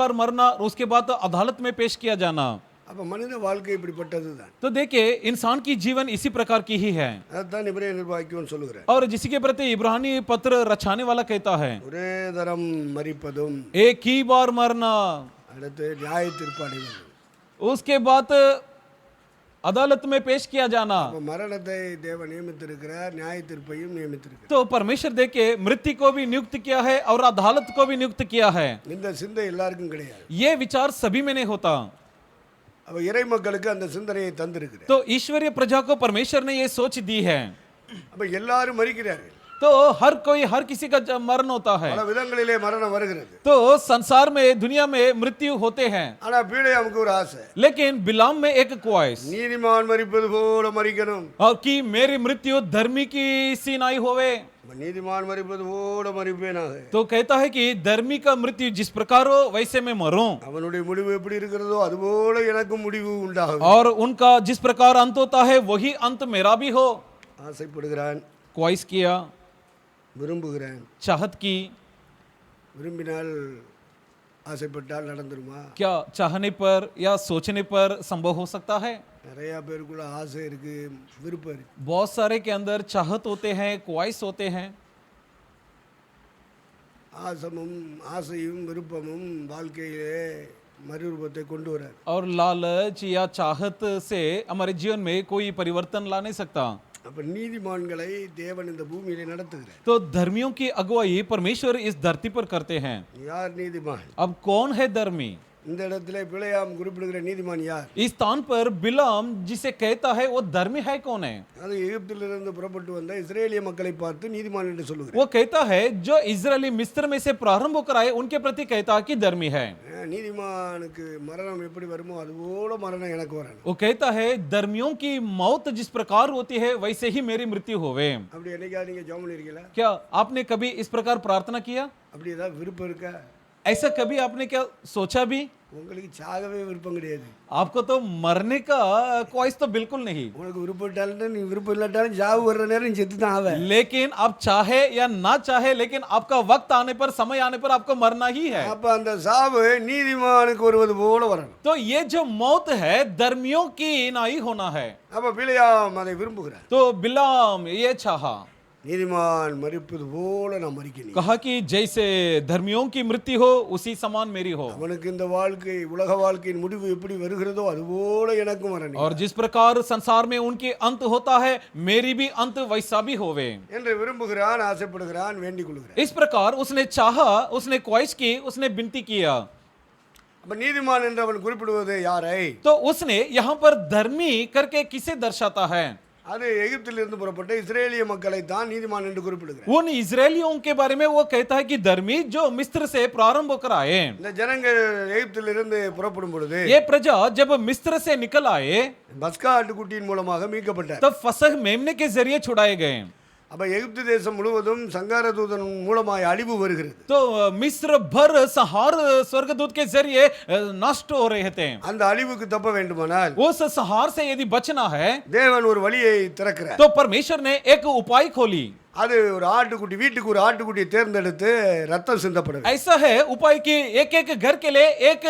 बार मरना और उसके बाद अदालत में पेश किया जाना। அப்ப மனித வாழ்க்கை இப்படிப்பட்டதுதான். तो देखिए इंसान की जीवन इसी प्रकार की ही है அதான் இப்ரேய நிர்வாகிக்குன்னு சொல்லுகிறேன். और जिसी के प्रति इब्रानी पत्र रचाने वाला कहता है ஒரே தரம் மரிப்பதும் एक ही बार मरना, அடுத்து நியாய தீர்ப்பு அடைவது. उसके बाद अदालत में पेश किया जाना। அப்ப மரணத்தை தேவன் நியமித்திருக்கிறார், நியாய தீர்ப்பையும் நியமித்திருக்கிறார். तो परमेश्वर देखे मृत्यु को भी नियुक्त किया है और अदालत को भी नियुक्त किया है। இந்த சிந்தை எல்லாருக்கும் கிடையாது. ये विचार सभी में नहीं होता। அப்ப இறை மக்களுக்கு அந்த சிந்தனையை தந்திருக்கிறார். तो ईश्वरीय प्रजा को परमेश्वर ने ये सोच दी है। அப்ப எல்லாரும் மரிக்கிறார்கள். तो हर कोई हर किसी का मरण होता है। பல விதங்களிலே மரணம் வருகிறது. तो संसार में दुनिया में मृत्यु होते हैं, ஆனா பிலேயாமுக்கு ஒரு ஆசை. लेकिन बिलाम में एक ख्वाहिश நீதிமான் மரிப்பது போல மரிக்கணும். और कि मेरी मृत्यु धर्मी की सी नहीं होवे। நீதிமான் மரிப்பது போல மரிப்பேனாக. तो कहता है कि धर्मी का मृत्यु जिस प्रकार हो वैसे मैं मरूं அவனுடைய முடிவு எப்படி இருக்கிறதோ அதுபோல எனக்கும் முடிவு உண்டாகும். और उनका जिस प्रकार अंत होता है वही अंत मेरा भी हो। ஆசைப்படுகிறான், ख्वाहिश किया, விரும்புகிறான். चाहत की। விரும்பினால் ஆசைப்பட்டால் நடந்துருமா? क्या चाहने पर या सोचने पर संभव हो सकता है? நிறைய பேருக்குள்ள ஆசை இருக்கு, விருப்பம் இருக்கு. बहुत सारे के अंदर चाहत होते हैं, ख्वाहिश होते हैं। ஆசையும் விருப்பமும் வாழ்க்கையிலே மறுரூபத்தை கொண்டு வராது. और लालच या चाहत से हमारे जीवन में कोई परिवर्तन ला नहीं सकता। அப்ப நீதிமான்களை தேவன் இந்த பூமியிலே நடத்துகிறார். तो धर्मियों की अगुवाई परमेश्वर इस धरती पर करते हैं। யார் நீதிமான்? अब कौन है धर्मी? இந்த இடத்திலே பிலேயாம் குறிப்பிடுகிற நீதிமான் யார்? इस स्थान पर बिलाम जिसे कहता है वो धर्मी है कौन है? அது எகிப்திலிருந்து புறப்பட்டு வந்த இஸ்ரேலிய மக்களை பார்த்து நீதிமான் என்று சொல்லுகிறார். वो कहता है जो इजरायली मिस्र में से प्रारंभ होकर आए उनके प्रति कहता है कि धर्मी है। நீதிமானுக்கு மரணம் எப்படி வருமோ அதுபோல மரணம் எனக்கு வரணும். वो कहता है धर्मियों की मौत जिस प्रकार होती है वैसे ही मेरी मृत्यु होवे। அப்படி என்னைக்காவது நீங்க ஜெபம் பண்ணிருக்கீங்களா? क्या आपने कभी इस प्रकार प्रार्थना किया? அப்படி ஏதாவது விருப்பம் இருக்கா? ऐसा कभी आपने क्या सोचा भी? உங்களுக்கு சாகவே விருப்பம் கிடையாது. आपको तो मरने का ख्वाहिश तो बिल्कुल नहीं, உனக்கு விருப்பம் இல்லாட்டாலும் நீ விருப்பம் இல்லாட்டாலும் சாவு வர்ற நேரம் செத்து தான் ஆவே. लेकिन आप चाहे या ना चाहे लेकिन आपका वक्त आने पर समय आने पर आपको मरना ही है। அப்ப அந்த சாவு நீதிமானுக்கு வருவது போல வரணும். तो ये जो मौत है धर्मियों की नहीं होना है। அப்ப பிலேயாம் அதை விரும்புகிறார். तो बिलाम ये चाहा, நீதிமான் மரிப்பது போல நான் மரிக்கணும். कहा कि जैसे धर्मियों की मृत्यु हो उसी समान मेरी हो। அவனுக்கு இந்த வாழ்க்கை உலக வாழ்க்கையின் முடிவு எப்படி வருகிறதோ அதுபோல எனக்கும் வரணும் और जिस प्रकार संसार में उनके अंत होता है मेरी भी अंत वैसा भी होवे என்று விரும்புகிறான், ஆசைப்படுகிறான், வேண்டிக் கொள்கிறான். इस प्रकार उसने चाहा, उसने ख्वाहिश की, उसने विनती किया। அப்ப நீதிமான் என்று அவன் குறிப்பிடுவது யாரை? तो उसने यहाँ पर धर्मी करके किसे दर्शाता है? அது எகிப்திலிருந்து புறப்பட்ட இஸ்ரேலிய மக்களை தான் நீதிமான் என்று குறிப்பிடுகிறார். उन इजरायलियों के बारे में वो कहता है कि धर्मी जो मिस्र से प्रारंभ होकर आए। இந்த ஜனங்கள் எகிப்திலிருந்து புறப்படும் பொழுது ये प्रजा जब मिस्र से निकल आए பஸ்கா ஆட்டுக்குட்டியின் மூலமாக மீட்கப்பட்டார். तब फसह मेमने के जरिए छुड़ाए गए। அப்ப எகிப்து தேசம் முழுவதும் சங்கார தூதன் மூலமாய் அழிவு வருகிறது. तो मिस्र भर संहार स्वर्गदूत के जरिए नष्ट हो रहे थे। அந்த அழிவுக்கு தப்ப வேண்டுமானால் उस संहार से यदि बचना है தேவன் ஒரு வழியை திறக்கிறார். तो परमेश्वर ने एक उपाय खोली। அது ஒரு ஆட்டுக்குட்டி, வீட்டுக்கு ஒரு ஆட்டுக்குட்டியை தேர்ந்தெடுத்து ரத்தம் சிந்தப்படுது. ऐसा है उपाय कि एक एक घर के लिए एक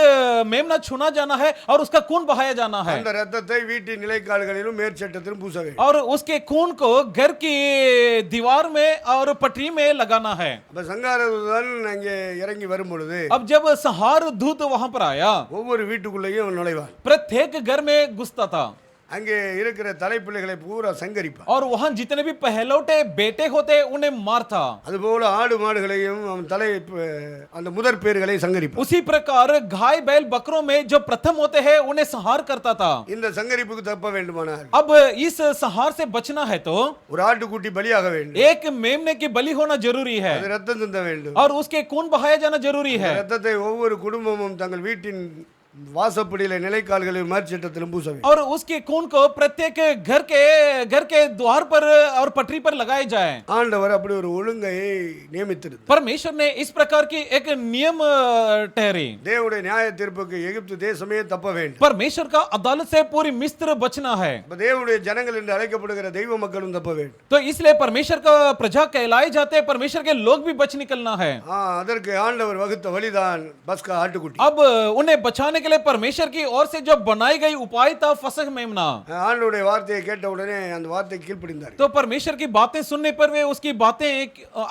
मेमना छुना जाना है और उसका खून बहाया जाना है அந்த ரத்தத்தை வீட்டின் நிலைக்கால்களிலும் மேற்சட்டத்திலும் பூச வேண்டும். और उसके खून को घर की दीवार में और पटरी में लगाना है। அப்ப சங்கார தூதன் அங்கே இறங்கி வரும் பொழுது अब जब संहार दूत वहां पर आया ஒவ்வொரு வீட்டுக்குள்ளேயும் அவன் நுழைவான். प्रत्येक घर में घुसता था அங்கே இருக்கிற தலைப்பிள்ளைகளை பூரா சங்கரிப்பான். और वहां जितने भी पहलौटे बेटे होते उन्हें मारता। அதுபோல ஆடு மாடுகளையும் அவன் அந்த முதற் பேர்களை சங்கரிப்பான். उसी प्रकार गाय बैल बकरों में जो प्रथम होते हैं उन्हें संहार करता था। இந்த சங்கரிப்புக்கு தப்ப வேண்டுமானால் अब इस संहार से बचना है तो ஒரு ஆட்டுக்குட்டி பலியாக வேண்டும். एक मेमने की बलि होना जरूरी है அது ரத்தம் சிந்த வேண்டும். और उसके खून बहाया जाना जरूरी है। ரத்தத்தை ஒவ்வொரு குடும்பமும் தங்கள் வீட்டின் வாசப்படியில நிலைக்கால்களில் மேற்சட்டத்திலும் பூச வேண்டும். और उसके खून को प्रत्येक घर के द्वार पर और पटरी पर लगाए जाए। ஆண்டவர் அப்படி ஒரு ஒழுங்கை நியமித்திருந்தார். परमेश्वर ने इस प्रकार की एक नियम ठहरी। தேவனுடைய நியாய தீர்ப்புக்கு எகிப்து தேசமே தப்ப வேண்டும். परमेश्वर का अदालत से पूरी मिस्र बचना है। தேவனுடைய ஜனங்கள் என்று அழைக்கப்படுகிற தெய்வ மக்களும் தப்ப வேண்டும். तो इसलिए परमेश्वर का प्रजा कहलाए जाते हैं, परमेश्वर के लोग भी बच निकलना है। அதற்கு ஆண்டவர் வகுத்த வழிதான் பஸ்கா ஆட்டுக்குட்டி. अब उन्हें बचाने के लिए परमेश्वर की ओर से जो बनाई गई उपाय था फसह मेमना। ஆண்டவருடைய வார்த்தையை கேட்ட உடனே அந்த வார்த்தைக்கு கீழ்ப்படிந்தார். तो परमेश्वर की बातें सुनने पर वे उसकी बातें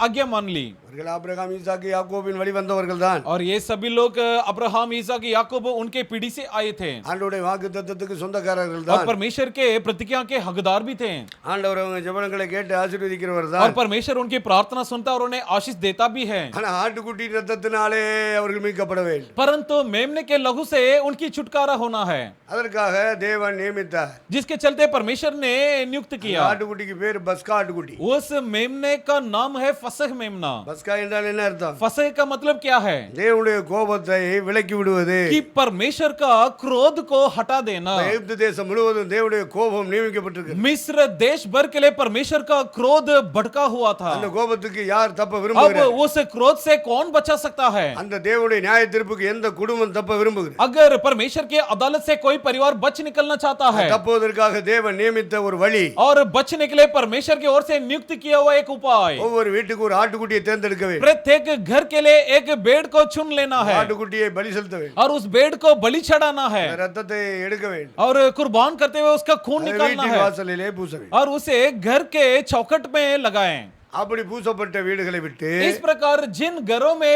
आज्ञा मान ली। அவர்கள் ஆபிரகாம் ஈசாக்கு யாக்கோபின் வழி வந்தவர்கள் தான். और ये सभी लोग अब्राहम इसहाक याकूब उनके पीढ़ी से आए थे। ஆண்டவருடைய வாக்குத்தத்தத்துக்கு சொந்தக்காரர்கள் और தான். परमेश्वर के प्रतिज्ञा के हकदार भी थे। ஆண்டவர் அவங்க ஜெபங்களை கேட்டு ஆசீர்வதிக்கிறவர் और தான். परमेश्वर उनकी प्रार्थना सुनता और उन्हें आशीष देता भी है। ஆனா ஆட்டுக்குட்டி ரத்தத்தினாலே அவர்கள் மீட்கப்பட வேண்டும். परंतु मेमने के लहू से उनकी छुटकारा होना है, அதற்காக தேவன் நியமித்தார். जिसके चलते परमेश्वर ने नियुक्त किया। ஆட்டுக்குட்டிக்கு பேர் பஸ்கா ஆட்டுக்குட்டி. उस मेमने का नाम है फसह मेमना। பஸ்கா என்றால் என்ன அர்த்தம்? फसह का मतलब क्या है? தேவனுடைய கோபத்தை விலக்கி விடுவது. कि परमेश्वर का क्रोध को हटा देना। எகிப்து தேசம் முழுவதும் தேவனுடைய கோபம் நியமிக்கப்பட்டிருக்கு. मिस्र देश भर के लिए परमेश्वर का क्रोध भड़का हुआ था। அந்த கோபத்துக்கு யார் தப்ப अब விரும்புகிறார்? उस क्रोध से कौन बचा सकता है? அந்த தேவனுடைய நியாய தீர்ப்புக்கு எந்த குடும்பம் தப்ப விரும்புகிறது? अगर परमेश्वर की अदालत से कोई परिवार बच निकलना चाहता है, தப்புவதற்காக தேவன் நியமித்த ஒரு வழி. और बचने के लिए परमेश्वर की ओर से नियुक्त किया हुआ एक उपाय, ஒவ்வொரு வீட்டுக்கு ஒரு ஆட்டுக்குட்டியை தேர்ந்தெடுக்க வேண்டும். प्रत्येक घर के लिए एक भेड़ को चुन लेना है ஆட்டுக்குட்டியை பலி செலுத்த வேண்டும். और उस भेड़ को बलि चढ़ाना है ரத்தத்தை எடுக்க வேண்டும். और कुर्बान करते हुए उसका खून அதை निकालना வீட்டின் है வாசலிலே பூச வேண்டும். और उसे घर के चौखट में लगाएं। அப்படி பூசப்பட்ட வீடுகளை விட்டு इस प्रकार जिन घरों में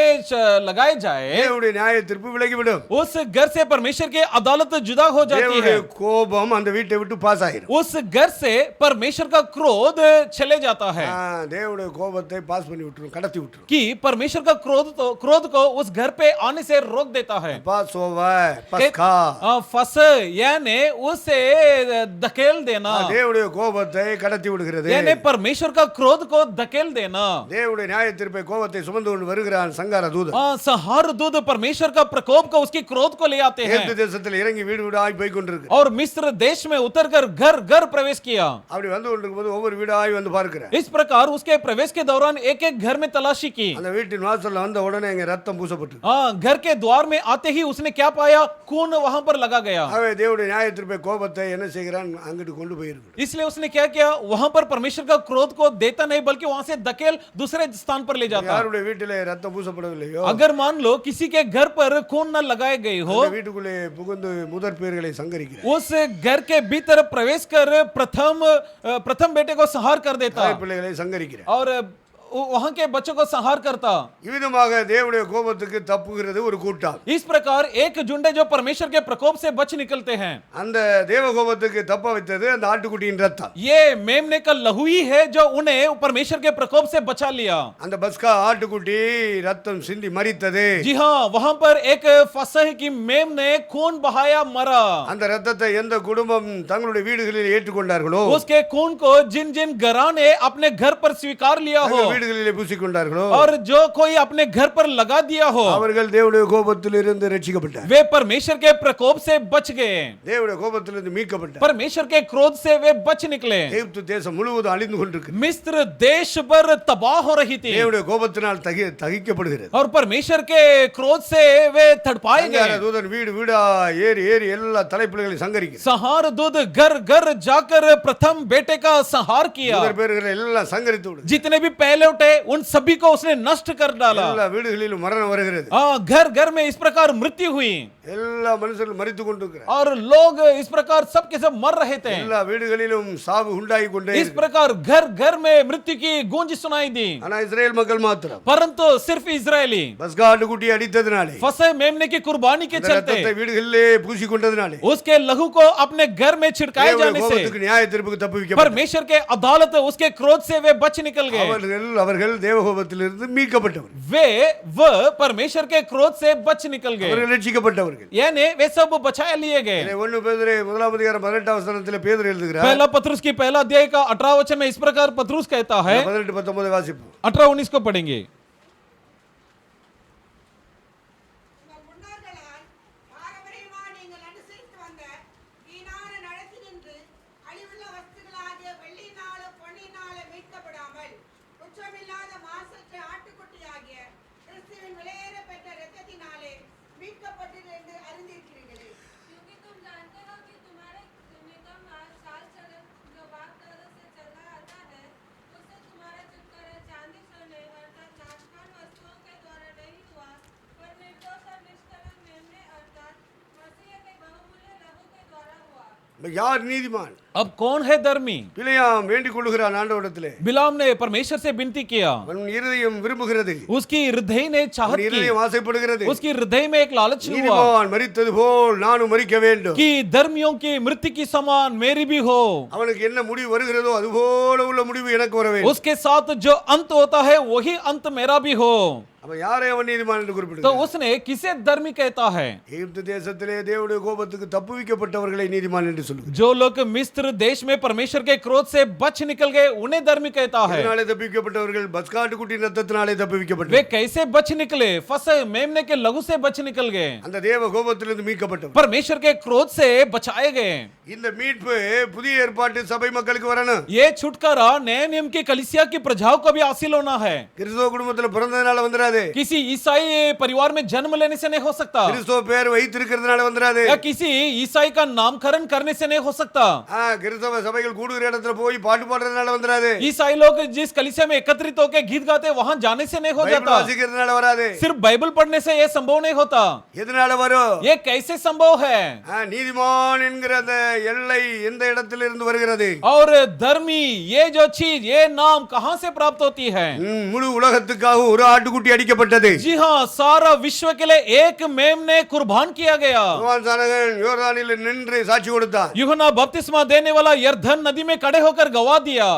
लगाए जाए, தேவனுடைய நியாய தீர்ப்பு விலகிவிடும். उस घर से परमेश्वर की अदालत जुदा हो जाती है। தேவனுடைய கோபம் அந்த வீட்டை விட்டு பாஸ் ஆயிரும். उस घर से परमेश्वर का क्रोध चले जाता है। தேவனுடைய கோபத்தை பாஸ் பண்ணி விட்டுரும், கடத்தி விட்டுரும். कि परमेश्वर का क्रोध को उस घर पे आने से रोक देता है। பாஸ் ஓவர் பஸ்கா. फस यानी उसे धकेल देना, தேவனுடைய கோபத்தை கடத்தி விடுகிறது. यानी परमेश्वर का क्रोध को धकेल देना। தேவனுடைய நியாய தீர்ப்பை கோபத்தை சுமந்து கொண்டு வருகிறான் சங்கார தூதன். संहार दूत परमेश्वर का प्रकोप को उसकी क्रोध को ले आते हैं எகிப்து தேசத்தில் இறங்கி வீடு வீடாய் போய் கொண்டிருக்கு. और मिस्र देश में उतरकर घर घर प्रवेश किया। அப்படி வந்து கொண்டிருக்கும்போது ஒவ்வொரு வீடாய் வந்து பார்க்கிறார். इस प्रकार उसके प्रवेश के दौरान एक एक घर में तलाशी की। அந்த வீட்டின் வாசல்ல வந்த உடனே அங்க ரத்தம் பூசப்பட்டு. घर के द्वार में आते ही उसने क्या पाया? खून वहां पर लगा गया। அவ தேவனுடைய நியாய தீர்ப்பை கோபத்தை என்ன செய்கிறான்? அங்கிட்டு கொண்டு போயிருக்கு. इसलिए उसने क्या किया? वहां पर परमेश्वर का क्रोध को देता नहीं बल्कि वहां से धकेल दूसरे स्थान पर ले जाता। யாருடைய வீட்டிலே ரத்தம் பூசப்படவில்லையோ अगर मान लो किसी के घर पर खून न लगाए गए हो, அந்த வீட்டுக்குள்ளே புகுந்து முதற் பேர்களை சங்கரிக்கிறார். उस घर के भीतर प्रवेश कर प्रथम बेटे को संहार कर देता பிள்ளைகளை சங்கரிக்கிறார். और वहां के बच्चों को संहार करता। இவ்விதமாக தேவனுடைய கோபத்துக்கு தப்புகிறது ஒரு கூட்டம். इस प्रकार एक झुंड जो परमेश्वर के प्रकोप से बच निकलते हैं। அந்த தேவ கோபத்துக்கு தப்ப வைத்தது அந்த ஆட்டுக்குட்டியின் ரத்தம். ये मेमने का लहू ही है जो उन्हें परमेश्वर के प्रकोप से बचा लिया। அந்த பஸ்கா ஆட்டுக்குட்டி ரத்தம் சிந்தி மரித்தது. जी हाँ, वहां पर एक फसह की मेम ने खून बहाया, मरा। அந்த ரத்தத்தை எந்த குடும்பம் தங்களுடைய வீடுகளில் ஏற்றுக்கொண்டார்களோ, उसके खून को जिन जिन घराने अपने घर पर स्वीकार लिया हो வீடுகளிலே பூசிக்கொண்டார்களோ, और जो कोई अपने घर पर लगा दिया हो, அவர்கள் தேவனுடைய கோபத்திலிருந்து ரட்சிக்கப்பட்டார். वे परमेश्वर के प्रकोप से बच गए, தேவனுடைய கோபத்திலிருந்து மீட்கப்பட்டார். परमेश्वर के क्रोध से वे बच निकले। எகிப்து தேசம் முழுவதும் அழிந்து கொண்டிருக்கு. मिस्र देश भर तबाह हो रही थी தேவனுடைய கோபத்தினால் தகிக்கப்படுகிறது. और परमेश्वर के क्रोध से वे तड़पाए சங்கார गए। தூதன் வீடு வீடா ஏறி ஏறி எல்லா தலைப்பிள்ளைகளையும் சங்கரிக்கிறார். संहार दूत घर घर जाकर प्रथम बेटे का संहार किया। முதற் பேர்களை எல்லாம் சங்கரித்து விடு. जितने भी पहले उठे उन सभी को उसने नष्ट कर डाला। எல்லா வீடுகளிலும் மரணம் வருகிறது. घर घर में इस प्रकार मृत्यु हुई எல்லா மனுஷர்களும் மரித்து கொண்டிருக்கிறார். और लोग इस प्रकार सब के सब मर रहे थे। எல்லா வீடுகளிலும் சாவு உண்டாகி கொண்டே इस प्रकार घर घर में मृत्यु की गूंज सुनाई दी, ஆனா இஸ்ரேல் மக்கள் மாத்திரம் परंतु सिर्फ इजरायली பஸ்கா ஆட்டுக்குட்டி அடித்ததினாலே, फसे मेमने की कुर्बानी के அந்த चलते, ரத்தத்தை வீடுகளிலே பூசி கொண்டதினாலே उसके लहू को अपने घर में छिड़काए தேவனுடைய जाने से கோபத்துக்கு நியாய தீர்ப்புக்கு தப்புவிக்கப்பட்டார். परमेश्वर के अदालत उसके क्रोध से वे बच निकल गए। அவர்கள் தேவ கோபத்திலிருந்து மீட்கப்பட்டவர்கள். वे परमेश्वर के क्रोध से बच निकल गए, அவர்கள் ரட்சிக்கப்பட்டவர்கள். यानी वे सब बचाए लिए गए। 1 பேதுரு 1:18 வசனத்திலே பேதுரு எழுதுகிறார். पहला पत्रुस की पहला अध्याय का 18 वचन में इस प्रकार पत्रुस कहता है, 18-19 வாசிப்போம். 18-19 को पढ़ेंगे। உங்கள் முன்னோர்களால் பாரம்பரியமாக யார் நீதிமான்? अब कौन है धर्मी? பிலேயாம் வேண்டிக் கொள்ளுகிறான் ஆண்டவரிடத்திலே. बिलाम ने परमेश्वर से विनती किया, அவன் இருதயம் விரும்புகிறது, उसकी हृदय ने चाहत அவன் की, இருதயம் ஆசைப்படுகிறது. उसकी हृदय में एक लालच हुआ நீதிமான் மரித்தது போல் நானும் மரிக்க வேண்டும். कि धर्मियों की मृत्यु की समान मेरी भी हो। அவனுக்கு என்ன முடிவு வருகிறதோ அதுபோல உள்ள முடிவு எனக்கு வர வேண்டும். उसके साथ जो अंत होता है वही अंत मेरा भी हो। அப்ப யாரை அவன் நீதிமான் என்று तो குறிப்பிடுகிறான்? उसने किसे धर्मी कहता है? எகிப்து தேசத்திலே தேவனுடைய கோபத்துக்கு தப்புவிக்கப்பட்டவர்களை நீதிமான் என்று சொல்லுகிறார். जो लोग मिस्र देश में परमेश्वर के क्रोध से बच निकल गए उन्हें धर्मी कहता है। இதனாலே தப்புவிக்கப்பட்டவர்கள் பஸ்காட்டுக்குட்டியின் ரத்தத்தினாலே वे தப்புவிக்கப்பட்டவர்கள். कैसे बच निकले? फंसे मेमने के लहू से बच निकल गए, அந்த தேவ கோபத்திலிருந்து மீட்கப்பட்டவர். परमेश्वर के क्रोध से बचाए गए। இந்த மீட்பு புதிய ஏற்பாட்டு சபை மக்களுக்கு வரணும். ये छुटकारा नए नियम की कलीसिया की प्रजाओं को भी हासिल होना है। கிறிஸ்தவ குடும்பத்துல பிறந்ததனால வந்துராது. किसी ईसाई परिवार में जन्म लेने से नहीं हो सकता, கிறிஸ்தவ பேர் வைத்திருக்கிறதுனால வந்துராது. या किसी ईसाई का नामकरण करने से नहीं हो सकता। கிறிஸ்தவ சபைகள் கூடுகிற இடத்துல போய் பாட்டு பாடுறதுனால வந்துராது. ईसाई लोग जिस कलीसिया में एकत्रित होकर गीत गाते वहां जाने से नहीं हो பைபிள் जाता। வாசிக்கிறதுனால வராது. सिर्फ बाइबल पढ़ने से यह संभव नहीं होता। எதனால வரும்? ये कैसे संभव है? நீதிமான் என்கிற அந்த எல்லை எந்த இடத்திலிருந்து வருகிறது? और धर्मी ये जो चीज, ये नाम कहां से प्राप्त होती है? முழு உலகத்துக்காக ஒரு ஆட்டுக்குட்டி அடிக்கப்பட்டது. जी हाँ, सारा विश्व के लिए एक मेमने कुर्बान किया गया। யோவான் சானகன் யோர்தானில் நின்று சாட்சி கொடுத்தான். यूहन्ना बपतिस्मा देने वाला यरदन नदी में खड़े होकर गवाह दिया,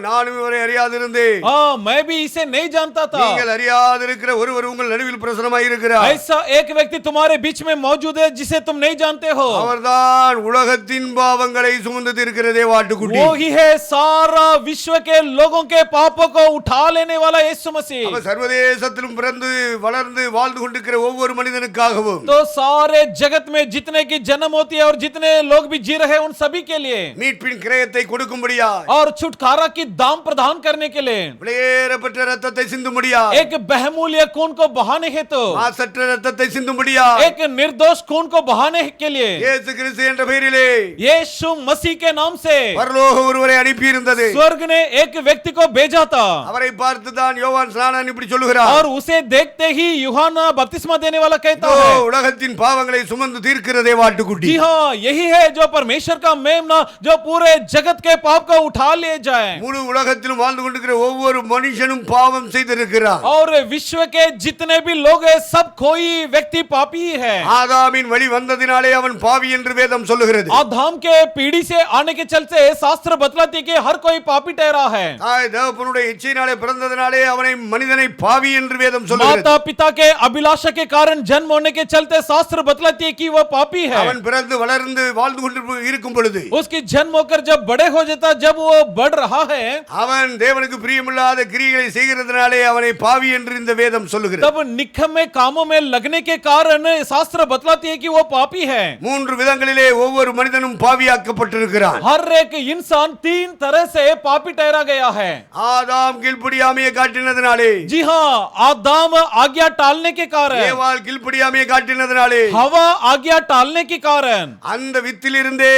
நானும் இவரை அறியாதிருந்தேன். हाँ मैं भी इसे नहीं जानता था। நீங்கள் அறியாதிருக்கிற ஒருவர் உங்கள் நடுவில் பிரசன்னமாய் இருக்கிறார். ऐसा एक व्यक्ति तुम्हारे बीच में मौजूद है जिसे तुम नहीं जानते हो। அவர்தான் உலகத்தின் பாவங்களை சுமந்து தீர்க்கிற தேவ ஆட்டுக்குட்டி. वो ही है सारा विश्व के लोगों के पापों को उठा लेने वाला यीशु मसीह। அவர் சர்வதேசத்திலும் பிறந்து வளர்ந்து வாழ்ந்து கொண்டிருக்கிற ஒவ்வொரு மனிதனுக்காகவும் तो सारे जगत में जितने की जन्म होती है और जितने लोग भी जी रहे हैं उन सभी के लिए, மீட்பின் கிரயத்தை கொடுக்கும்படியா, और छुटकारा की दाम प्रदान करने के लिए, விலையேறப்பட்ட ரத்தத்தை சிந்தும்படியா, एक बहुमूल्य खून को बहाने हेतु, மாசற்ற ரத்தத்தை சிந்தும்படியா, एक निर्दोष खून को बहाने के लिए இயேசு கிறிஸ்து என்ற பெயரிலே यीशु मसीह के नाम से பரலோகம் ஒருவரை அனுப்பி இருந்தது. स्वर्ग ने एक व्यक्ति को भेजा था, அவரை பார்த்து தான் யோவான் ஸ்நானன் இப்படி சொல்லுகிறார். और उसे देखते ही यूहन्ना बपतिस्मा देने वाला कहता இதோ है, உலகத்தின் பாவங்களை சுமந்து தீர்க்கிற தேவ ஆட்டுக்குட்டி. जी हाँ यही है जो परमेश्वर का मेमना, जो पूरे जगत के पाप को उठा ले जाए। முழு உலகத்திலும் வாழ்ந்து கொண்டிருக்கிற ஒவ்வொரு மனுஷனும் பாவம் செய்திருக்கிறார். और विश्व के जितने भी लोग हैं सब कोई व्यक्ति पापी है। ஆதாமின் வழி வந்ததினாலே அவன் பாவி என்று வேதம் சொல்லுகிறது. आदम के पीढ़ी से आने के चलते शास्त्र बतलाती कि हर कोई पापी ठहरा है। தாய் தகப்பனுடைய இச்சையினாலே பிறந்ததினாலே அவனை மனிதனை பாவி என்று வேதம் சொல்லுகிறது. माता पिता के अभिलाषा के कारण जन्म होने के चलते शास्त्र बतलाती है कि वह पापी है। அவன் பிறந்து வளர்ந்து வாழ்ந்து கொண்டு இருக்கும் பொழுது उसकी जन्म होकर जब बड़े हो जाता, जब वो बढ़ रहा है, அவன் தேவனுக்கு பிரியமில்லாத கிரியைகளை செய்கிறதுனாலே அவனை பாவி என்று இந்த வேதம் சொல்லுகிறது. तब निकम्मे कामों में लगने के कारण शास्त्र बतलाती है कि वो पापी है। மூன்று விதங்களிலே ஒவ்வொரு மனிதனும் பாவியாக்கப்பட்டிருக்கிறான். हर एक इंसान तीन तरह से पापी ठहरा गया है। ஆதாம் கீழ்ப்படியாமையை காட்டினதினாலே, जी हाँ, आदम आज्ञा टालने के कारण, ஏவாள் கீழ்ப்படியாமையை காட்டினதினாலே, हवा आज्ञा टालने के कारण, அந்த வித்திலிருந்தே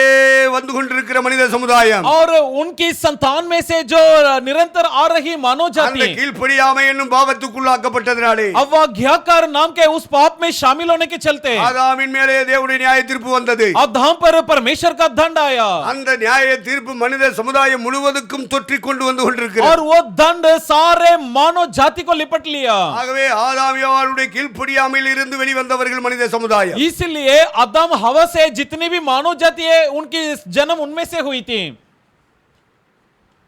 வந்து கொண்டிருக்கிற மனித சமுதாயம், और उनकी संतान में से जो निरंतर आ रही मानव அந்த जाति கீழ்ப்படியாமை என்னும் பாவத்துக்குள்ளாக்கப்பட்டதினாலே, अवज्ञाकार नाम के उस पाप में शामिल होने के चलते ஆதாமின் மேலே தேவனுடைய நியாய தீர்ப்பு வந்தது. आदम पर परमेश्वर का दंड आया, அந்த நியாய தீர்ப்பு மனித சமுதாயம் முழுவதுக்கும் தொற்றிக் கொண்டு வந்து கொண்டிருக்கிறது. और वो दंड सारे मानव जाति को लिपट लिया। ஆகவே ஆதாம் ஏவாளுடைய கீழ்ப்படியாமையில் இருந்து வெளிவந்தவர்கள் மனித சமுதாயம். इसलिए आदम हवा से जितनी भी मानव जाति है उनकी जन्म उनमें से हुई थी।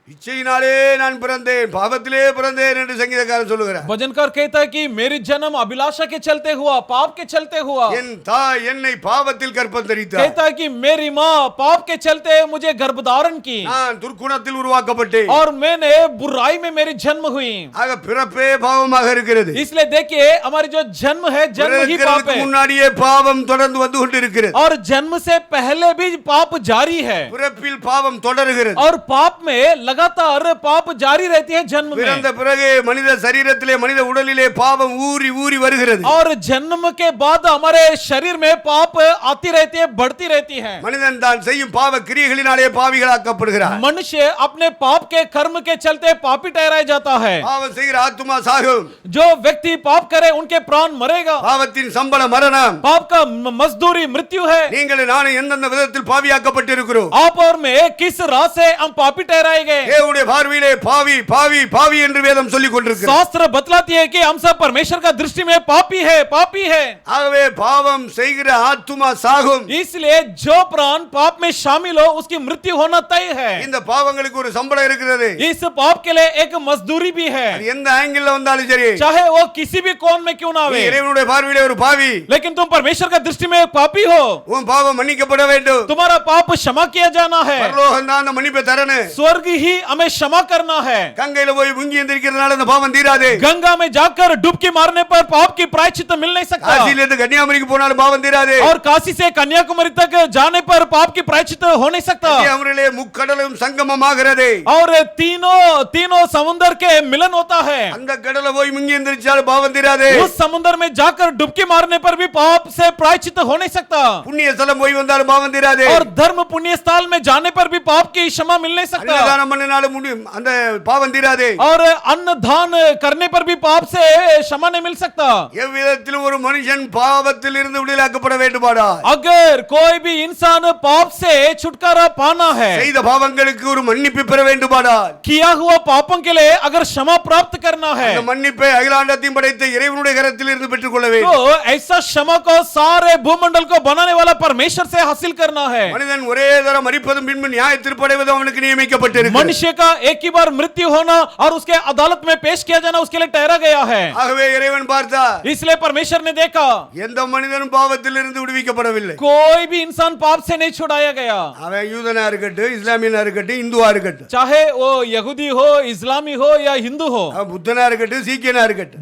இச்சையினாலே நான் பிறந்தேன், பாவத்திலே பிறந்தேன் என்று சங்கீதக்காரன் சொல்லுகிறார். भजनकार कहता है कि मेरी जन्म अभिलाषा के चलते हुआ, पाप के चलते हुआ। என் தாய் என்னை பாவத்தில் கற்பம் தரித்தார். कहता है कि मेरी माँ पाप के चलते मुझे गर्भ धारण की, நான் துர்க்குணத்தில் உருவாக்கப்பட்டேன். और मैंने बुराई में मेरी जन्म हुई। ஆக பிறப்பே பாவமாக இருக்கிறது. इसलिए देखिए हमारी जो जन्म है, जन्म ही पाप பிறக்கிறதுக்கு है, முன்னாடியே பாவம் தொடர்ந்து வந்து கொண்டிருக்கிறது. और जन्म से पहले भी पाप जारी है, பிறப்பில் பாவம் தொடருகிறது. और पाप में लगातार पाप जारी रहती है जन्म பிறந்த में, பிறகு மனித சரீரத்திலே மனித உடலிலே பாவம் ஊறி ஊறி வருகிறது. और जन्म के बाद हमारे शरीर में पाप आती रहती है, बढ़ती रहती है. மனிதன் தான் செய்யும் பாவ கிரியைகளினாலே பாவிகளாக்கப்படுகிறார். मनुष्य अपने पाप के कर्म के चलते पापी ठहराया जाता है. பாவம் செய்கிற ஆத்துமா சாகும். जो व्यक्ति पाप करे उनके प्राण मरेगा. பாவத்தின் சம்பள மரணம். पाप का मजदूरी मृत्यु है. நீங்கள் நானும் எந்தெந்த விதத்தில் பாவியாக்கப்பட்டிருக்கிறோம். आप और मैं किस राह से हम पापी ठहराए गए. தேவனுடைய பார்வையிலே பாவி பாவி பாவி என்று வேதம் சொல்லிக் கொண்டிருக்கிறது. शास्त्र बतलाती है कि हम सब परमेश्वर का दृष्टि में पापी है, पापी है. ஆகவே பாவம் செய்கிற ஆத்துமா சாகும். इसलिए जो प्राण पाप में शामिल हो उसकी मृत्यु होना तय है. இந்த பாவங்களுக்கு ஒரு சம்பளம் இருக்கிறது. इस पाप के लिए एक मजदूरी भी है, அது எந்த ஆங்கிள் வந்தாலும் சரி. चाहे वो किसी भी कोण में क्यों ना நீ आवे. இறைவனுடைய பார்வையிலே ஒரு பாவி. लेकिन तुम परमेश्वर का दृष्टि में पापी हो. உன் பாவம் மன்னிக்கப்பட வேண்டும். तुम्हारा पाप क्षमा किया जाना है. பரலோகம் தான் அந்த மன்னிப்பை தரணும். स्वर्ग ही हमें क्षमा करना है. கங்கையில போய் முங்கி எந்திரிக்கிறதுனால அந்த பாவம் தீராது. गंगा में जाकर डुबकी मारने पर पाप की प्रायश्चित मिल नहीं सकता. காசியில இருந்து கன்னியாகுமரிக்கு போனாலும் பாவம் தீராது. और काशी से कन्याकुमारी तक जाने पर पाप की प्रायश्चित हो नहीं सकता. கன்னியாகுமரியிலே முக்கடலும் சங்கமமாகிறது. और तीनों समुद्र के मिलन होता है. அந்த கடலை போய் முங்கி எந்திரிச்சாலும் பாவம் தீராது. उस समुद्र में जाकर डुबकी मारने पर भी पाप से प्रायश्चित हो नहीं सकता. புண்ணிய ஸ்தலம் போய் வந்தாலும் பாவம் தீராது. और धर्म पुण्य स्थल में जाने पर भी पाप की क्षमा मिल नहीं सकता. அன்னதானம் பண்ணினாலும் முடியும் அந்த பாவம் தீராது. और अन्न दान करने पर भी पाप से क्षमा नहीं मिल सकता. எவ்விதத்திலும் ஒரு மனுஷன் பாவத்தில் இருந்து விடுதலையாக்கப்பட வேண்டுமாடா. अगर कोई भी इंसान पाप से छुटकारा पाना है, செய்த பாவங்களுக்கு ஒரு மன்னிப்பு பெற வேண்டுமாடா. किया हुआ पापों के लिए अगर क्षमा प्राप्त करना है, அந்த மன்னிப்பை அகிலாண்டத்தையும் படைத்த இறைவனுடைய கரத்தில் இருந்து பெற்றுக்கொள்ள வேண்டும். तो ऐसा क्षमा को सारे भूमंडल को बनाने वाला परमेश्वर से हासिल करना है. மனிதன் ஒரே தரம் மரிப்பதும் பின்பு நியாய தீர்ப்படைவதும் அவனுக்கு நியமிக்கப்பட்டிருக்கு. मनुष्य का एक ही बार मृत्यु होना और उसके अदालत में पेश किया जाना उसके लिए ठहरा गया है. ஆகவே இறைவன் பார்த்தா इसलिए परमेश्वर ने देखा எந்த மனிதனும் பாவத்தில் இருந்து விடுவிக்கப்படவில்லை. कोई भी इंसान पाप से नहीं छुड़ाया गया. அவன் யூதனா இருக்கட்டும், இஸ்லாமியனா இருக்கட்டும், இந்துவா இருக்கட்டும், चाहे वो यहूदी हो, इस्लामी हो या हिंदू हो, அவன் புத்தனா இருக்கட்டும், சீக்கியனா இருக்கட்டும்,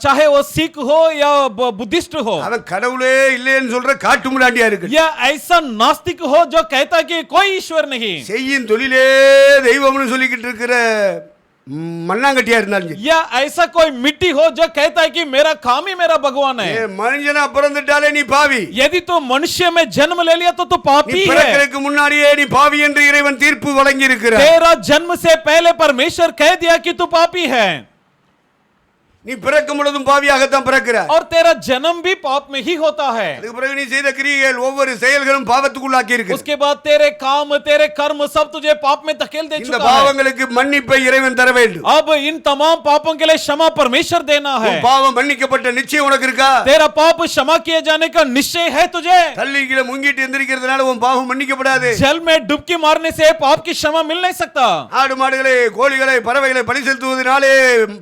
चाहे वो सिख हो या बुद्धिस्ट हो, அவன் கடவுளே இல்லைன்னு சொல்ற காட்டு முடாண்டியா இருக்கட்டும், या ऐसा नास्तिक हो जो कहता कि कोई ईश्वर नहीं, செய்யும் தொழிலே தெய்வம்னு சொல்லிக்கிட்டு இருக்கிற மண்ணாங்கட்டியா இருந்தாலும் சரி, या ऐसा कोई मिट्टी हो जो कहता है कि मेरा काम ही मेरा भगवान है. மனுஷனா பிறந்துட்டாலே நீ பாவி. यदि तू मनुष्य में जन्म ले लिया तो तू நீ पापी है. பிறக்கிறதுக்கு முன்னாடியே நீ பாவி என்று இறைவன் தீர்ப்பு வழங்கி இருக்கிறார். तेरा जन्म से पहले परमेश्वर कह दिया कि तू पापी है. நீ பிறக்கும் பொழுதும் பாவியாகத்தான் பிறக்கிறாய். और तेरा जन्म भी पाप में ही होता है. அதுக்கு பிறகு நீ செய்த கிரியைகள் ஒவ்வொரு செயல்களும் பாவத்துக்குள்ளாக்கி இருக்கு. उसके बाद तेरे काम तेरे कर्म सब तुझे पाप में धकेल दे இந்த चुका है. பாவங்களுக்கு மன்னிப்பை இறைவன் தர வேண்டும். अब इन तमाम पापों के लिए क्षमा परमेश्वर देना है. உன் பாவம் மன்னிக்கப்பட்ட நிச்சயம் உனக்கு இருக்கா? तेरा पाप क्षमा किए जाने का निश्चय है तुझे. தள்ளிக்கில முங்கிட்டு எந்திரிக்கிறதுனால உன் பாவம் மன்னிக்கப்படாது. जल में डुबकी मारने से पाप की क्षमा मिल नहीं सकता. ஆடு மாடுகளை கோழிகளை பறவைகளை பலி செலுத்துவதனாலே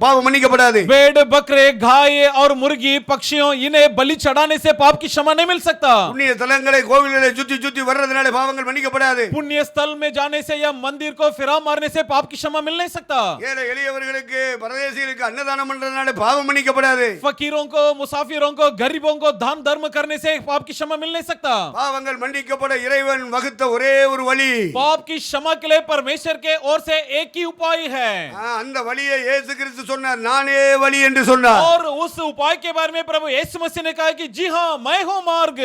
பாவம் மன்னிக்கப்படாது. भेड़ बकरे गाय और मुर्गी पक्षियों इन्हें बलि चढ़ाने से पाप की क्षमा नहीं मिल सकता. புண்ணிய தலங்களை கோவில்களை சுத்தி சுத்தி வர்றதுனால பாவங்கள் மன்னிக்கப்படாது. पुण्य स्थल में जाने से या मंदिर को फिरा मारने से पाप की क्षमा मिल नहीं सकता. ஏழை எளியவர்களுக்கு பரதேசிகளுக்கு அன்னதானம் பண்றதுனால பாவம் மன்னிக்கப்படாது. फकीरों को मुसाफिरों को गरीबों को दान धर्म करने से पाप की क्षमा मिल नहीं सकता. பாவங்கள் மன்னிக்கப்பட இறைவன் வகுத்த ஒரே ஒரு வழி, पाप की क्षमा के लिए परमेश्वर के ओर से एक ही उपाय है. அந்த வழியை இயேசு கிறிஸ்து சொன்னார், நானே வழி என்று சொன்னார். और उस उपाय के बारे में प्रभु यीशु मसीह ने कहा कि जी हाँ मैं हूँ मार्ग.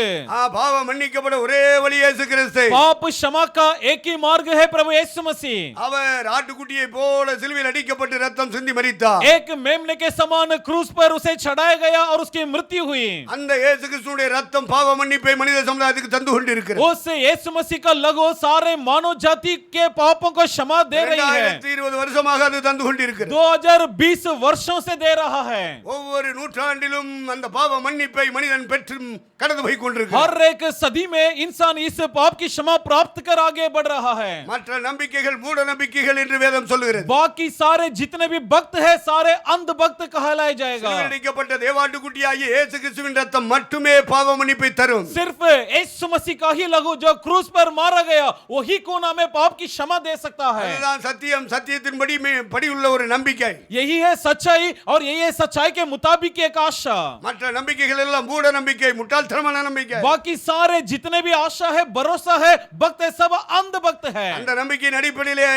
பாவம் மன்னிக்கப்பட ஒரே வழி இயேசு கிறிஸ்து. पाप क्षमा का एक ही मार्ग है प्रभु यीशु मसीह. அவர் ஆட்டுக்குட்டியை போல சிலுவையில் அடிக்கப்பட்டு ரத்தம் சிந்தி மரித்தார். एक मेमने के समान क्रूस पर उसे चढ़ाया गया और उसकी मृत्यु हुई. அந்த இயேசு கிறிஸ்துவின் ரத்தம் பாவ மன்னிப்பை மனித சமுதாயத்துக்கு தந்து கொண்டிருக்கிறது. उस यीशु मसीह का लहू सारे मानव जाति के पापों को क्षमा दे रही है. 2020 வருஷமாக அது தந்து கொண்டிருக்கிறது. 2020 वर्षों से दे रहा है. ஒவ்வொரு நூற்றாண்டிலும் அந்த பாவ மன்னிப்பை மனிதன் பெற்று கடந்து போய் கொண்டிருக்கிறார். हर एक सदी में इंसान इस पाप की क्षमा प्राप्त कर आगे बढ़ रहा है. மற்ற நம்பிக்கைகள் மூட நம்பிக்கைகள் என்று வேதம் சொல்கிறது. बाकी सारे जितने भी भक्त हैं सारे अंध भक्त कहलाए जाएगा. சிலுவையில் அடிக்கப்பட்ட தேவாட்டுக்குட்டியாகிய இயேசு கிறிஸ்துவின் ரத்தம் மட்டுமே பாவ மன்னிப்பை தரும். सिर्फ यीशु मसीह का ही लहू जो क्रूस पर मारा गया वही कौन हमें पाप की क्षमा दे सकता है. அதுதான் சத்தியம், சத்தியத்தின்படி படி உள்ள ஒரு நம்பிக்கை. यही है सच्चाई और ये सच्चाई के मुताबिक एक आशा, மற்ற நம்பிக்கைகள் எல்லாம் மூட நம்பிக்கை, முட்டாள்தனமான நம்பிக்கை. बाकी सारे जितने भी आशा है, भरोसा है, भक्त है, सब अंध भक्त है। அந்த நம்பிக்கையின் அடிப்படையிலே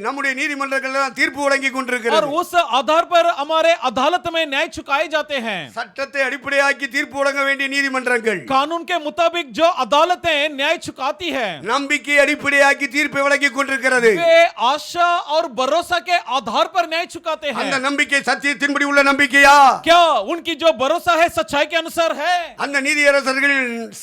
நம்முடைய நீதிமன்றங்கள் எல்லாம் தீர்ப்பு வழங்கி और கொண்டிருக்கிறது. उस आधार पर हमारे अदालत में न्याय चुकाए जाते हैं। சட்டத்தை அடிப்படையாக்கி தீர்ப்பு வழங்க வேண்டிய நீதிமன்றங்கள் कानून के मुताबिक जो अदालतें न्याय चुकाती है, நம்பிக்கை அடிப்படையாக்கி தீர்ப்பை வழங்கி கொண்டிருக்கிறது. वे आशा और भरोसा के आधार पर न्याय चुकाते हैं। அந்த நம்பிக்கை சத்தியத்தின்படி உள்ள நம்பிக்கையா? क्या उनकी जो भरोसा है सच्चाई के अनुसार है? அந்த நீதியரசர்கள்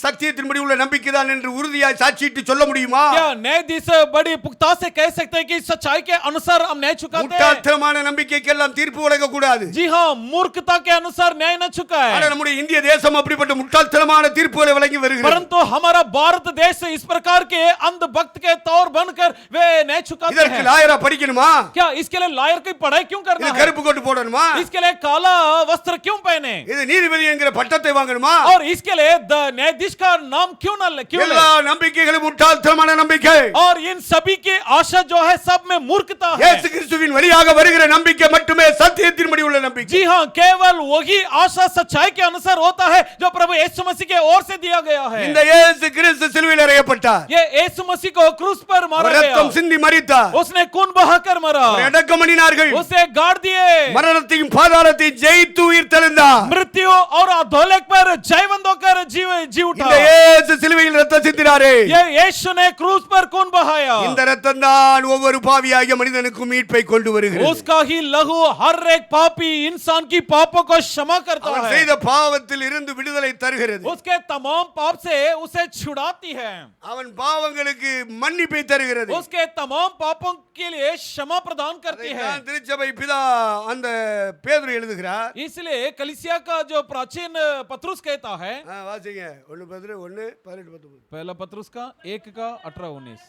சத்தியத்தின்படி உள்ள நம்பிக்கைதான் என்று உறுதியாய் சாட்சியிட்டு சொல்ல முடியுமா? क्या न्यायाधीश बड़ी पुख्ता से कह सकते हैं कि सच्चाई के अनुसार हम न्याय चुकाते हैं? முட்டாள்தனமான நம்பிக்கைக்கெல்லாம் தீர்ப்பு வழங்க கூடாது. जी हाँ, मूर्खता के अनुसार न्याय न चुकाए। ஆனா நம்முடைய இந்திய தேசம் அப்படிப்பட்ட முட்டாள்தனமான தீர்ப்புகளை வழங்கி வருகிறது. परंतु हमारा भारत देश इस प्रकार के अंध भक्त के तौर बनकर वे न्याय चुकाते இதற்கு हैं। லாயரா படிக்கணுமா? क्या इसके लिए लायर की पढ़ाई क्यों करना இது है? கருப்பு கோட்டு போடணுமா? इसके लिए काला वस्त्र क्यों पहने? இது நீதிபதி என்கிற பட்டத்தை வாங்கணுமா? और इसके लिए न्यायाधीश का नाम क्यों न ले? क्यों எல்லா நம்பிக்கைகளும் முட்டாள்தனமான நம்பிக்கை. और इन सभी की आशा जो है सब में मूर्खता है। இயேசு கிறிஸ்துவின் வழியாக வருகிற நம்பிக்கை மட்டுமே சத்தியத்தின்படி உள்ள நம்பிக்கை. जी हाँ, केवल वही आशा सच्चाई के अनुसार होता है जो प्रभु यीशु मसीह के ओर से दिया गया है। இந்த இயேசு கிறிஸ்து சிலுவையில் அறையப்பட்டார். ये यीशु मसीह को क्रूस पर मारा அவர் ரத்தம் गया, சிந்தி மரித்தார். उसने खून बहाकर मरा, அவரை அடக்கம் பண்ணினார்கள். उसे गाड़ दिए, மரணத்தையும் பாதாளத்தையும் ஜெயித்து உயிர்த்தெழுந்தார். मृत्यु और अधोलोक पर जयवंत होकर जी उठा। இந்த இயேசு சிலுவையில் ரத்தம் சிந்தினாரே. ये यीशु ने क्रूस पर खून बहाया। இந்த ரத்தம் தான் ஒவ்வொரு பாவியாகிய மனிதனுக்கும் மீட்பை கொண்டு வருகிறது. उसका ही लहू हर एक पापी इंसान की पापों को क्षमा करता அவன் है, செய்த பாவத்தில் இருந்து விடுதலை தருகிறது. उसके तमाम पाप से उसे छुड़ाती है, அவன் பாவங்களுக்கு மன்னிப்பை தருகிறது. उसके तमाम पापों के लिए क्षमा प्रदान करती है। அதைத்தான் திருச்சபை பிதா அந்த பேதுரு எழுதுகிறார். इसलिए कलीसिया का जो प्राचीन पत्रुस कहता है, வாசிங்க 1 பேதுரு 1:18-19. पहला पत्रुस का 1:18-19,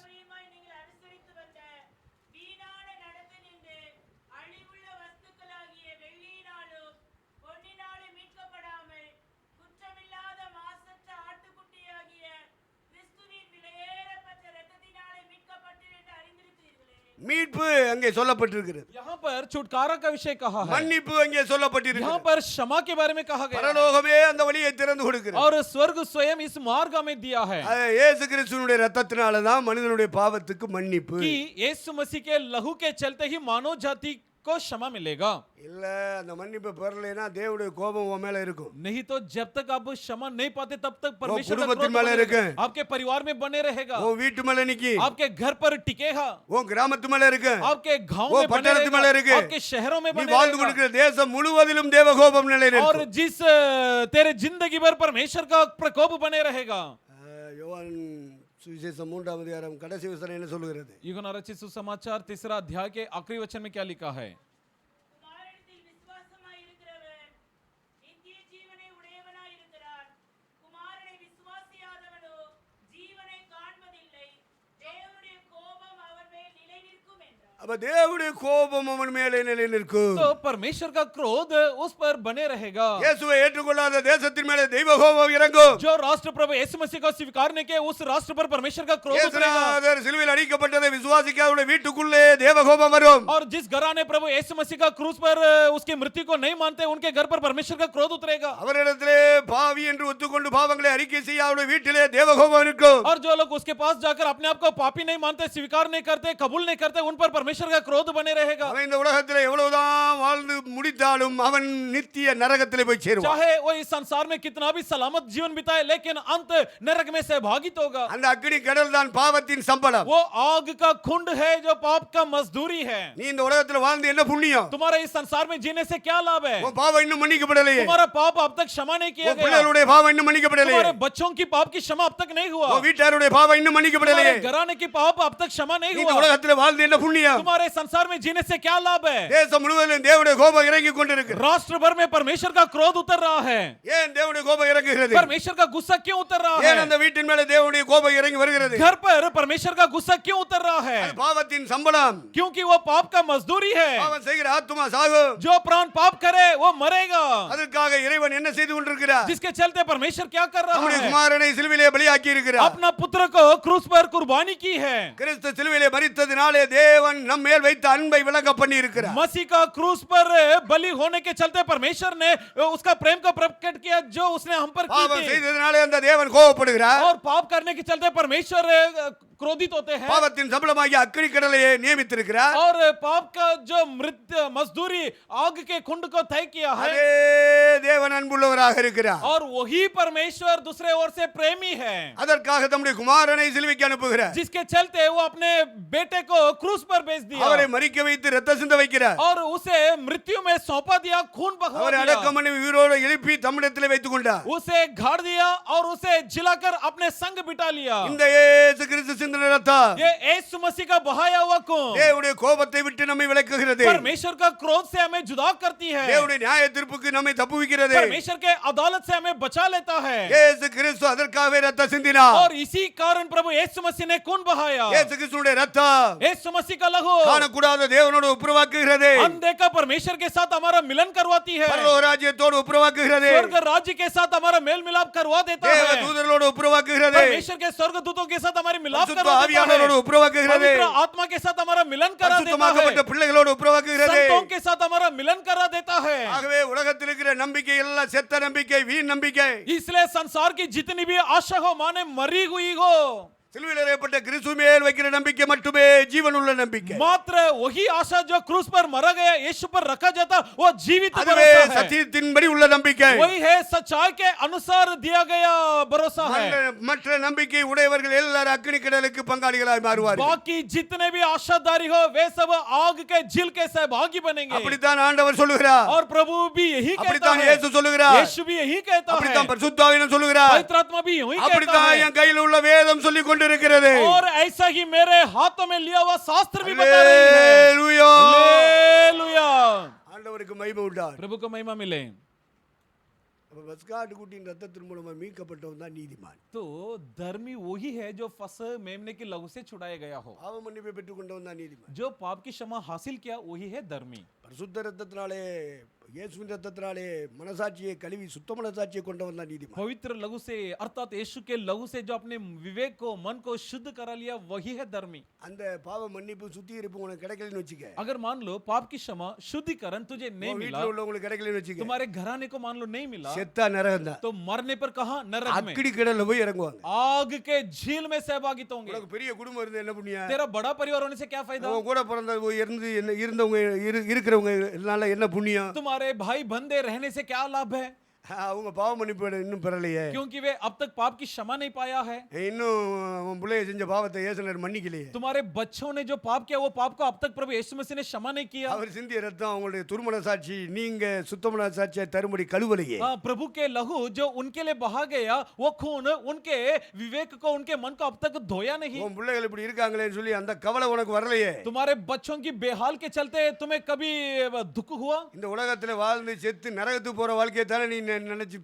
மீட்பு அங்கே சொல்லப்பட்டிருக்கிறது. यहाँ पर छुटकारा का विषय कहा है, மன்னிப்பு அங்கே यहाँ சொல்லப்பட்டிருக்கிறது. पर क्षमा के बारे में कहा गया है, பரலோகமே அந்த வழியை திறந்து கொடுக்கிறது. और स्वर्ग स्वयं इस मार्ग में दिया है அது இயேசு கிறிஸ்துவினுடைய ரத்தத்தினால தான் மனிதனுடைய பாவத்துக்கு மன்னிப்பு. कि यीशु मसीह के लहू के चलते ही मानव जाति को क्षमा मिलेगा। இல்ல அந்த மன்னிப்பு பெறலைனா தேவனுடைய கோபம் உன் மேல இருக்கும். नहीं तो जब तक आप क्षमा नहीं पाते तब तक परमेश्वर का कुटुंबத்தின் क्रोध மேல बने இருக்கு. रहेगा, आपके परिवार में बने रहेगा, உன் வீட்டு மேல நிக்கி. आपके घर पर टिकेगा, உன் கிராமத்து மேல இருக்கு. आपके गांव वो में बने पట్టणத்து மேல रहेगा, இருக்கு. आपके शहरों में நீ बने வாழ்ந்து रहेगा, கொடுக்கிற தேசம் முழுவதிலும் தேவகோபம் और நிலைநிற்கும். जिस तेरे जिंदगी भर परमेश्वर का प्रकोप बने रहेगा। யோவான் சுவிசேஷம் 3ஆம் அதிகாரம் கடைசி வசனம் என்ன சொல்லுகிறது? यूहन्ना रचित सुसमाचार 3 अध्याय के आखिरी वचन में क्या लिखा है? அப்ப தேவனுடைய கோபம் அவன் மேலே நிலைநிற்கும். तो परमेश्वर का क्रोध उस पर बने रहेगा। இயேசுவை ஏற்றுக்கொள்ளாத தேசத்தின் மேலே தெய்வ கோபம் இறங்கும். जो राष्ट्र प्रभु यीशु मसीह को स्वीकार नहीं किया उस राष्ट्र पर परमेश्वर का क्रोध उतरेगा। இயேசுநாதர் சிலுவையில் அடிக்கப்பட்டதை விசுவாசிக்காதவருடைய வீட்டுக்குள்ளே தேவ கோபம் வரும். और जिस घराने प्रभु यीशु मसीह का क्रूस पर उसकी मृत्यु को नहीं मानते उनके घर पर परमेश्वर का क्रोध उतरेगा। அவரிடத்திலே பாவி என்று ஒத்துக்கொண்டு பாவங்களை அறிக்கை செய்யாதவருடைய வீட்டிலே தேவ கோபம் இருக்கும். और जो लोग उसके पास जाकर अपने आप को पापी नहीं मानते, स्वीकार नहीं करते, कबूल नहीं करते, उन पर परमेश्वर का क्रोध बने रहेगा। அவன் இந்த உலகத்திலே எவ்வளவுதான் வாழ்ந்து முடித்தாலும் அவன் நித்திய நரகத்திலே போய் சேருவான். चाहे वो इस संसार में कितना भी सलामत जीवन बिताए लेकिन अंत नरक में सहभागित होगा। அந்த அக்கினி கடல் தான் பாவத்தின் சம்பளம். वो आग का कुंड है जो पाप का मजदूरी है। நீ இந்த உலகத்துல வாழ்ந்து என்ன புண்ணியம்? तुम्हारा इस संसार में जीने से क्या लाभ है? உன் பாவம் இன்னும் மன்னிக்கப்படலையே. तुम्हारा पाप अब तक क्षमा नहीं किया உன் गया, பிள்ளைகளுடைய பாவம் இன்னும் மன்னிக்கப்படலையே. तुम्हारे बच्चों की पाप की क्षमा अब तक नहीं हुआ, உன் வீட்டாருடைய பாவம் இன்னும் மன்னிக்கப்படலையே. तुम्हारे घराने की पाप अब तक क्षमा नहीं இந்த हुआ। உலகத்துல வாழ்ந்து என்ன புண்ணியம்? तुम्हारे संसार में जीने से क्या लाभ है? தேசம் முழுவதிலும் தேவனுடைய கோபம் இறங்கி கொண்டிருக்கு. राष्ट्र भर में परमेश्वर का क्रोध उतर रहा है। ஏன் தேவனுடைய கோபம் இறங்குகிறது? परमेश्वर का गुस्सा क्यों उतर रहा ஏன் है? அந்த வீட்டின் மேல தேவனுடைய கோபம் இறங்கி வருகிறது? घर पर परमेश्वर का गुस्सा क्यों उतर रहा है? அது பாவத்தின் சம்பளம். क्योंकि वो पाप का मजदूरी है। பாவம் செய்கிற ஆத்துமா சாகும். जो प्राण पाप करे वो मरेगा। அதற்காக இறைவன் என்ன செய்து கொண்டிருக்கிறார்? जिसके चलते परमेश्वर क्या कर रहा நம்முடைய है? குமாரனை சிலுவையிலே பலியாக்கி இருக்கிறார். अपना पुत्र को क्रूस पर कुर्बानी की है। கிறிஸ்து சிலுவையிலே மரித்ததினாலே தேவன் நம் மேல் வைத்த அன்பை விளங்க பண்ணி இருக்கிறார். मसीह का क्रूस पर बलि होने के चलते परमेश्वर ने उसका प्रेम को प्रकट किया जो उसने हम पर की பாவம் थी। செய்ததனாலே அந்த தேவன் கோபப்படுகிறார். और पाप करने के चलते परमेश्वर क्रोधित होते हैं பாவத்தின் சம்பளமாகிய அக்கினி கடலையே நியமித்திருக்கிறார். और पाप का जो मृत्यु मजदूरी आग के कुंड को तय किया है அதே தேவன் அன்புள்ளவராக இருக்கிறார். और वही परमेश्वर दूसरे ओर से प्रेमी है அதற்காக தம்முடைய குமாரனை சிலுவைக்கு அனுப்புகிறார். जिसके चलते वो अपने बेटे को क्रूस पर बेच दिया அவரை மரிக்க வைத்து ரத்த சிந்த வைக்கிறார். और उसे मृत्यु में सौंपा दिया, खून बहा அவரை दिया, அடக்கம் பண்ணி உயிரோடு எழுப்பி தம்மிடத்திலே வைத்துக் கொண்டார். उसे गाड़ दिया और उसे जिलाकर अपने संग बिठा लिया। இந்த இயேசு கிறிஸ்து சிந்தின ரத்தம் ये यीशु मसीह का बहाया हुआ खून தேவனுடைய கோபத்தை விட்டு நம்மை விலக்குகிறது. परमेश्वर का क्रोध से हमें जुदा करती है, தேவனுடைய நியாய தீர்ப்புக்கு நம்மை தப்புவிக்கிறது. परमेश्वर के अदालत से हमें बचा लेता है இயேசு கிறிஸ்து அதற்காகவே ரத்தம் சிந்தினார். और इसी कारण प्रभु यीशु मसीह ने खून बहाया। இயேசு கிறிஸ்துவின் ரத்தம் यीशु मसीह का लहू காணக்கூடாத தேவனோடு ஒப்புரவாக்குகிறது. अनदेखा परमेश्वर के साथ हमारा मिलन करवाती है, பரலோக ராஜ்யத்தோடு ஒப்புரவாக்குகிறது. स्वर्ग राज्य के साथ हमारा मेल मिलाप करवा देता தேவ है, தூதர்களோடு ஒப்புரவாக்குகிறது. परमेश्वर के स्वर्गदूतों के साथ हमारी मिलाप பரிசுத்த करवा देता ஆவியானவரோடு है, ஒப்புரவாக்குகிறது. पवित्र आत्मा के साथ हमारा मिलन करा देता பரிசுத்தமாக்கப்பட்ட है, பிள்ளைகளோடு ஒப்புரவாக்குகிறது. संतों के साथ हमारा मिलन करा देता है। ஆகவே உலகத்தில் இருக்கிற நம்பிக்கை எல்லாம் செத்த நம்பிக்கை, வீண் நம்பிக்கை. इसलिए संसार की जितनी भी आशा हो माने मरी हुई हो, சிலுவையில் அறையப்பட்ட கிறிஸ்து மேல் வைக்கிற நம்பிக்கை மட்டுமே ஜீவனுள்ள நம்பிக்கை. मात्र वही आशा जो क्रूस पर मरा गया यीशु पर रखा जाता वो जीवित அதுவே भरोसा है, சத்தியத்தின்படி உள்ள நம்பிக்கை. वही है सच्चाई के अनुसार दिया गया भरोसा है। மற்ற நம்பிக்கை உடையவர்கள் எல்லாரும் அக்கினி கடலுக்கு பங்காளிகளாய் மாறுவார்கள். बाकी जितने भी आशादारी हो वे सब आग के झील के सहभागी बनेंगे, அப்படித்தான் ஆண்டவர் சொல்லுகிறார். और प्रभु भी यही कहता அப்படித்தான் है, இயேசு சொல்லுகிறார். यीशु भी यही कहता है, அப்படித்தான் பரிசுத்த ஆவியானவர் சொல்லுகிறார். पवित्र आत्मा भी यही कहता அப்படித்தான் है, என் கையில் உள்ள வேதம் சொல்லிக் கொண்டிருக்கிறது. और ऐसा ही मेरे हाथों में लिया हुआ शास्त्र भी बता रही है। அல்லேலூயா. हालेलुया, ஆண்டவருக்கு மகிமை உண்டார். प्रभु को महिमा मिले। அப்ப பஸ்காட்டு குட்டியின் ரத்தத்தின் மூலமா மீட்கப்பட்டவன் தான் நீதிமான். तो धर्मी वही है जो फंस मेमने की लहू से छुड़ाया गया हो, பாவ மன்னிப்பை பெற்றுக்கொண்டவன் தான் நீதிமான். जो पाप की क्षमा हासिल किया वही है धर्मी। பரிசுத்த ரத்தத்தினாலே இயேசுவின் ரத்தத்தினாலே மனசாட்சியை கழுவி சுத்த மனசாட்சியை கொண்டவன் தான் நீதிமான். पवित्र लहू से अर्थात यीशु के लहू से जो अपने विवेक को मन को शुद्ध करा लिया वही है धर्मी। அந்த பாவ மன்னிப்பு சுத்திகரிப்பு உனக்கு கிடைக்கலன்னு வச்சுக்க, अगर मान लो पाप की क्षमा शुद्धिकरण तुझे नहीं உன் मिला, வீட்டுல உள்ளவங்களுக்கு கிடைக்கலன்னு வச்சுக்க, तुम्हारे घराने को मान लो नहीं मिला, செத்தா நரகம் தான். तो मरने पर कहां? नरक में, அக்கினி கடல்ல போய் இறங்குவாங்க. आग के झील में सहभागी होंगे। உனக்கு பெரிய குடும்பம் இருந்து என்ன புண்ணியம்? तेरा बड़ा परिवार होने से क्या फायदा? உன் கூட பிறந்த இருந்து இருந்தவங்க இருக்கிறவங்க என்னால என்ன புண்ணியம்? तुम्हारे भाई बंदे रहने से क्या लाभ है? அவங்க பாவ மன்னிப்பு இன்னும் பெறலையே. क्योंकि वे अब तक पाप की क्षमा नहीं पाया है। இன்னும் உன் பிள்ளைய செஞ்ச பாவத்தை இயேசுனர் மன்னிக்கலையே. तुम्हारे बच्चों ने जो पाप किया वो पाप को अब तक प्रभु यीशु मसीह ने क्षमा नहीं किया। அவர் சிந்திய ரத்தம் அவங்களுடைய துருமன சாட்சி நீங்க சுத்தமன சாட்சியை தரும்படி கழுவலையே. हाँ, प्रभु के लहू जो उनके लिए बहा गया वो खून उनके विवेक को उनके मन को अब तक धोया नहीं। உன் பிள்ளைகள் இப்படி இருக்காங்களேன்னு சொல்லி அந்த கவலை உனக்கு வரலையே. तुम्हारे बच्चों की बेहाल के चलते तुम्हें कभी दुख हुआ? இந்த உலகத்துல வாழ்ந்து செத்து நரகத்துக்கு போற வாழ்க்கையை தானே நீ நினைச்சு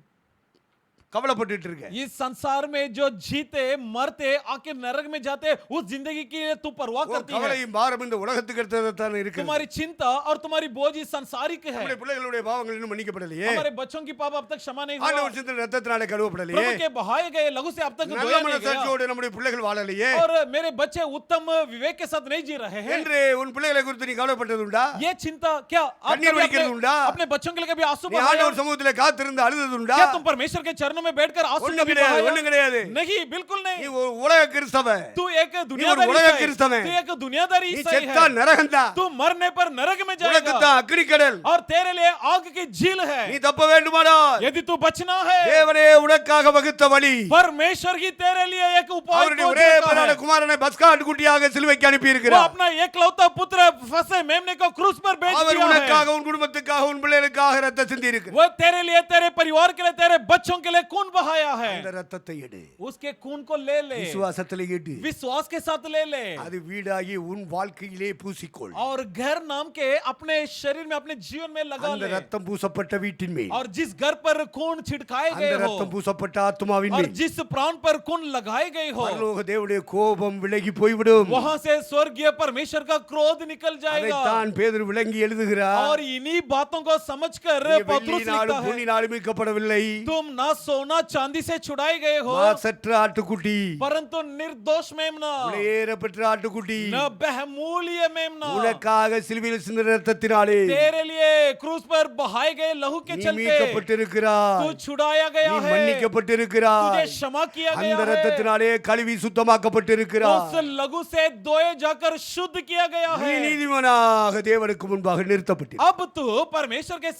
கவலைப்பட்டுட்டு இருக்க. इस संसार में जो जीते मरते आके नरक में जाते उस जिंदगी की तू परवाह करती है। கவலையும் பாரம் இந்த உலகத்துக்கு எடுத்ததான் இருக்கு. तुम्हारी चिंता और तुम्हारी बोझ इस संसारिक है। நம்முடைய பிள்ளைகளுடைய பாவங்கள் இன்னும் மன்னிக்கப்படலையே. हमारे बच्चों की पाप अब तक क्षमा नहीं हुआ। ஆண்டவர் சிந்தின ரத்தத்தினாலே கழுவப்படலையே. प्रभु के बहाए गए लहू से अब तक நல்ல धोया नहीं गया। மனசாட்சியோடு நம்முடைய பிள்ளைகள் வாழலையே. और मेरे बच्चे उत्तम विवेक के साथ नहीं जी रहे हैं। என்று உன் பிள்ளைகளை குறித்து நீ கவலைப்பட்டதுண்டா? ये चिंता क्या आप கண்ணீர் कभी வடிக்கிறதுண்டா? अपने बच्चों के लिए कभी आंसू நீ बहाए? ஆண்டவர் சமூகத்திலே காத்திருந்து அழுததுண்டா? क्या तुम परमेश्वर के चरणों में बैठकर आंसू ஒண்ணும் कभी கிடையாது, बहाए? ஒண்ணும் கிடையாது. नहीं, बिल्कुल நீ नहीं। ஒரு உலக கிறிஸ்தவன். तू एक दुनियादारी உலக ईसाई है। கிறிஸ்தவன். तू एक दुनियादारी நீ ईसाई செத்தா है। நரகம்தான். तू मरने पर नरक में உனக்கு जाएगा தான் அக்கினி கடல். और तेरे लिए आग की झील है। நீ தப்ப வேண்டுமானால் यदि तू बचना है தேவனே உனக்காக வகுத்த வழி. परमेश्वर ही तेरे लिए एक उपाय அவருடைய खोज ஒரே रखा பேரான है। குமாரனை பஸ்காட் குட்டியாக சிலுவைக்கு அனுப்பி वो இருக்கிறார். अपना एकलौता पुत्र फंसे मेमने को क्रूस पर बेच அவர் दिया है। உனக்காக உன் குடும்பத்துக்காக உன் பிள்ளைகளுக்காக ரத்தம் சிந்தி இருக்கிறார். वो तेरे लिए तेरे परिवार के लिए तेरे बच्चों के लिए खून बहाया है। அந்த ரத்தத்தை எடு, उसके खून को ले ले, விசுவாசத்திலே எடு, विश्वास के साथ ले ले அது வீடாகி உன் வாழ்க்கையிலே பூசிக்கொள். और घर नाम के अपने शरीर में अपने जीवन में लगा அந்த ले। ரத்தம் பூசப்பட்ட வீட்டின் மேல், और जिस घर पर खून छिड़काए அந்த गए हो ரத்தம் பூசப்பட்ட ஆத்மாவின் और மேல் जिस प्राण पर खून लगाए गए हो பரலோக தேவனுடைய கோபம் விலகி போய்விடும். वहां से स्वर्गीय परमेश्वर का क्रोध निकल जाएगा। அதைத்தான் பேதுரு விளங்கி எழுதுகிறார். और इन्हीं बातों को समझकर நீ पतरस लिखता வெள்ளியினாலும் है, பொன்னினாலும் மீட்கப்படவில்லை, तुम ना सोना चांदी से छुड़ाए गए हो, மாசற்ற ஆட்டுக்குட்டி, परंतु निर्दोष मेमना, விலையேறப்பெற்ற ஆட்டுக்குட்டி, न बहुमूल्य मेमना, உனக்காக சிலுவையில் சிந்தின இரத்தத்தினாலே तेरे लिए क्रूस पर बहाए गए लहू के நீ चलते மீட்கப்பட்டிருக்கிறாய், तू छुड़ाया நீ गया है, மன்னிக்கப்பட்டிருக்கிறாய், तुझे क्षमा किया அந்த गया है, இரத்தத்தினாலே கழுவி சுத்தமாக்கப்பட்டிருக்கிறாய், उस लघु से धोए जाकर शुद्ध किया गया நீ है। நீதிமானாக தேவனுக்கு முன்பாக நிறுத்தப்பட்டிருக்கிறாய். अब तू परमेश्वर के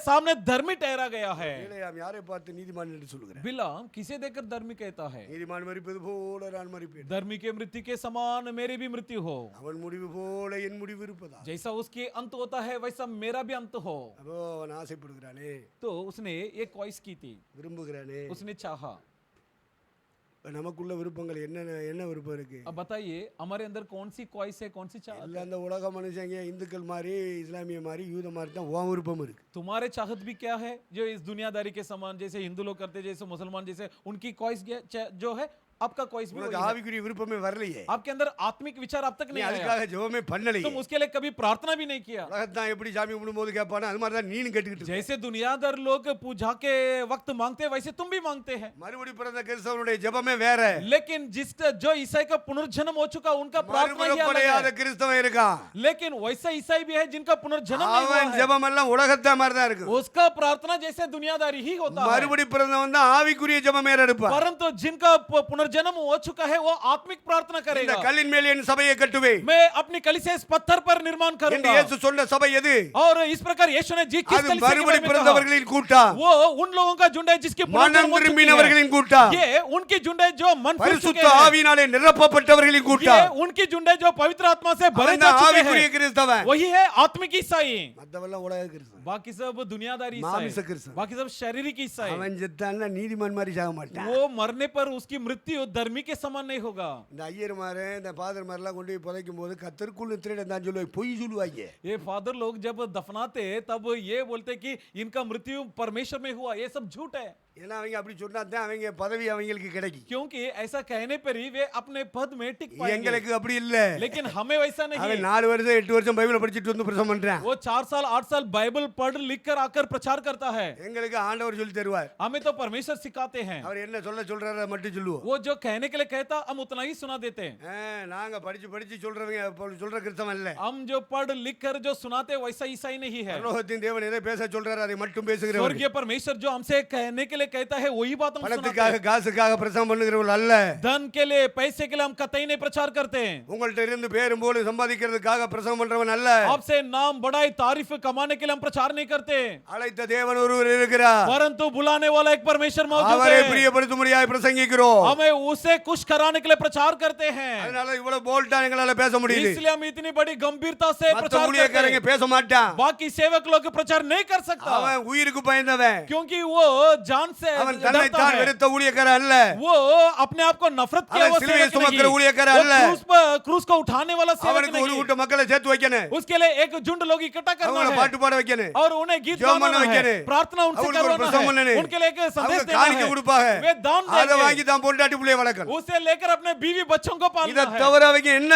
सामने धर्मी ठहरा गया है। பிலேயாம் யாரை பார்த்து நீதிமான் என்று சொல்லுகிறார்? बिलाम किसे देखकर धर्मी कहता है? நீதிமான் மரிப்பது போல நான் மரிப்பேன், धर्मी के मृत्यु के समान मेरी भी मृत्यु हो, அவன் முடிவு போல என் முடிவு இருப்பதா. जैसा उसके अंत होता है वैसा मेरा भी अंत हो। அப்போ அவன் ஆசைப்படுகிறானே, तो उसने एक ख्वाहिश की थी, விரும்புகிறானே. उसने चाहा। நமக்குள்ள விருப்பங்கள் என்ன விருப்பம் இருக்கு? अब बताइए हमारे अंदर कौन सी ख्वाहिश है, कौन सी चाहत இல்ல है? அந்த உலக மனுஷங்க இந்துக்கள் மாதிரி இஸ்லாமிய மாதிரி யூத மாதிரி தான் உன் விருப்பம் இருக்கு. तुम्हारे चाहत भी क्या है? जो इस दुनियादारी के समान, जैसे हिंदू लोग करते, जैसे मुसलमान, जैसे उनकी ख्वाहिश जो है, आपका ख्वाहिश भी உனக்கு वही है। ஆவிக்குரிய விருப்பமே வரலையே, आपके अंदर आत्मिक विचार अब तक நீ नहीं आया, அதுக்காக ஜெபமே பண்ணலையே. तुम उसके लिए कभी प्रार्थना भी नहीं किया। உலகத்தான் எப்படி சாமி கும்பிடும்போது கேட்பானோ அது மாதிரி தான் நீனும் கேட்டுக்கிட்டு இருக்க. जैसे दुनियादार लोग पूजा के वक्त मांगते हैं वैसे तुम भी मांगते हैं, மறுபடி பிறந்த கிறிஸ்தவனுடைய ஜெபமே வேற. लेकिन जो ईसाई का पुनर्जन्म हो चुका उनका प्रार्थना ही अलग மறுபடியாத है। கிறிஸ்தவன் இருக்கான், लेकिन वैसा ईसाई भी है जिनका पुनर्जन्म नहीं हुआ அவன் है, ஜெபம் எல்லாம் உலகத்தை மாதிரி தான் இருக்கு. उसका प्रार्थना जैसे दुनियादारी ही होता है। மறுபடி பிறந்தவன் தான் ஆவிக்குரிய ஜெபமே எடுப்பான். परंतु जिनका पुनर्जन्म हो चुका है वो आत्मिक प्रार्थना இந்த करेगा। கல்லின் மேல் என் சபையை கட்டுவேன் मैं अपनी कलीसिया इस पत्थर पर निर्माण என்று करूंगा। இயேசு சொன்ன சபை எது? और इस प्रकार यीशु ने जी किस அது कलीसिया के மறுபடி बारे में कहा? பிறந்தவர்களின் கூட்டம், वो उन लोगों का झुंड है जिसकी மனம் पुनर्जन्म हो चुकी है। திரும்பினவர்களின் கூட்டம், ये उनकी झुंड है जो मन फिर चुके பரிசுத்த हैं। ஆவியினாலே நிரப்பப்பட்டவர்களின் ये கூட்டம். उनकी झुंड है जो पवित्र आत्मा से भरे அவன் जा தான் चुके ஆவிக்குரிய हैं। கிறிஸ்தவன். वही है आत्मिक ईसाई। மத்தவெல்லாம் உலக கிறிஸ்தவன். बाकी सब दुनियादारी मामिस ईसाई, क्रिश्चियन। बाकी सब शारीरिक ईसाई। அவன் செத்தான்னா நீதிமான் மாதிரி சாக மாட்டான். वो मरने पर उसकी मृत्यु धर्मी के समान नहीं होगा। இந்த ஐயர் மாரு இந்த ஃபாதர் மாதிரிலாம் கொண்டு போய் புதைக்கும் போது கத்தருக்குள்ள திருடன் தான் சொல்லுவாங்க, பொய் சொல்லுவாங்க. ये फादर लोग जब दफनाते तब ये बोलते कि इनका मृत्यु परमेश्वर में हुआ, ये सब झूठ है। ஏன்னா அவங்க அப்படி சொன்னா தான் அவங்க பதவி அவங்களுக்கு கிடைக்கும். क्योंकि ऐसा कहने पर ही वे अपने पद में टिक पाएंगे। எங்களுக்கு அப்படி இல்ல. लेकिन हमें वैसा नहीं। அவன் 4 வருஷம் 8 வருஷம் பைபிளை படிச்சிட்டு வந்து பிரசங்கம் பண்றான். वो 4 साल 8 साल बाइबल पढ़ लिख कर आकर प्रचार करता है। எங்களுக்கு ஆண்டவர் சொல்லி தருவார். हमें तो परमेश्वर सिखाते हैं। அவர் என்ன சொல்றாரு மட்டும் சொல்லுவோம். वो जो कहने के लिए कहता हम उतना ही सुना देते हैं। நாங்க படிச்சு படிச்சு சொல்றவங்க சொல்ற கிறிஸ்தவன் இல்ல. हम जो पढ़ लिख कर जो सुनाते वैसा ईसाई नहीं है। பரலோகத்தின் தேவன் எதை பேச சொல்றாரு அதை மட்டும் பேசுகிறவர். स्वर्गीय परमेश्वर जो हमसे कहने के लिए कहता है वही बात हम सुनाते பணத்துக்காக हैं। காசுக்காக பிரசங்கம் பண்ணுகிறவர்கள் அல்ல. धन के लिए पैसे के लिए हम कतई नहीं प्रचार करते हैं। உங்கள்ட்ட இருந்து பேரும் போல சம்பாதிக்கிறதுக்காக பிரசங்கம் பண்றவன் அல்ல. आपसे नाम बढ़ाई तारीफ कमाने के लिए हम प्रचार नहीं करते, அழைத்த தேவன் ஒருவர் இருக்கிறார். परंतु बुलाने वाला एक परमेश्वर मौजूद அவரை है। பிரியப்படுத்தும்படியாக பிரசங்கிக்கிறோம். हमें उसे खुश कराने के लिए प्रचार करते हैं, அதனால இவ்வளவு போல்டா எங்களால பேச முடியுது. इसलिए हम इतनी बड़ी गंभीरता से மத்த प्रचार करते ஊழியக்காரங்க हैं। பேச மாட்டான். बाकी सेवक लोग प्रचार नहीं कर सकता, அவன் உயிருக்கு பயந்தவன். क्योंकि वो जान से அவன் தன்னை डरता தான் है। வெறுத்த ஊழியக்காரன் அல்ல. वो अपने आप को नफरत किया அவன் हुआ சிலுவையை सेवक சுமக்கிற नहीं, ஊழியக்காரன் वो அல்ல. क्रूस को उठाने वाला सेवक அவனுக்கு ஒரு नहीं, கூட்ட மக்களை சேர்த்து வைக்கணும். उसके लिए एक झुंड लोग इकट्ठा करना அவங்கள है பாட்டு பாட வைக்கணும். और उन्हें गीत ஜெபம் गाना பண்ண है, வைக்கணும். प्रार्थना उनसे அவங்களுக்கு ஒரு करवाना பிரசங்கம் है, பண்ணணும். उनके लिए एक संदेश அவங்க देना காணிக்கை है, கொடுப்பாங்க. वे दान அதை देंगे, வாங்கி தான் பொண்டாட்டி பிள்ளைய வளர்க்கணும். उसे लेकर अपने बीवी बच्चों को இத पालना है। தவிர அவங்க என்ன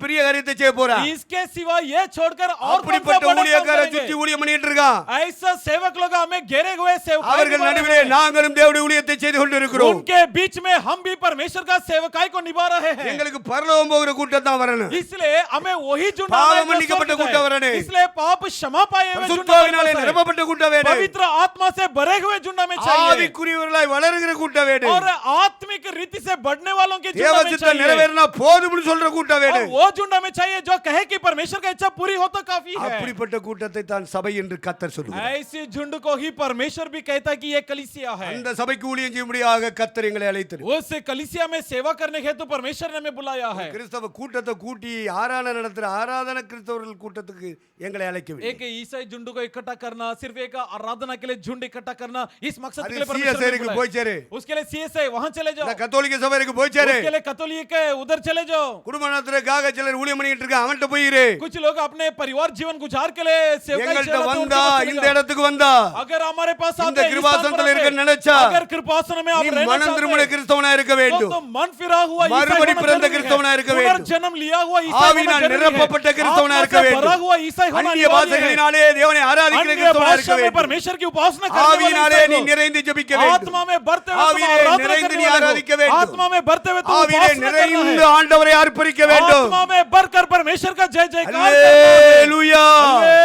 பெரிய காரியத்தை செய்ய போறா? इसके सिवा ये छोड़कर और कौन सा அப்படிப்பட்ட बड़ा काम ஊழியக்கார करेंगे? சுத்தி ஊழியம் பண்ணிட்டு இருக்கான். ऐसा सेवक लोग हमें घेरे हुए सेवकाई அவர்கள் निभा நடுவிலே रहे हैं। நாங்களும் தேவனுடைய ஊழியத்தை செய்து கொண்டிருக்கிறோம். उनके बीच में हम भी परमेश्वर का सेवकाई को निभा रहे हैं। எங்களுக்கு பரலோகம் போகிற கூட்டம் தான் வரணும். इसलिए हमें वही झुंड பாவம் आना है जो மன்னிக்கப்பட்ட स्वर्ग கூட்டம் है। வரணும். इसलिए पाप क्षमा पाए हुए झुंड பரிசுத்தாவினாலே हमारे पास है। நிரப்பப்பட்ட கூட்டம் வேணும். पवित्र आत्मा से भरे हुए झुंड हमें चाहिए ஆவிக்குரியவர்களாய் வளருகிற கூட்டம் வேணும். और आत्मिक रीति से बढ़ने वालों की झुंड தேவ हमें சித்தம் चाहिए। நிறைவேறினா போதும்னு சொல்ற கூட்டம் और வேணும். वो झुंड हमें चाहिए जो कहे कि परमेश्वर का इच्छा पूरी हो तो काफी है। அப்படிப்பட்ட கூட்டத்தை தான் சபை என்று கர்த்தர் சொல்கிறார். ऐसी झुंड को ही परमेश्वर भी कहता है कि ये कलीसिया है। அந்த சபைக்கு ஊழியம் செய்யும்படியாக கர்த்தர் எங்களை அழைத்தார். उस कलीसिया में सेवा करने हेतु परमेश्वर ने हमें बुलाया है। கிறிஸ்தவ கூட்டத்தை கூட்டி ஆராதனை நடத்துற ஆராதனை கிறிஸ்தவர்கள் கூட்டத்துக்கு எங்களை அழைக்கவில்லை. एक ईसाई झुंड को इकट्ठा करना, सिर्फ एक आराधना के लिए झुंड इकट्ठा करना, इस मकसद के அது लिए परमेश्वर ने சிஎஸ்ஐக்கு போய் बुलाया। சேரு. उसके लिए सीएसआई वहां चले जाओ, இந்த கத்தோலிக்க சபைக்கு போய் சேரு. उसके लिए कैथोलिक है उधर चले जाओ। குடும்ப நடத்துறதுக்காக சிலர் ஊழியம் பண்ணிட்டு இருக்காங்க, அவன்கிட்ட போயிரு. कुछ लोग अपने परिवार जीवन गुजार के लिए सेवकाई எங்கள்கிட்ட चलाते हैं, வந்தா उनके पास चले இந்த जाओ। இடத்துக்கு வந்தா अगर हमारे पास இந்த आते हैं, इस स्थान पर கிருபாசனத்துல आते இருக்கிற நினைச்சா अगर कृपासन में आप நீ रहना மனம் திரும்பின चाहते கிறிஸ்தவனா இருக்க हैं வேண்டும். तो मन फिरा हुआ ईसाई மறுபடி होना பிறந்த जरूरी கிறிஸ்தவனா है இருக்க வேண்டும். पुनर्जन्म लिया हुआ ईसाई होना ஆவியினால் जरूरी है நிரப்பப்பட்ட கிறிஸ்தவனா இருக்க आत्मा से வேண்டும். भरा हुआ ईसाई होना அந்நிய अनिवार्य है பாஷைகளினாலே தேவனை ஆராதிக்கிற अन्य கிறிஸ்தவனா இருக்க भाषा में வேண்டும். परमेश्वर की उपासना करने वाले ஆவியினாலே ईसाई நீ हो। நிறைந்து ஜெபிக்க வேண்டும். आत्मा में बढ़ते हुए तुम ஆவியிலே आराधना நிறைந்து करने நீ वाले ஆராதிக்க हो। வேண்டும். आत्मा में बढ़ते हुए तुम ஆவியிலே उपासना करना நிறைந்து है ஆண்டவரை அர்ப்பணிக்க வேண்டும். आत्मा में बढ़कर परमेश्वर का जय जयकार करना அல்லேலூயா. है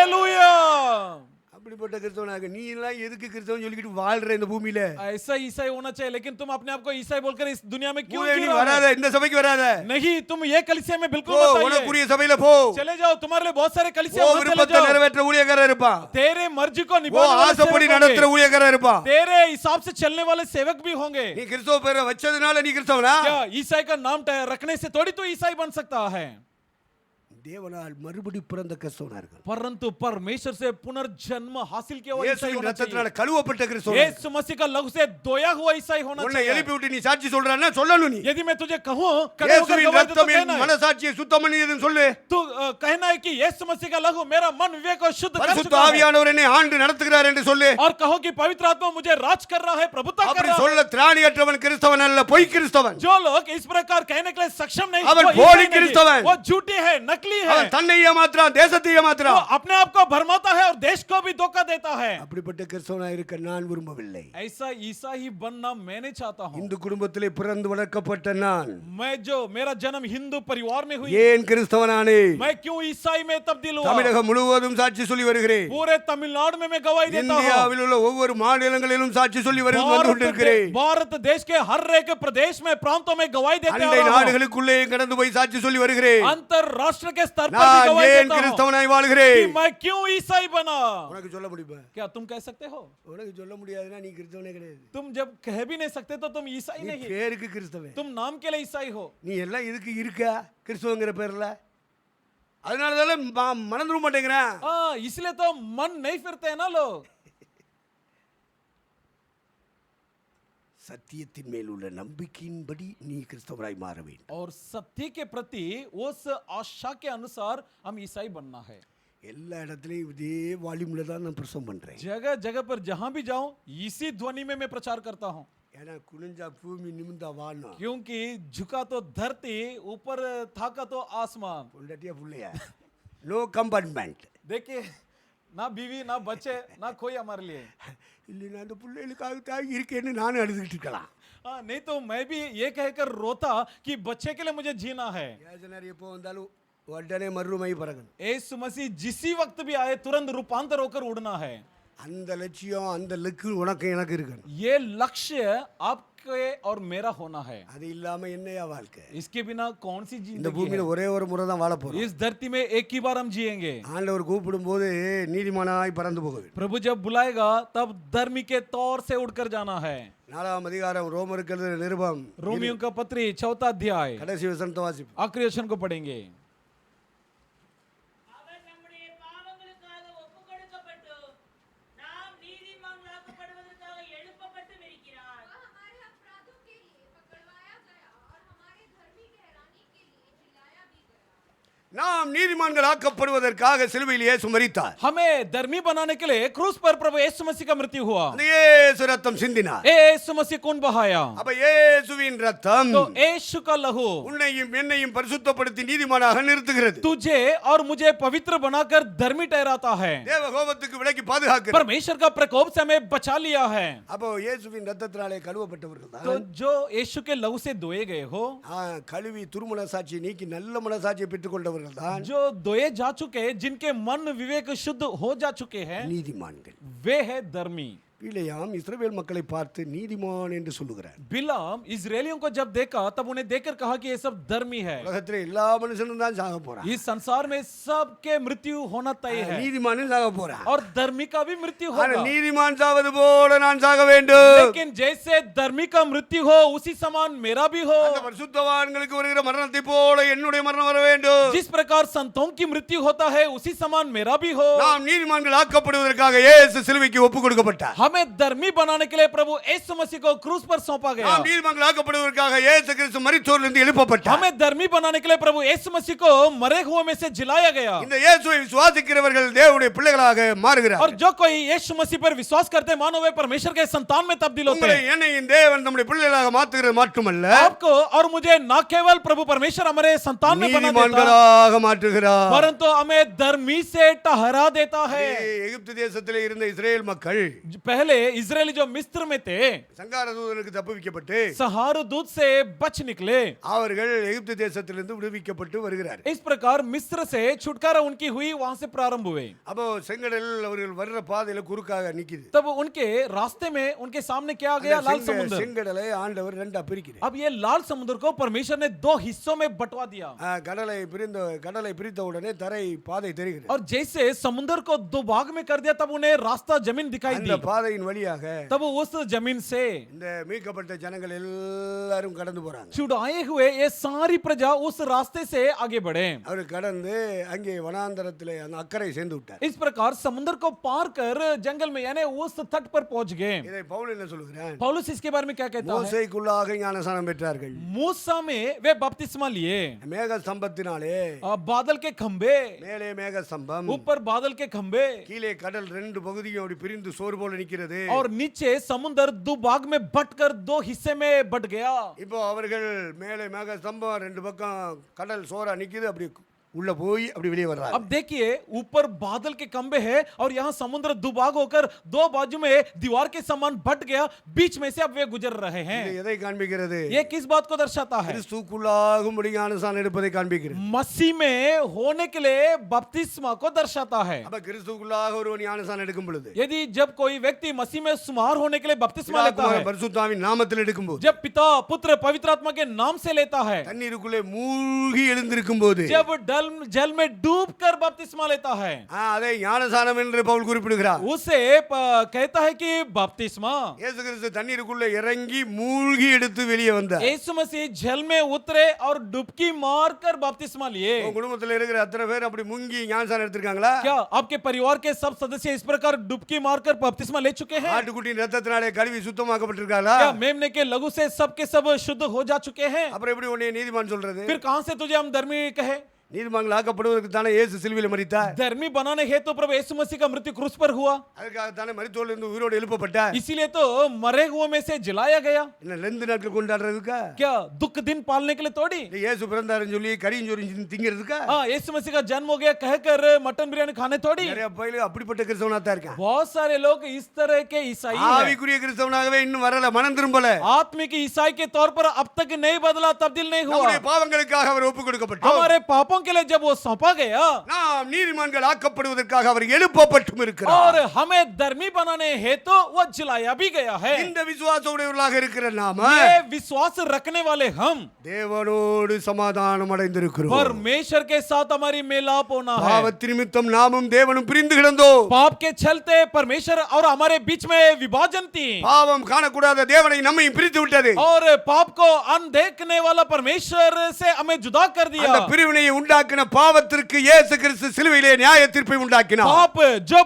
हालेलुया அப்படிப்பட்ட கிறிஸ்தவனாக நீ எல்லாம் எதுக்கு கிறிஸ்தவன் சொல்லிக்கிட்டு வாழ்ற இந்த பூமியில? ऐसा ईसाई होना चाहिए लेकिन तुम अपने आप को ईसाई बोलकर इस दुनिया में क्यों நீ जी रहा வராத, है இந்த சபைக்கு வராத. नहीं तुम ये कलीसिया में बिल्कुल போ, मत आइए உனக்குரிய சபையில போ. चले जाओ तुम्हारे लिए बहुत सारे ஓ कलीसिया में चले விருப்பத்தை जाओ நிறைவேற்ற ஊழியக்காரர் இருப்பான். तेरे मर्जी को ஓ निभाने वाले ஆசைப்படி सेवक நடத்துற होंगे ஊழியக்காரர் இருப்பான். तेरे हिसाब से चलने वाले सेवक भी होंगे நீ கிறிஸ்தவ பேரை வச்சதுனால நீ கிறிஸ்தவனா? क्या ईसाई का नाम रखने से थोड़ी तो ईसाई बन सकता है தேவனால் மறுபடி பிறந்த கிறிஸ்தவனா இருக்க. परंतु परमेश्वर से पुनर्जन्म हासिल किया हुआ ईसाई இயேசுவின் होना ரத்தத்தினால चाहिए கழுவப்பட்ட கிறிஸ்தவன். यीशु मसीह का लहू से धोया हुआ ईसाई होना உன்னை चाहिए எழுப்பி விட்டு நீ சாட்சி சொல்றான்னா சொல்லணும் நீ. यदि मैं तुझे कहूं खड़े होकर இயேசுவின் गवाही दे तो ரத்தம் என் कहना है மனசாட்சியை சுத்தம் பண்ணியதுன்னு சொல்லு. तू कहना है कि यीशु मसीह का लहू मेरा मन विवेक को शुद्ध कर பரிசுத்த चुका है ஆவியானவர் என்னை ஆண்டு நடத்துகிறார் என்று சொல்லு. और कहो कि पवित्र आत्मा मुझे राज कर रहा है प्रभुता कर அப்படி रहा है சொல்ல திராணியற்றவன் கிறிஸ்தவன் அல்ல, பொய் கிறிஸ்தவன். जो लोग इस प्रकार कहने के लिए सक्षम नहीं அவன் वो போலி ईसाई नहीं, கிறிஸ்தவன். वो झूठी है नकली है அவன் தன்னை ஏமாத்துறான், தேசத்தை वो ஏமாத்துறான். अपने आप को भरमाता है और देश को भी धोखा देता है அப்படிப்பட்ட கிறிஸ்தவனா இருக்க நான் விரும்பவில்லை. ऐसा ईसा ही बनना मैं नहीं चाहता हूँ இந்து குடும்பத்திலே பிறந்து வளர்க்கப்பட்ட நான் मैं जो मेरा जन्म हिंदू परिवार में हुई ஏன் கிறிஸ்தவனானே? मैं क्यों ईसाई में तब्दील हुआ தமிழகம் முழுவதும் சாட்சி சொல்லி வருகிறேன். पूरे तमिलनाडु में मैं गवाही देता हूँ இந்தியாவில் உள்ள ஒவ்வொரு மாநிலங்களிலும் சாட்சி சொல்லி வந்து கொண்டிருக்கிறேன். भारत देश के हर एक प्रदेश में प्रांतों में गवाही देते அண்டை आ रहा हूँ நாடுகளுக்குள்ளே கடந்து போய் சாட்சி சொல்லி வருகிறேன். अंतरराष्ट्र के स्तर पर भी நான் गवाही ஏன் देता हूँ கிறிஸ்தவனாய் कि வாழ்கிறேன்? मैं क्यों ईसाई बना உனக்கு சொல்ல முடியுமா? क्या तुम कह सकते हो உனக்கு சொல்ல முடியாதுன்னா நீ கிறிஸ்தவனே கிடையாது. तुम जब कह भी नहीं सकते तो तुम ईसाई நீ नहीं பேருக்கு கிறிஸ்தவன். तुम नाम के लिए ईसाई हो நீ எல்லாம் இதுக்கு இருக்கா கிறிஸ்தவங்கிற பேர்ல? அதனால தான் மனம் திரும்ப மாட்டேங்கிறான். हाँ इसलिए तो मन नहीं फिरते हैं ना लोग சத்தியத்தின் மேல் உள்ள நம்பிக்கையின்படி நீ கிறிஸ்தவராய் மாற வேண்டும். और सत्य के प्रति उस आशा के अनुसार हम ईसाई बनना है எல்லா இடத்துலயும் இதே வால்யூம்ல தான் நான் பிரசங்கம் பண்றேன். जगह जगह पर जहां भी जाऊं इसी ध्वनि में मैं प्रचार करता हूं ஏன்னா குனிஞ்சா பூமி நிமிந்தா வானம். क्योंकि झुका तो धरती ऊपर थाका तो आसमान பொண்டாட்டியா புள்ளையா? No compartment. देखिए ना बीवी ना बच्चे ना कोई हमारे लिए இல்லை நான் அந்த பிள்ளைகளுக்காக தான் இருக்கேன்னு நானும் அழுதுகிட்டு இருக்கலாம். हाँ नहीं तो मैं भी ये कहकर रोता कि बच्चे के लिए मुझे जीना है யாஜனர் எப்போ வந்தாலும் உடனே மறுமை பறக்கணும். यीशु मसीह जिसी वक्त भी आए तुरंत रूपांतर होकर उड़ना है அந்த லட்சியம் அந்த லக்கு உனக்கு எனக்கு இருக்கணும். ये लक्ष्य आपके और मेरा होना है அது இல்லாம என்னையா வாழ்க்கை? इसके बिना कौन सी இந்த जिंदगी பூமியில है ஒரே ஒரு முறை தான் வாழ போறோம். इस धरती में एक ही बार हम जिएंगे ஆண்டவர் கூப்பிடும் போது நீதிமானாய் பறந்து போக வேண்டும். प्रभु जब बुलाएगा तब धर्मी के तौर से उड़कर जाना है 4ஆம் அதிகாரம் ரோமருக்கு எழுதின நிருபம் रोमियो का पत्री 4वां अध्याय கடைசி வசனத்தை வாசிப்போம். आखिरी वचन को पढ़ेंगे அவர் நம்முடைய பாவங்களுக்காக ஒப்புக்கொடுக்கப்பட்டு நாம் நீதிமான்களாக்கப்படுவதற்காக எழுப்பப்பட்டும் இருக்கிறார். वह हमारे अपराधों के लिए पकड़वाया गया और हमारे धर्मी ठहराने के लिए जिलाया भी गया। நாம் நீதிமான்கள் ஆக்கப்படுவதற்காக சிலுவையில் இயேசு மரித்தார். हमें धर्मी बनाने के लिए क्रूस पर प्रभु यीशु मसीह का मृत्यु हुआ அந்த இயேசு ரத்தம் சிந்தினார். यीशु मसीह कौन बहाया அப்ப இயேசுவின் ரத்தம் तो यीशु का लहू உன்னையும் என்னையும் பரிசுத்தப்படுத்தி நீதிமானாக நிறுத்துகிறது. तुझे और मुझे पवित्र बनाकर धर्मी ठहराता है தேவ கோபத்துக்கு விலக்கி பாதுகாக்கிறது. परमेश्वर का प्रकोप से हमें बचा लिया है அப்போ இயேசுவின் ரத்தத்தினாலே கழுவப்பட்டவர்கள் तो தான் जो यीशु के लहू से धोए गए हो கழுவி துருமன சாட்சியை நீக்கி நல்ல மனசாட்சியை பெற்றுக் கொண்டவர்கள் தான் जो धोए जा चुके जिनके मन विवेक शुद्ध हो जा चुके हैं நீதிமான்கள். वे है धर्मी பிலேயாம் இஸ்ரவேல் மக்களை பார்த்து நீதிமான் என்று சொல்லுகிறார். बिलाम इजरायलियों को जब देखा तब उन्हें देखकर कहा कि ये सब धर्मी है உலகத்திலே எல்லா மனுஷனும் தான் சாக போறான். इस संसार में सबके मृत्यु होना तय है நீதிமானும் சாக போறான். और धर्मी का भी मृत्यु ஆனா होगा நீதிமான் சாவது போல நான் சாக வேண்டும். लेकिन जैसे धर्मी का मृत्यु हो उसी समान मेरा भी हो அந்த பரிசுத்தவான்களுக்கு வருகிற மரணத்தை போல என்னுடைய மரணம் வர வேண்டும். जिस प्रकार संतों की मृत्यु होता है उसी समान मेरा भी हो நாம் நீதிமான்கள் ஆக்கப்படுவதற்காக இயேசு சிலுவைக்கு ஒப்பு கொடுக்கப்பட்டார். हमें धर्मी बनाने के लिए प्रभु यीशु मसीह को क्रूस पर सौंपा गया நாம் நீதிமங்களாக்கப்படுவதற்காக இயேசு கிறிஸ்து மரித்தோரிலிருந்து எழுப்பப்பட்டார். हमें धर्मी बनाने के लिए प्रभु यीशु मसीह को मरे हुए में से जिलाया गया இந்த இயேசுவை விசுவாசிக்கிறவர்கள் தேவனுடைய பிள்ளைகளாக और மாறுகிறார்கள். जो कोई यीशु मसीह पर विश्वास करते हैं मानो वे परमेश्वर के संतान में तब्दील होते உங்களை हैं என்னையும் தேவன் நம்முடைய பிள்ளைகளாக மாற்றுகிறது மட்டுமல்ல, आपको और मुझे न केवल प्रभु परमेश्वर हमारे संतान में बना देता நீதிமான்களாக மாற்றுகிறார். परंतु हमें धर्मी से ठहरा देता है எகிப்து தேசத்திலே இருந்த இஸ்ரேல் மக்கள் पहले इजरायली जो मिस्र में थे சங்கார தூதனுக்கு தப்புவிக்கப்பட்டு सहारू दूत से बच निकले அவர்கள் எகிப்து தேசத்திலிருந்து விடுவிக்கப்பட்டு வருகிறார்கள். इस प्रकार मिस्र से छुटकारा उनकी हुई वहां से प्रारंभ हुए அப்போ செங்கடல் அவர்கள் வர்ற பாதையில குறுக்காக நிக்குது. तब उनके रास्ते में उनके सामने क्या आ गया लाल समुद्र செங்கடலை ஆண்டவர் ரெண்டா பிரிக்கிறார். अब ये लाल समुद्र को परमेश्वर ने दो हिस्सों में बंटवा दिया கடலை பிரித்த உடனே தரை பாதை தெரிகிறது. और जैसे समुद्र को दो भाग में कर दिया तब उन्हें रास्ता जमीन दिखाई அந்த दी பாதையின் வழியாக तब उस जमीन से இந்த மீட்கப்பட்ட ஜனங்கள் எல்லாரும் கடந்து போறாங்க. छुड़ाए हुए ये सारी प्रजा उस रास्ते से आगे बढ़े அவர் கடந்து அங்கே வனாந்தரத்திலே அந்த அக்கறை சேர்ந்து விட்டார். इस प्रकार समुद्र को पार कर जंगल में यानी उस तट पर पहुंच गए இதை பவுல் என்ன சொல்கிறான்? पौलुस इसके बारे में क्या कहता है மோசேக்குள்ளாக ஞானஸ்நானம் பெற்றார்கள். मूसा में वे बपतिस्मा लिए மேக ஸ்தம்பத்தினாலே बादल के खंबे மேலே மேக ஸ்தம்பம், ऊपर बादल के खंबे கீழே கடல் ரெண்டு பகுதியும் அப்படி பிரிந்து சோறு போல நிக்கிறது. और नीचे समुद्र दो भाग में बंटकर दो हिस्से में बंट गया இப்போ அவர்கள் மேலே மேக ஸ்தம்பம் ரெண்டு பக்கம் கடல் சோறா நிக்குது, அப்படி உள்ள போய் அப்படி வெளியே வர்றாங்க. अब देखिए ऊपर बादल के खंबे हैं और यहाँ समुद्र दुभाग होकर दो बाजू में दीवार के समान बट गया, बीच में से अब वे गुजर रहे हैं இது எதை காண்பிக்கிறது? ये किस बात को दर्शाता है கிறிஸ்துக்குள்ளாக ஞானஸ்நானம் எடுப்பதை காண்பிக்கிறது. मसीह में होने के लिए बपतिस्मा को दर्शाता है அப்ப கிறிஸ்துக்குள்ளாக ஒருவன் ஞானஸ்நானம் எடுக்கும் பொழுது, यदि जब कोई व्यक्ति मसीह में सुमार होने के लिए बपतिस्मा लेता है பரிசுத்தாவின் நாமத்தில் எடுக்கும்போது, जब पिता पुत्र पवित्र आत्मा के नाम से लेता है தண்ணீருக்குள்ளே மூழ்கி எழுந்திருக்கும் போது, जब जल में डूब कर बपतिस्मा लेता है அதை ஞானஸ்நானம் என்று பவுல் குறிப்பிடுகிறார். उसे कहता है कि बपतिस्मा இயேசு கிறிஸ்து தண்ணீருக்குள்ளே இறங்கி மூழ்கி எடுத்து வெளியே வந்தார். यीशु मसीह जल में उतरे और डुबकी मारकर बपतिस्मा लिए உங்க குடும்பத்தில் இருக்கிற அத்தனை பேர் அப்படி முங்கி ஞானஸ்நானம் எடுத்திருக்காங்களா? क्या आपके परिवार के सब सदस्य इस प्रकार डुबकी मारकर बपतिस्मा ले चुके हैं ஆட்டுக்குட்டியின் ரத்தத்தினாலே கழுவி சுத்தமாக்கப்பட்டிருக்காங்களா? क्या मेमने के लहू से सब के सब शुद्ध हो जा चुके हैं அப்புறம் எப்படி உன்னை நீதிமான் சொல்றது? फिर कहां से तुझे हम धर्मी कहे நீதிமான்கள் ஆக்கப்படுவதற்கு தானே இயேசு சிலுவையில் மரித்தார். धर्मी बनाने हेतु प्रभु यीशु मसीह का मृत्यु क्रूस पर हुआ அதுக்காக தானே மரித்தோரிலிருந்து உயிரோடு எழுப்பப்பட்டார். इसीलिए तो मरे हुए में से जिलाया गया என்ன லெந்து நாட்கள் கொண்டாடுறதுக்கா? क्या दुख दिन पालने के लिए थोड़ी இல்ல இயேசு பிறந்தாருன்னு சொல்லி கரிஞ்சோரி திங்கிறதுக்கா? हाँ यीशु मसीह का जन्म हो गया कहकर मटन बिरयानी खाने थोड़ी நிறைய பயில அப்படிப்பட்ட கிறிஸ்தவனா தான் இருக்கான். बहुत सारे लोग इस तरह के ईसाई हैं ஆவிக்குரிய கிறிஸ்தவனாகவே இன்னும் வரல, மனம் திரும்பல. आत्मिक ईसाई के तौर पर अब तक नहीं बदला, तब्दील नहीं हुआ நம்முடைய பாவங்களுக்காக அவர் ஒப்பு கொடுக்கப்பட்டார். हमारे पापों के लिए जब वो सौंपा गया நாம் நீதிமான்கள் ஆக்கப்படுவதற்காக அவர் எழுப்பப்பட்டும் இருக்கிறார். और हमें धर्मी बनाने हेतु वो जिलाया भी गया है இந்த விசுவாச உடையவர்களாக இருக்கிற நாம ये विश्वास रखने वाले हम தேவனோடு சமாதானம் அடைந்திருக்கிறோம். परमेश्वर के साथ हमारी मेलाप होना है பாவத்தின் நிமித்தம் நாமும் தேவனும் பிரிந்து கிடந்தோம். पाप के चलते परमेश्वर और हमारे बीच में विभाजन थी பாவம் காணக்கூடாத தேவனை நம்மையும் பிரித்து விட்டது. और पाप को अनदेखने वाला परमेश्वर से हमें जुदा कर दिया அந்த பிரிவினையை உண்டாக்கின பாவத்திற்கு இயேசு கிறிஸ்து சிலுவையிலே நியாய தீர்ப்பை உண்டாக்கினார்.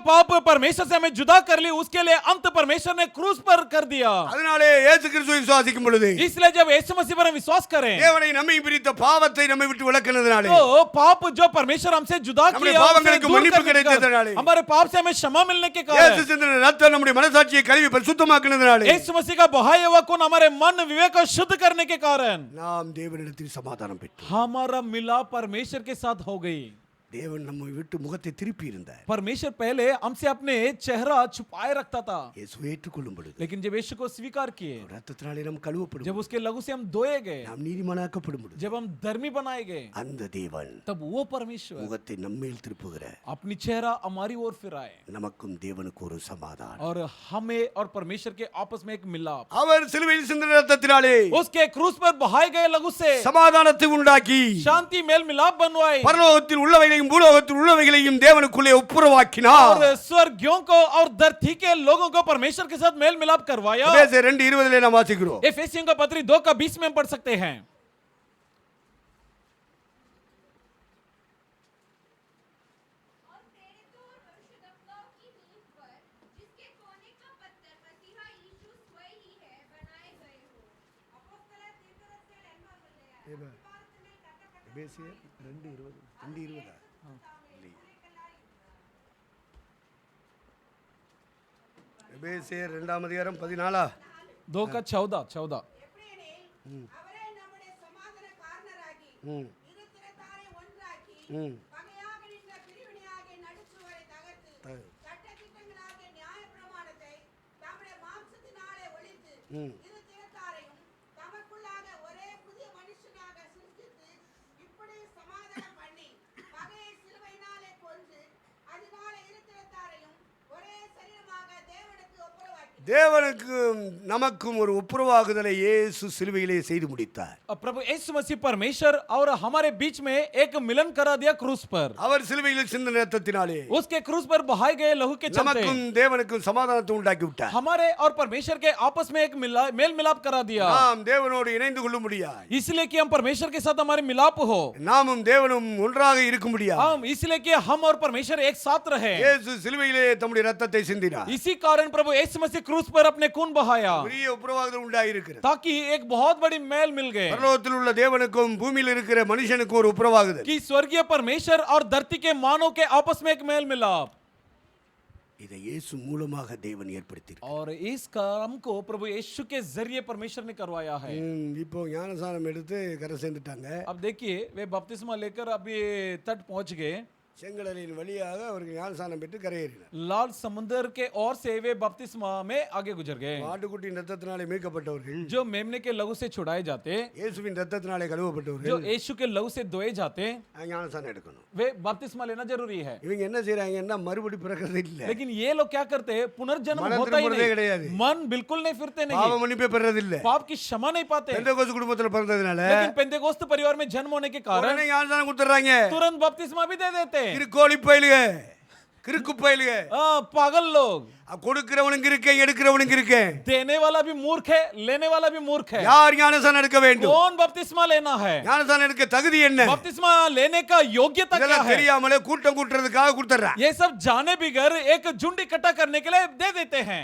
पाप परमेश्वर से हमें जुदा कर ली, उसके लिए अंत परमेश्वर ने क्रूस पर कर दिया அதனாலே இயேசு கிறிஸ்துவை விசுவாசிக்கும் பொழுது, इसलिए जब यीशु मसीह पर हम विश्वास करें தேவனை நம்மை பிரித்த பாவத்தை நம்மை விட்டு விலக்கினதினாலே, तो पाप जो परमेश्वर हमसे जुदा நம்முடைய किया उसे பாவங்களுக்கு दूर மன்னிப்பு करने के கிடைத்ததினாலே, कारण, हमारे पाप से हमें क्षमा मिलने के இயேசு कारण, சிந்தின ரத்தம் நம்முடைய மனசாட்சியை கழுவி பரிசுத்தமாக்கினதினாலே, यीशु मसीह का बहाया हुआ खून हमारे मन विवेक को शुद्ध करने के कारण நாம் தேவனிடத்தில் சமாதானம் பெற்றோம். हमारा मिलाप परमेश्वर के साथ हो गई தேவன் நம்மை விட்டு முகத்தை திருப்பி இருந்தார். परमेश्वर पहले हमसे अपने चेहरा छुपाए रखता था இயேசுவை ஏற்றுக்கொள்ளும் பொழுது, लेकिन जब यीशु को स्वीकार किए, ரத்தத்தினாலே நாம் கழுவப்படும், जब उसके लहू से हम धोए गए, நாம் நீதிமானாக்கப்படும் பொழுது, जब हम धर्मी बनाए गए, அந்த தேவன் तब वो परमेश्वर முகத்தை நம்மேல் திருப்புகிற अपनी चेहरा हमारी ओर फिराए நமக்கும் தேவனுக்கு ஒரு சமாதானம். और हमें और परमेश्वर के आपस में एक मिलाप, அவர் சிலுவையில் சிந்தின ரத்தத்தினாலே उसके क्रूस पर बहाए गए लहू से சமாதானத்தை உண்டாக்கி शांति मेल मिलाप बनवाए பரலோகத்தில் உள்ளவைகளையும் பூலோகத்தில் உள்ளவைகளையும் தேவனுக்குள்ளே ஒப்புரவாக்கினார். और स्वर्गियों को और धरती के लोगों को परमेश्वर के साथ मेल मिलाप करवाया। எபேசியர் 2:20 நாம் வாசிக்கிறோம். एफेसियों का पत्री 2:20 में हम पढ़ सकते हैं। और प्रेरितों और परिशुद्धात्माओं की नींव पर जिसके कोने का पत्थर எபேசியர் 2:20 2:20 எபேசியர் 2ஆம் அதிகாரம் 14 2 का 14 எப்படியெனில் அவரே நம்முடைய சமாதான காரணராகி ம் இரு திறத்தாரை ஒன்றாக்கி ம் பகையாக நின்ற பிரிவினையாகிய நடுச்சுவரை தகர்த்து சட்டதிட்டங்களாகிய நியாயப்பிரமாணத்தை தம்முடைய மாம்சத்தினாலே ஒழித்து ம் இரு திறத்தாரையும் தமக்குள்ளாக ஒரே புதிய மனுஷனாக சிருஷ்டித்து இப்படி சமாதானம் பண்ணி பகையை சிலுவையினாலே கொன்று அதனாலே இரு திறத்தாரையும் ஒரே சரீரமாக தேவனுக்கு ஒப்புரவாக்கி தேவனுக்கும் நமக்கும் ஒரு ஒப்புரவாகுதலை இயேசு சிலுவையிலே செய்து முடித்தார். अब प्रभु यीशु मसीह परमेश्वर और हमारे बीच में एक मिलन करा दिया क्रूस पर. அவர் சிலுவையில் சிந்தின இரத்தத்தினாலே उसके क्रूस पर बहाए गए लहू के चलते நமக்கும் தேவனுக்கும் சமாதானத்தை உண்டாக்கி விட்டார். हमारे और परमेश्वर के आपस में एक मेल मिलाप करा दिया. நாம் தேவனோடு இணைந்து கொள்ள முடியாது. इसलिए कि हम परमेश्वर के साथ हमारे मिलाप हो. நாமும் தேவனும் ஒன்றாக இருக்க முடியாது. हम इसलिए कि हम और परमेश्वर एक साथ रहे. இயேசு சிலுவையிலே தம்முடைய இரத்தத்தை சிந்தினார். इसी कारण प्रभु यीशु मसीह क्रूस पर अपने खून बहाया பெரிய ஒப்புரவாகுதல் உண்டாகி இருக்கிறது. ताकि एक बहुत बड़ी मेल मिल गए பரலோகத்தில் உள்ள தேவனுக்கும் பூமியில் இருக்கிற மனுஷனுக்கும் ஒரு ஒப்புரவாகுதல். कि स्वर्गीय परमेश्वर और धरती के मानव के आपस में एक मेल मिलाप. இதை இயேசு மூலமாக தேவன் ஏற்படுத்தினார். और इस काम को प्रभु यीशु के जरिए परमेश्वर ने करवाया है. இப்போ ஞானசானம் எடுத்து கரை சேர்ந்துட்டாங்க. अब देखिए वे बपतिस्मा लेकर अभी तट पहुंच गए. செங்கடலின் வழியாக அவர்கள் ஞானசானம் பெற்று கரையேறினார். लाल समुद्र के ओर से वे बपतिस्मा में आगे गुजर गए. ஆட்டுக்குட்டியின் இரத்தத்தினாலே மீட்கப்பட்டவர்கள், जो मेमने के लहू से छुड़ाए जाते, இயேசுவின் இரத்தத்தினாலே கழுவப்பட்டவர்கள் जो यीशु के लहू से धोए जाते, ஞானசானம் எடுக்கணும். वे बपतिस्मा लेना जरूरी है. இவங்க என்ன செய்றாங்கன்னா மறுபடி பிறக்கிறது இல்ல. लेकिन ये लोग क्या करते हैं, पुनर्जन्म मन होता ही திரும்புறதே கிடையாது. नहीं, मन बिल्कुल नहीं फिरते பாவ नहीं, மன்னிப்பே பெறது இல்ல. पाप की क्षमा नहीं पाते. பெந்தேகோஸ்து குடும்பத்துல பிறந்ததனால लेकिन पेंतेकोस्त परिवार में जन्म होने के कारण உடனே ஞானசானம் கொடுத்துறாங்க. तुरंत बपतिस्मा भी दे देते. கிறுக்கோழி பயிலுக, கிறுக்கு பயிலுக. पागल लोग. கொடுக்கிறவனுக்கு இருக்கேன், எடுக்கிறவனுக்கு இருக்கேன். देने वाला भी मूर्ख है, लेने वाला भी मूर्ख है. யார் ஞானசானம் எடுக்க வேண்டும்? कौन बपतिस्मा लेना है? ஞானசானம் எடுக்க தகுதி என்ன? बपतिस्मा लेने का योग्यता क्या இதெல்லாம் है? தெரியாமலே கூட்டம் கூட்டுறதுக்காக கொடுத்துறான். ये सब जाने बिगर एक झुंड इकट्ठा करने के लिए दे देते हैं.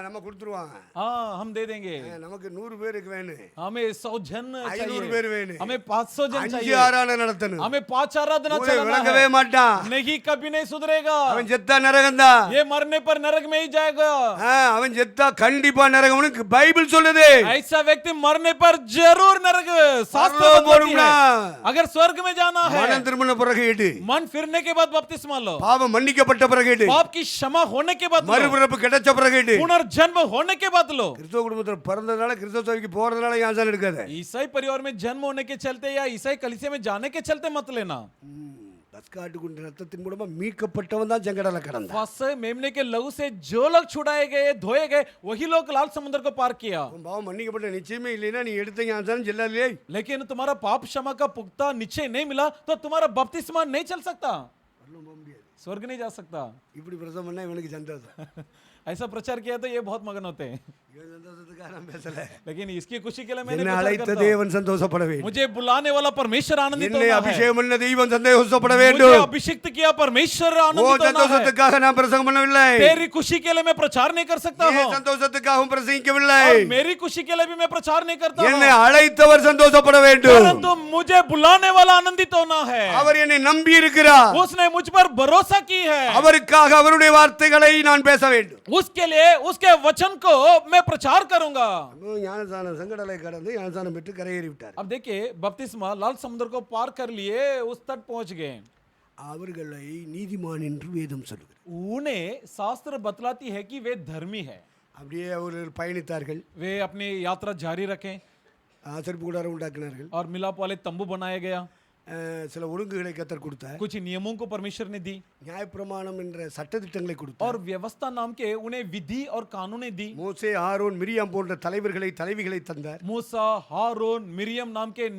நம்ம கொடுத்துருவாங்க. हाँ, हम दे देंगे. நமக்கு 100 பேருக்கு வேணும், हमें 100 जन 500 பேர் चाहिए, வேணும், हमें 500 जन 5 चाहिए, ஆராதனை நடத்தணும். हमें 5 आराधना ஊரை चलाना விளங்கவே है. மாட்டான். नहीं, कभी नहीं सुधरेगा. அவன் செத்தா நரகம்தான். ये मरने पर नरक में ही जाएगा. அவன் செத்தா கண்டிப்பா நரகம்னு பைபிள் சொல்லுது. ऐसा व्यक्ति मरने पर जरूर नरक शास्त्र परलोक बताती போடும்னா, है. अगर स्वर्ग में जाना है, மனம் திரும்பின பிறகு எடு, मन फिरने के बाद बपतिस्मा लो, பாவம் மன்னிக்கப்பட்ட பிறகு எடு, पाप की क्षमा होने के बाद लो, மறுபிறப்பு கிடைச்ச பிறகு எடு. पुनर्जन्म होने के बाद लो. கிறிஸ்தவ குடும்பத்துல பிறந்ததால கிறிஸ்தவ சபைக்கு போறதுனால ஞானசானம் எடுக்காத. ईसाई परिवार में जन्म होने के चलते या ईसाई कलीसिया में जाने के चलते मत लेना. பஸ்காட்டுக்குண்ட ரத்தத்தின் மூலமா மீட்கப்பட்டவன் தான் செங்கடலை கடந்தான். फंसे मेमने के लहू से जो लोग छुड़ाए गए, धोए गए, वही लोग लाल समुद्र को पार किया. உன் பாவம் மன்னிக்கப்பட்ட நிச்சயமே இல்லைன்னா நீ எடுத்த ஞானசானம் செல்லாதே. लेकिन तुम्हारा पाप क्षमा का पुख्ता निश्चय नहीं मिला तो तुम्हारा बपतिस्मा नहीं चल सकता, स्वर्ग नहीं जा सकता. இப்படி பிரசவம் பண்ணா இவனுக்கு சந்தோஷம். ऐसा प्रचार किया तो ये बहुत मगन होते हैं. இவன் சந்தோஷத்துக்காக நான் பேசல. लेकिन इसकी खुशी के लिए मैंने என்னை प्रचार அழைத்த करता हूं. தேவன் சந்தோஷப்பட வேண்டும். मुझे बुलाने वाला परमेश्वर आनंदित என்னை होना है. அபிஷேகம் பண்ண தெய்வம் சந்தோஷப்பட मुझे வேண்டும். अभिषिक्त किया परमेश्वर ஓ आनंदित होना है. சந்தோஷத்துக்காக நான் பிரசங்கம் பண்ணவில்லை. तेरी खुशी के लिए मैं प्रचार नहीं कर सकता என் हूँ, சந்தோஷத்துக்காகவும் பிரசங்கிக்கவில்லை. और मेरी खुशी के लिए भी मैं प्रचार नहीं करता என்னை हूँ, அழைத்தவர் சந்தோஷப்பட வேண்டும். परंतु मुझे बुलाने वाला आनंदित होना है. அவர் என்னை நம்பி இருக்கிறார். उसने मुझ पर भरोसा की है, அவருக்காக அவருடைய வார்த்தைகளை நான் பேச வேண்டும். उसके लिए उसके वचन को मैं प्रचार करूंगा. ஞானசானம் செங்கடலை கடந்து ஞானசானம் பெற்று கரையேறி விட்டார். अब देखिए बपतिस्मा लाल समुद्र को पार कर लिए, उस तट पहुंच गए. அவர்களை நீதிமான் என்று வேதம் சொல்லுகிறது. उन्हें शास्त्र बतलाती है कि वे धर्मी है. அப்படியே அவர்கள் பயணித்தார்கள், वे अपनी यात्रा जारी रखें ஆசரிப்பு கூடாரம் உண்டாக்கினார்கள். और मिलाप वाले तंबू बनाया गया. சில ஒழுங்குகளை கத்தர் கொடுத்தார். कुछ नियमों को परमेश्वर ने दी நியாயப்பிரமாணம் என்ற சட்டதிட்டங்களை கொடுத்தார். और व्यवस्था नाम के उन्हें विधि और कानूनें दी. மோசே, ஆரோன், மிரியாம் போன்ற தலைவர்களை தலைவிகளை தந்தார். मूसा, हारून, मिरियम नाम के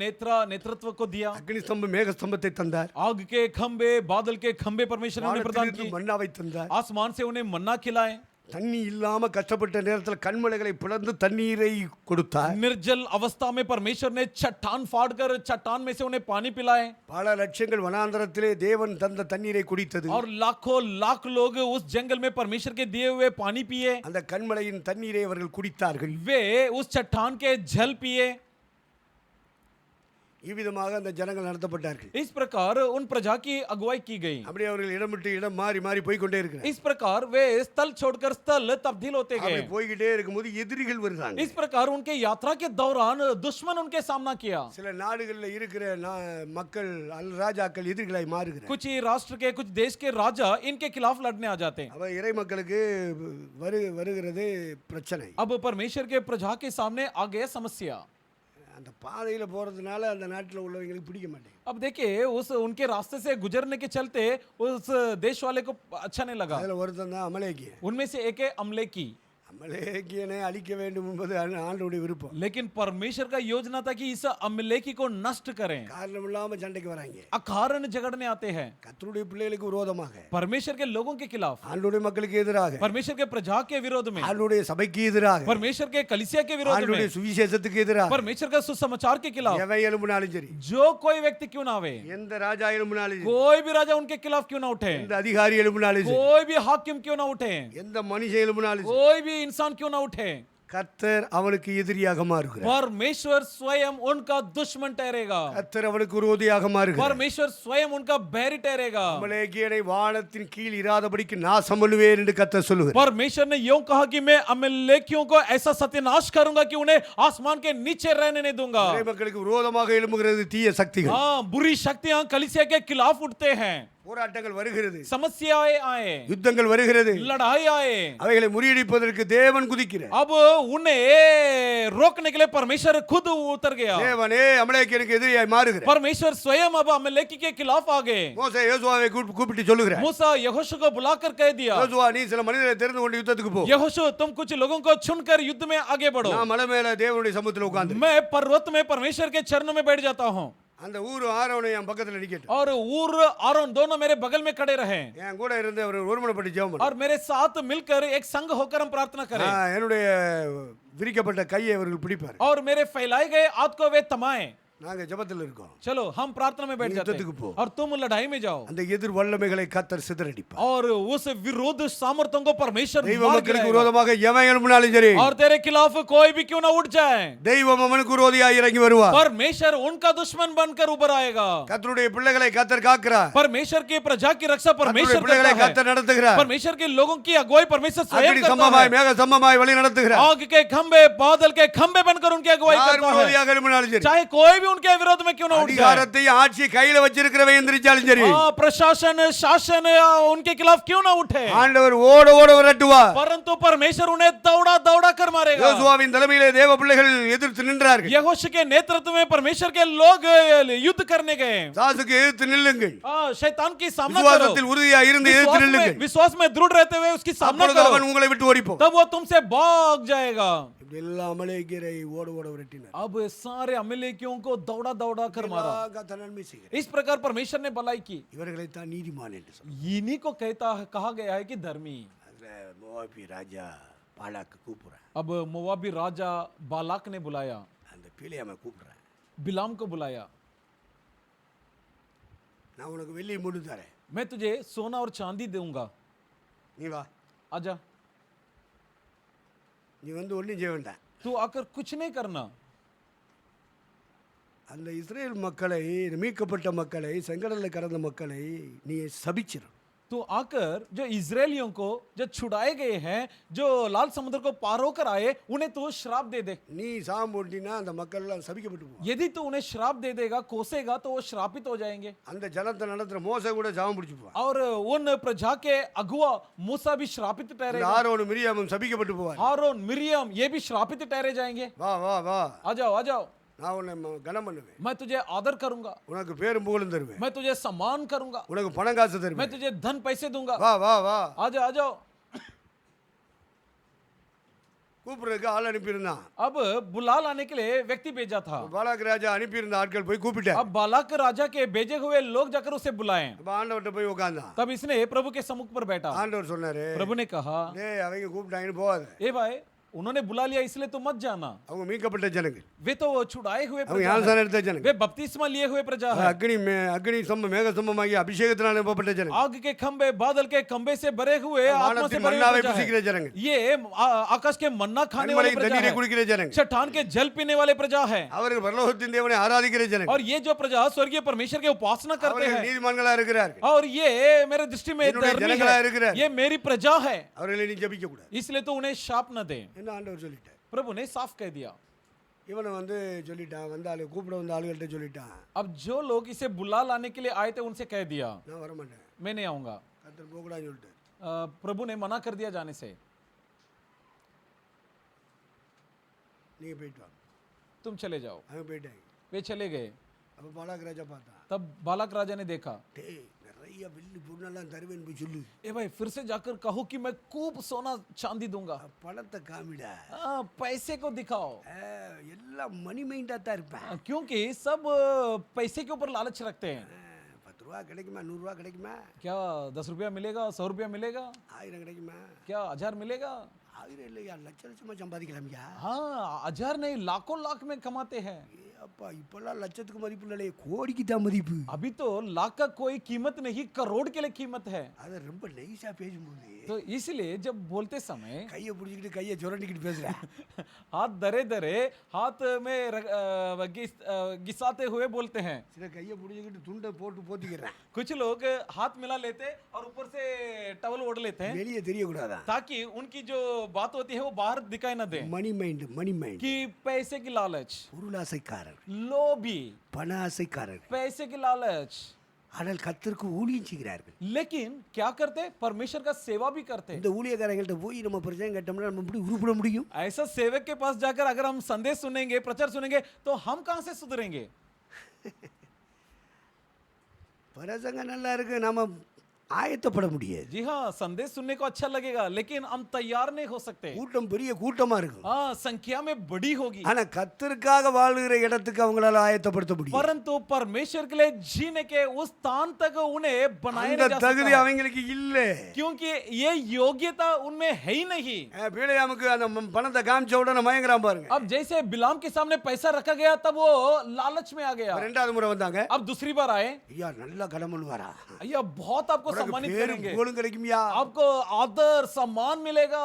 नेतृत्व को दिया. அக்னி ஸ்தம்பம் மேக ஸ்தம்பத்தை தந்தார். आग के खंबे, बादल के खंबे परमेश्वर ने उन्हें प्रदान வானத்திலிருந்து किए. மன்னாவை தந்தார். आसमान से उन्हें मन्ना खिलाए. தண்ணி இல்லாம கஷ்டப்பட்ட நேரத்தில் கண்மலைகளை பிளந்து தண்ணீரை கொடுத்தார். निर्जल अवस्था में परमेश्वर ने चट्टान फाड़कर चट्टान में से उन्हें पानी पिलाए. பல லட்சங்கள் வனாந்தரத்திலே தேவன் தந்த தண்ணீரை குடித்தது. और लाखों लाख लोग उस जंगल में परमेश्वर के दिए हुए पानी पिए. அந்த கண்மலையின் தண்ணீரை அவர்கள் குடித்தார்கள். वे उस चट्टान के जल पिए. இவ்விதமாக அந்த ஜனங்கள் நடத்தப்பட்டார்கள். इस प्रकार उन प्रजा की अगुवाई की गई। அப்படி அவர்கள் இடம் விட்டு இடம் மாறி மாறி போய் கொண்டே இருக்கிறார். इस प्रकार वे स्थल छोड़कर स्थल तब्दील होते அப்படி गए। போய்கிட்டே இருக்கும்போது எதிரிகள் வருகிறாங்க. इस प्रकार उनके यात्रा के दौरान दुश्मन उनके सामना किया। சில நாடுகளில் இருக்கிற மக்கள் ராஜாக்கள் எதிரிகளாய் மாறுகிறார். कुछ ही राष्ट्र के कुछ देश के राजा इनके खिलाफ लड़ने आ जाते हैं। அவ இறை மக்களுக்கு வருகிறது பிரச்சனை. अब परमेश्वर के प्रजा के सामने आ गया समस्या। அந்த பாதையில போறதுனால அந்த நாட்டில் உள்ளவங்களுக்கு பிடிக்க மாட்டேங்குது. अब देखिए उस उनके रास्ते से गुजरने के चलते उस देश वाले को अच्छा नहीं लगा। அதுல ஒருத்தன் தான் அமலேக்கியன். उनमें से एक है अमलेकी। அமலேக்கியனை அழிக்க வேண்டும் என்பது ஆண்டவருடைய விருப்பம். लेकिन परमेश्वर का योजना था कि इस अमलेकी को नष्ट करें। காரணம் இல்லாம சண்டைக்கு வராங்க. अकारण झगड़ने आते हैं கர்த்தருடைய பிள்ளைகளுக்கு விரோதமாக, परमेश्वर के लोगों के खिलाफ, ஆண்டவருடைய மக்களுக்கு எதிராக, परमेश्वर के प्रजा के विरोध में, ஆண்டவருடைய சபைக்கு எதிராக, परमेश्वर के कलिसिया के विरोध ஆண்டவருடைய में, சுவிசேஷத்துக்கு எதிராக, परमेश्वर का सुसमाचार के खिलाफ எவை எழும்பினாலும் சரி, जो कोई व्यक्ति क्यों ना आवे, எந்த ராஜா எழும்பினாலும் சரி, कोई भी राजा उनके खिलाफ क्यों ना उठे, எந்த அதிகாரி எழும்பினாலும் சரி, कोई भी हाकिम क्यों ना उठे, எந்த மனுஷன் எழும்பினாலும் சரி, कोई भी इंसान क्यों ना उठे, கர்த்தர் அவனுக்கு எதிரியாக மாறுகிறார். परमेश्वर स्वयं उनका दुश्मन ठहरेगा। கர்த்தர் அவனுக்கு விரோதியாக மாறுகிறார். परमेश्वर स्वयं उनका बैरी ठहरेगा। அமலேக்கியனை வானத்தின் கீழ் இராதபடிக்கு நாசம் பண்ணுவேன் என்று கர்த்தர் சொல்லுகிறார். परमेश्वर ने यूं कहा कि मैं अमलेकियों को ऐसा सत्यानाश करूंगा कि उन्हें आसमान के नीचे रहने नहीं दूंगा। இறை மக்களுக்கு விரோதமாக எழும்புகிறது தீய சக்திகள். हाँ, बुरी शक्तियां कलीसिया के खिलाफ उठते हैं। போராட்டங்கள் வருகிறது, समस्याएं आए, யுத்தங்கள் வருகிறது, लड़ाई आए, அவைகளை முறியடிப்பதற்கு தேவன் குதிக்கிறார். अब उन्हें रोकने के लिए परमेश्वर खुद उतर गया। தேவனே அமலேக்கியனுக்கு எதிரியாய் மாறுகிறார். परमेश्वर स्वयं अब अमलेकी के खिलाफ आ गए। மோசே யோசுவாவை கூப்பிட்டு சொல்லுகிறார், मूसा यहोशू को बुलाकर कह दिया, யோசுவா நீ சில மனிதரை தெரிந்து கொண்டு யுத்தத்துக்கு போ. यहोशू तुम कुछ लोगों को चुनकर युद्ध में आगे बढ़ो। நான் மலை மேல தேவனுடைய சமூகத்தில் உட்கார்ந்து मैं पर्वत में परमेश्वर के चरणों में बैठ जाता हूँ அந்த ஊர் ஆரோனை என் பக்கத்துல நிக்கட்டும். और ऊर आरोन दोनों मेरे बगल में खड़े रहे என் கூட இருந்து அவர் ஒருமனப்பட்டு ஜெபம் பண்ணார். और मेरे साथ मिलकर एक संग होकर हम प्रार्थना करें என்னுடைய விரிக்கப்பட்ட கையை அவர்கள் பிடிப்பார். और मेरे फैलाए गए हाथ को वे थमाएं। நாங்க ஜெபத்தில் இருக்கோம். चलो हम प्रार्थना में बैठ जाते युद्धத்துக்கு போ. हैं और तुम लड़ाई में जाओ அந்த எதிர் வல்லமைகளை கர்த்தர் சிதறடிப்பார். और उस विरोध सामर्थ्यों को परमेश्वर தெய்வ मार மக்களுக்கு गिराएगा। விரோதமாக எவன் எழும்பினாலும் சரி, और तेरे खिलाफ कोई भी क्यों ना उठ जाए, தெய்வம் அவனுக்கு விரோதியாய் இறங்கி வருவார். परमेश्वर उनका दुश्मन बनकर उभर आएगा। கர்த்தருடைய பிள்ளைகளை கர்த்தர் காக்கிறார். परमेश्वर की प्रजा की रक्षा கர்த்தருடைய परमेश्वर பிள்ளைகளை करता है। கர்த்தர் நடத்துகிறார். परमेश्वर के लोगों की अगुवाई परमेश्वर स्वयं அக்கினி करता சம்பமாய் है। மேக சம்பமாய் வழி நடத்துகிறார். आग के खंबे बादल के खंबे बनकर उनकी अगुवाई யார் करता है। விரோதியாக எழும்பினாலும் சரி, चाहे कोई भी उनके विरोध में क्यों ना उठ जाए, அதிகாரத்தை ஆட்சி கையில வச்சிருக்கிறவன் எந்திரிச்சாலும் சரி, हाँ, प्रशासन शासन उनके खिलाफ क्यों ना उठे, ஆண்டவர் ஓட ஓட விரட்டுவார். परंतु परमेश्वर उन्हें दौड़ा दौड़ा कर मारेगा। யோசுவாவின் தலைமையிலே தேவ பிள்ளைகள் எதிர்த்து நின்றார்கள். यहोशू के नेतृत्व में परमेश्वर के लोग युद्ध करने गए। சாசுக்கு எதிர்த்து நில்லுங்கள். हाँ, शैतान की सामना करो, விசுவாசத்தில் உறுதியா இருந்து எதிர்த்து நில்லுங்கள். विश्वास में दृढ़ रहते हुए उसकी सामना அப்பொழுது करो, அவன் உங்களை விட்டு ஓடிப்போம். तब वो तुमसे भाग जाएगा। இப்படி எல்லா அமலேக்கியரை ஓட ஓட விரட்டினார். अब सारे अमलेकियों को दौड़ा दौड़ा कर मारा। கர்த்தர் நன்மை செய்கிறார். इस प्रकार परमेश्वर ने भलाई की। இவர்களை தான் நீதிமான் என்று சொன்னார். इन्हीं को कहा गया है कि धर्मी। அதுல மோவாபி ராஜா பாலாக்கு கூப்பிடுறான், अब मोवाबी राजा बालाक ने बुलाया, அந்த பிலேயாமை கூப்பிடுறான், बिलाम को बुलाया, நான் உனக்கு வெள்ளி முடு தரேன், मैं तुझे सोना और चांदी दूंगा, நீ வா. आजा। நீ வந்து ஒன்றும் செய்ய வேண்டாம். तू आकर कुछ नहीं करना। அந்த இஸ்ரேல் மக்களை, மீட்கப்பட்ட மக்களை, செங்கடலில் கடந்த மக்களை நீ சபிச்சிரு. तू आकर जो इजरायलियों को जो छुड़ाए गए हैं, जो लाल समुद्र को पार होकर आए, उन्हें तू श्राप दे दे। நீ சாபம் போட்டினா அந்த மக்கள் எல்லாம் சபிக்கப்பட்டு போவாங்க. यदि तू उन्हें श्राप दे देगा, कोसेगा, तो वो श्रापित हो जाएंगे। அந்த ஜனத்தை நடத்துற மோசே கூட சாபம் பிடிச்சு போவான். और उन प्रजा के अगुआ मूसा भी श्रापित இந்த ठहरेगा। ஆரோன் மிரியாமும் சபிக்கப்பட்டு போவார். हारून मिरियम ये भी श्रापित ठहरे जाएंगे। வா வா வா, आ जाओ आ जाओ, நான் உன்னை கனம் பண்ணுவேன், मैं तुझे आदर करूंगा, உனக்கு பேரும் புகழும் தருவேன், मैं तुझे सम्मान करूंगा, உனக்கு பணம் காசு मैं தருவேன். तुझे धन पैसे दूंगा। வா வா வா, आ जाओ आ जाओ। கூப்பிடுறதுக்கு ஆள் அனுப்பியிருந்தான். अब बुला लाने के लिए व्यक्ति भेजा था। பாலாக் ராஜா அனுப்பியிருந்த ஆட்கள் போய் கூப்பிட்டார். अब बालाक राजा के भेजे हुए लोग जाकर उसे बुलाए। அப்ப ஆண்டவர்கிட்ட போய் உட்கார்ந்தான். तब इसने प्रभु के सम्मुख पर बैठा। ஆண்டவர் சொன்னாரு, प्रभु ने कहा, டேய் அவங்க கூப்பிட்டாங்கன்னு போகாத, ए भाई उन्होंने बुला लिया इसलिए तो मत जाना। அவங்க மீட்கப்பட்ட ஜனங்கள், वे तो छुड़ाए हुए அவங்க प्रजा ஞானஸ்நானம் है। எடுத்த ஜனங்கள், वे बपतिस्मा लिए हुए प्रजा है। அக்னி ஸ்தம்பம் மேக ஸ்தம்பமாகி அபிஷேகத்தினால் நிரப்பப்பட்ட ஜனங்கள், आग के खंबे बादल के खंबे से भरे हुए आत्मा से வானத்தின் भरे மன்னாவை हुए प्रजा புசிக்கிற है। ஜனங்கள், ये आकाश के मन्ना खाने वाले கண்மலையின் प्रजा தண்ணீரை है। குடிக்கிற ஜனங்கள், चट्टान के जल पीने वाले प्रजा है। அவர்கள் பரலோகத்தின் தேவனை ஆராதிக்கிற ஜனங்கள், और ये जो प्रजा स्वर्गीय परमेश्वर के उपासना करते அவர்கள் हैं நீதிமான்களா இருக்கிறார்கள், और ये मेरे दृष्टि में என்னுடைய धर्मी ஜனங்களா है, இருக்கிறார். ये मेरी प्रजा है, அவர்களை நீ ஜெபிக்க கூடாது इसलिए तो उन्हें शाप न दे। என்ன ஆண்டவர் சொல்லிட்டார். प्रभु ने साफ कह दिया। இவனை சொல்லிட்டான், வந்த ஆளு கூப்பிட வந்த ஆளுகள்கிட்ட சொல்லிட்டான், अब जो लोग इसे बुला लाने के लिए आए थे उनसे कह दिया நான் வரமாட்டேன், मैं नहीं आऊंगा। கர்த்தர் போகக்கூடாதுன்னு சொல்லிட்டு. प्रभु ने मना कर दिया जाने से। நீங்க போயிட்டு வாங்க. तुम चले जाओ। அவன் போயிட்டாங்க. वे चले गए। அப்போ பாலாக் ராஜா பார்த்தான், तब बालक राजा ने देखा, டேய் நிறைய வெள்ளி பொருளெல்லாம் தருவேன்னு போய் சொல்லு, ए भाई फिर से जाकर कहो कि मैं खूब सोना चांदी दूंगा। பணத்தை காமிடா, पैसे को दिखाओ। எல்லாம் மணி மைண்டாக தான் இருப்பேன். क्योंकि सब पैसे के ऊपर लालच रखते हैं। 10 ரூபா கிடைக்குமா, 100 ரூபா கிடைக்குமா, क्या 10 रुपया मिलेगा, 100 रुपया मिलेगा, 1000 கிடைக்குமா, क्या 1000 मिलेगा? 1000 இல்லையா, லட்ச லட்சமா சம்பாதிக்கலாம்யா. हाँ 1000 नहीं, लाखों लाख में कमाते हैं। அப்பா இப்பெல்லாம் லட்சத்துக்கு மதிப்பு இல்லையே, கோடிக்கு தான் மதிப்பு. अभी तो लाख का कोई कीमत नहीं, करोड़ के लिए कीमत है। அதை ரொம்ப நைஸா பேசும்போது तो इसलिए जब बोलते समय கையை பிடிச்சிக்கிட்டு கையை சுரண்டிக்கிட்டு பேசுறேன். हाथ धरे धरे हाथ में घिसाते हुए बोलते हैं। சில கையை பிடிச்சிக்கிட்டு துண்டை போட்டு போத்திக்கிறேன், कुछ लोग हाथ मिला लेते और ऊपर से टवल ओढ़ लेते हैं வெளியே தெரியக்கூடாதான். ताकि उनकी जो बात होती है वो बाहर दिखाई न दे। மணி மைண்ட், कि पैसे की लालच, பொருளாசைக்காரர், लोभी, பண ஆசைக்காரர், पैसे की लालच। ஆனால் கர்த்தருக்கு ஊழியம் செய்கிறார்கள். लेकिन क्या करते, परमेश्वर का सेवा भी करते। இந்த ஊழியக்காரங்கள்ட்ட போய் நம்ம பிரச்சனை கேட்டோம்னா நம்ம எப்படி உருப்பட முடியும்? ऐसा सेवक के पास जाकर अगर हम संदेश सुनेंगे, प्रचार सुनेंगे, तो हम कहां से सुधरेंगे? பிரசங்கம் நல்லா இருக்கு, நாம ஆயத்தப்பட முடியாது. जी हाँ, संदेश सुनने को अच्छा लगेगा लेकिन हम तैयार नहीं हो सकते। கூட்டம் பெரிய கூட்டமா இருக்கும், हाँ, संख्या में बड़ी होगी, ஆனா கர்த்தருக்காக வாழுகிற இடத்துக்கு அவங்களால ஆயத்தப்படுத்த முடியும். परंतु परमेश्वर के लिए जीने के उस स्थान तक उन्हें बनाया அந்த नहीं जा தகுதி सकता है, அவங்களுக்கு இல்ல. क्योंकि ये योग्यता उनमें है ही नहीं। பீலையாமுக்கு அந்த பணத்தை காமிச்ச உடனே மயங்கறான் பாருங்க. अब जैसे बिलाम के सामने पैसा रखा गया तब वो लालच में आ गया। ரெண்டாவது முறை வந்தாங்க, अब दूसरी बार आए, ஐயா நல்லா கடன் பண்ணுவாரா, भैया बहुत आपको सम्मानित பேரும் करेंगे, புகழும் கிடைக்கும்யா, आपको आदर सम्मान मिलेगा।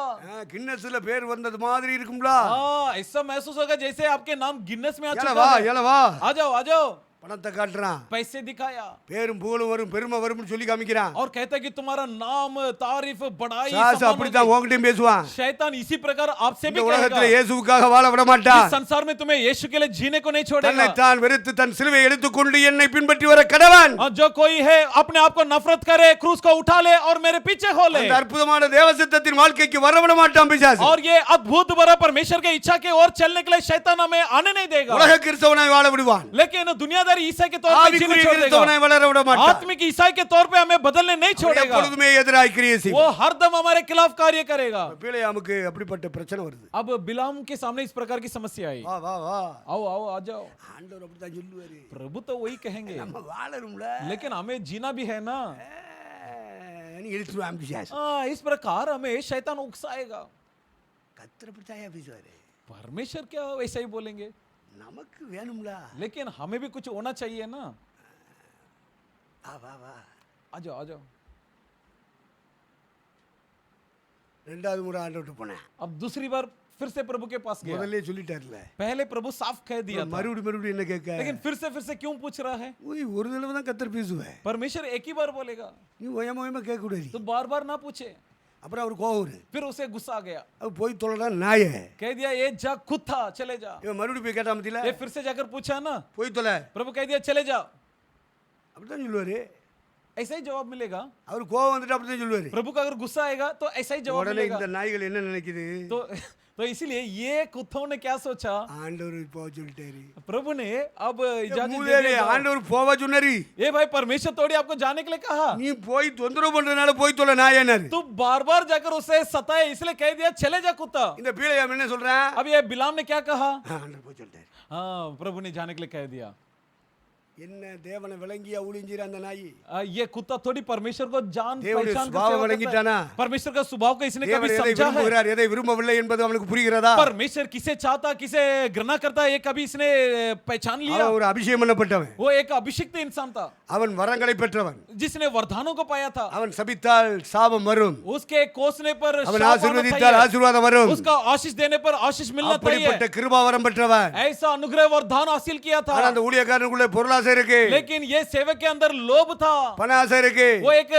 கின்னஸ்ல பேர் வந்தது மாதிரி இருக்கும்ல, हाँ, ऐसा महसूस होगा जैसे आपके नाम गिनेस में आ ஏல चुका வா है। ஏல வா, आ जाओ आ जाओ। பணத்தை காட்டுறான், पैसे दिखाया பேரும் புகழும் வரும், பெருமை வரும்னு சொல்லி காமிக்கிறான். और कहता है कि तुम्हारा नाम, तारीफ, बड़ाई, சாஸ் सम्मान அப்படித்தான் होगी। உன்கிட்டயும் பேசுவான். शैतान इसी प्रकार आपसे இந்த भी உலகத்துல कहेगा। இயேசுவுக்காக வாழ விட மாட்டான். इस संसार में तुम्हें यीशु के लिए जीने को नहीं தன்னை छोड़ेगा। தான் வெறுத்து தன் சிலுவை எடுத்துக்கொண்டு என்னை பின்பற்றி வர கடவன். और जो कोई है अपने आप को नफरत करे, क्रूस को उठा ले और मेरे पीछे हो ले। அந்த அற்புதமான தேவசித்தத்தின் வாழ்க்கைக்கு வர விட மாட்டான் பிசாசு. और ये अद्भुत भरा परमेश्वर के इच्छा के ओर चलने के लिए शैतान हमें आने नहीं देगा, உலக கிறிஸ்தவனாய் வாழ விடுவான், लेकिन दुनियादारी ईसाई के तौर पे जीने ஆவிக்குரிய छोड़ देगा। கிறிஸ்தவனாய் வளர விட மாட்டான். आत्मिक ईसाई के तौर पे हमें बदलने नहीं அவன் छोड़ेगा, எப்பொழுதுமே எதிராய் கிரியை वो செய்வான். हरदम हमारे खिलाफ कार्य करेगा। பீலையாமுக்கு அப்படிப்பட்ட பிரச்சனை வருது. अब बिलाम के सामने इस प्रकार की समस्या आई। வா வா வா, आओ आओ आ जाओ। ஆண்டவர் அப்படித்தான் சொல்லுவாரு, प्रभु तो वही कहेंगे, நம்ம வாழணும்ல, लेकिन हमें जीना भी है ना। நீ இழுத்துருவான் பிசாசு. इस प्रकार हमें शैतान उकसाएगा। கர்த்தர் அப்படித்தான் பேசுவாரு, परमेश्वर क्या वैसा ही बोलेंगे, நமக்கு வேணும்ல, लेकिन हमें भी कुछ होना चाहिए ना। வா வா வா. आ जाओ आ जाओ। ரெண்டாவது முறை ஆண்டவர்கிட்ட போனேன், अब दूसरी बार फिर से प्रभु के पास गया। முதல்ல சொல்லிட்டார்ல, पहले प्रभु साफ कह दिया था, மறுபடியும் என்ன கேட்க, लेकिन फिर से क्यों पूछ रहा है? ஓய் ஒரு தடவை தான் கர்த்தர் பேசுவேன், परमेश्वर एक ही बार बोलेगा, நீ ஓயமா கேட்க கூடாது. तो बार बार ना पूछे। அப்புறம் அவர் கோவம் வரும், फिर उसे गुस्सा आ गया, அவர் போய் தொலைடா நாயே. कह दिया ये जा कुत्ता चले जा। இவன் மறுபடியும் போய் கேட்டா மத்தியில, ये फिर से जाकर पूछा ना, போய் தொலை, प्रभु कह दिया चले जा। அப்படித்தான் சொல்லுவாரு. ऐसा ही जवाब मिलेगा। அவர் கோவம் வந்துட்டு அப்படித்தான் சொல்லுவாரு. प्रभु का अगर गुस्सा आएगा तो ऐसा ही जवाब உடனே मिलेगा। இந்த நாய்கள் என்ன நினைக்குது, तो इसीलिए ये कुत्तों ने क्या सोचा, ஆண்டவர் போக சொல்லிட்டாரு, प्रभु ने अब इजाजत दे மூதேவி दिया। ஆண்டவர் போக சொன்னாரு, ये भाई परमेश्वर थोड़ी आपको जाने के लिए कहा, நீ போய் தொந்தரவு பண்றதுனால போய் தொலை நாயனாரு. तू बार बार जाकर उसे सताए इसलिए कह दिया चले जा कुत्ता। இந்த பீலையாம் என்ன சொல்றான், अब ये बिलाम ने क्या कहा, ஆண்டவர் போய் சொல்லிட்டாரு. हाँ प्रभु ने जाने के लिए कह दिया। என்ன தேவனை விளங்கியா ஊழிஞ்சிர அந்த நாய் ये कुत्ता थोड़ी परमेश्वर को जान தேவனுடைய पहचान कर சுபாவம் सेवा करता விளங்கிட்டானா है। परमेश्वर का स्वभाव को इसने தேவன் कभी எதை समझा है? விரும்புகிறார் எதை விரும்பவில்லை என்பது அவனுக்கு புரிகிறதா परमेश्वर किसे चाहता किसे घृणा करता है, ये कभी इसने पहचान लिया? அவன் ஒரு அபிஷேகம் பண்ணப்பட்டவன் वो एक अभिषिक्त इंसान था அவன் வரங்களை பெற்றவன் जिसने वरदानों को पाया था। அவன் சபித்தால் சாபம் வரும் उसके कोसने पर அவன் शाप आना ஆசீர்வதித்தால் चाहिए। ஆசீர்வாதம் வரும் उसका आशीष देने पर आशीष मिलना அப்படிப்பட்ட चाहिए। கிருபாவரம் பெற்றவன் ऐसा अनुग्रह वरदान हासिल किया था। ஆனா அந்த ஊழியக்காரனுக்குள்ள பொருளாசை இருக்கு लेकिन ये सेवक के अंदर लोभ था, பண ஆசை இருக்கு वो एक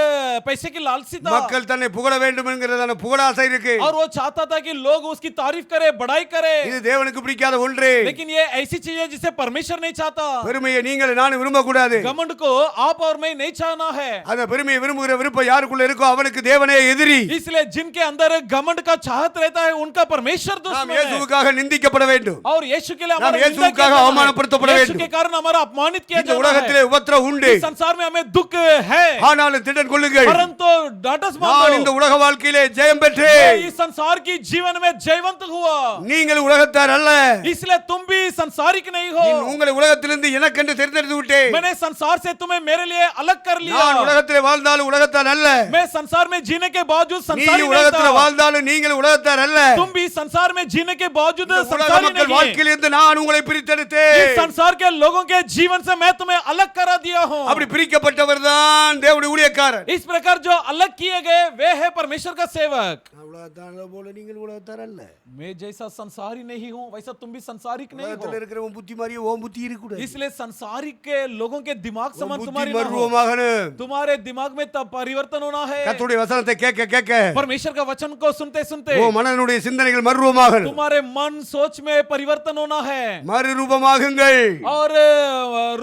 पैसे की लालसी था மக்கள் தன்னை புகழ வேண்டும் என்கிறதான புகழாசை இருக்கு और वो चाहता था कि लोग उसकी तारीफ करे, बड़ाई करे। இது தேவனுக்கு பிடிக்காத ஒன்று लेकिन ये ऐसी चीज है जिसे परमेश्वर नहीं चाहता। பெருமையை நீங்கள் நானும் விரும்ப கூடாது घमंड को आप और मैं नहीं चाहना है। அந்த பெருமையை விரும்புகிற விருப்பம் யாருக்குள்ள இருக்கோ அவனுக்கு தேவனே எதிரி इसलिए जिनके अंदर घमंड का चाहत रहता है उनका परमेश्वर நாம் दुश्मन है। இயேசுவுக்காக நிந்திக்கப்பட வேண்டும் और यीशु के लिए நாம் हमारा निंदा किया இயேசுவுக்காக जाना है। அவமானப்படுத்தப்பட यीशु வேண்டும்। के कारण हमारा अपमानित किया இந்த जाना உலகத்திலே है। உபத்திரம் உண்டு इस संसार में हमें दुख है, ஆனாலும் திடன் கொள்ளுங்கள் परंतु डाटस நான் இந்த मानो உலக வாழ்க்கையிலே ஜெயம் मैं பெற்றேன் इस संसार की जीवन में जयवंत हुआ। நீங்கள் உலகத்தார் அல்ல इसलिए तुम भी संसारिक नहीं हो। உங்களை உலகத்திலிருந்து எனக்கென்று தேர்ந்தெடுத்து விட்டேன் मैंने संसार से तुम्हें मेरे लिए अलग कर लिया। நான் உலகத்திலே வாழ்ந்தாலும் உலகத்தார் அல்ல मैं संसार में जीने के बावजूद நீ संसारी नहीं உலகத்திலே था। வாழ்ந்தாலும் நீங்கள் உலகத்தார் அல்ல तुम भी संसार में जीने के बावजूद இந்த உலக संसारी மக்கள் नहीं। வாழ்க்கையிலிருந்து நான் உங்களை इस பிரித்தெடுத்தேன் संसार के लोगों के जीवन से मैं तुम्हें अलग करा दिया हूँ। அப்படி பிரிக்கப்பட்டவர் தான் தேவனுடைய ஊழியக்காரர் इस प्रकार जो अलग किए गए वे है परमेश्वर का सेवक। உலகத்தார் போல நீங்கள் உலகத்தார் அல்ல मैं जैसा संसारी नहीं हूँ वैसा तुम भी संसारिक नहीं உலகத்தில் हो। இருக்கிறவன் புத்தி மாதிரியே ஓம் புத்தி இருக்கக்கூடாது इसलिए संसारिक के लोगों के दिमाग समान புத்தி तुम्हारी ना हो। மர்வமாகணும் तुम्हारे दिमाग में तब परिवर्तन होना है। கர்த்தருடைய வசனத்தை கேட்க கேட்க परमेश्वर का वचन को सुनते सुनते ஓ மனதினுடைய சிந்தனைகள் மர்வமாகணும் तुम्हारे मन सोच में परिवर्तन होना है மறுரூபமாகுங்கள் और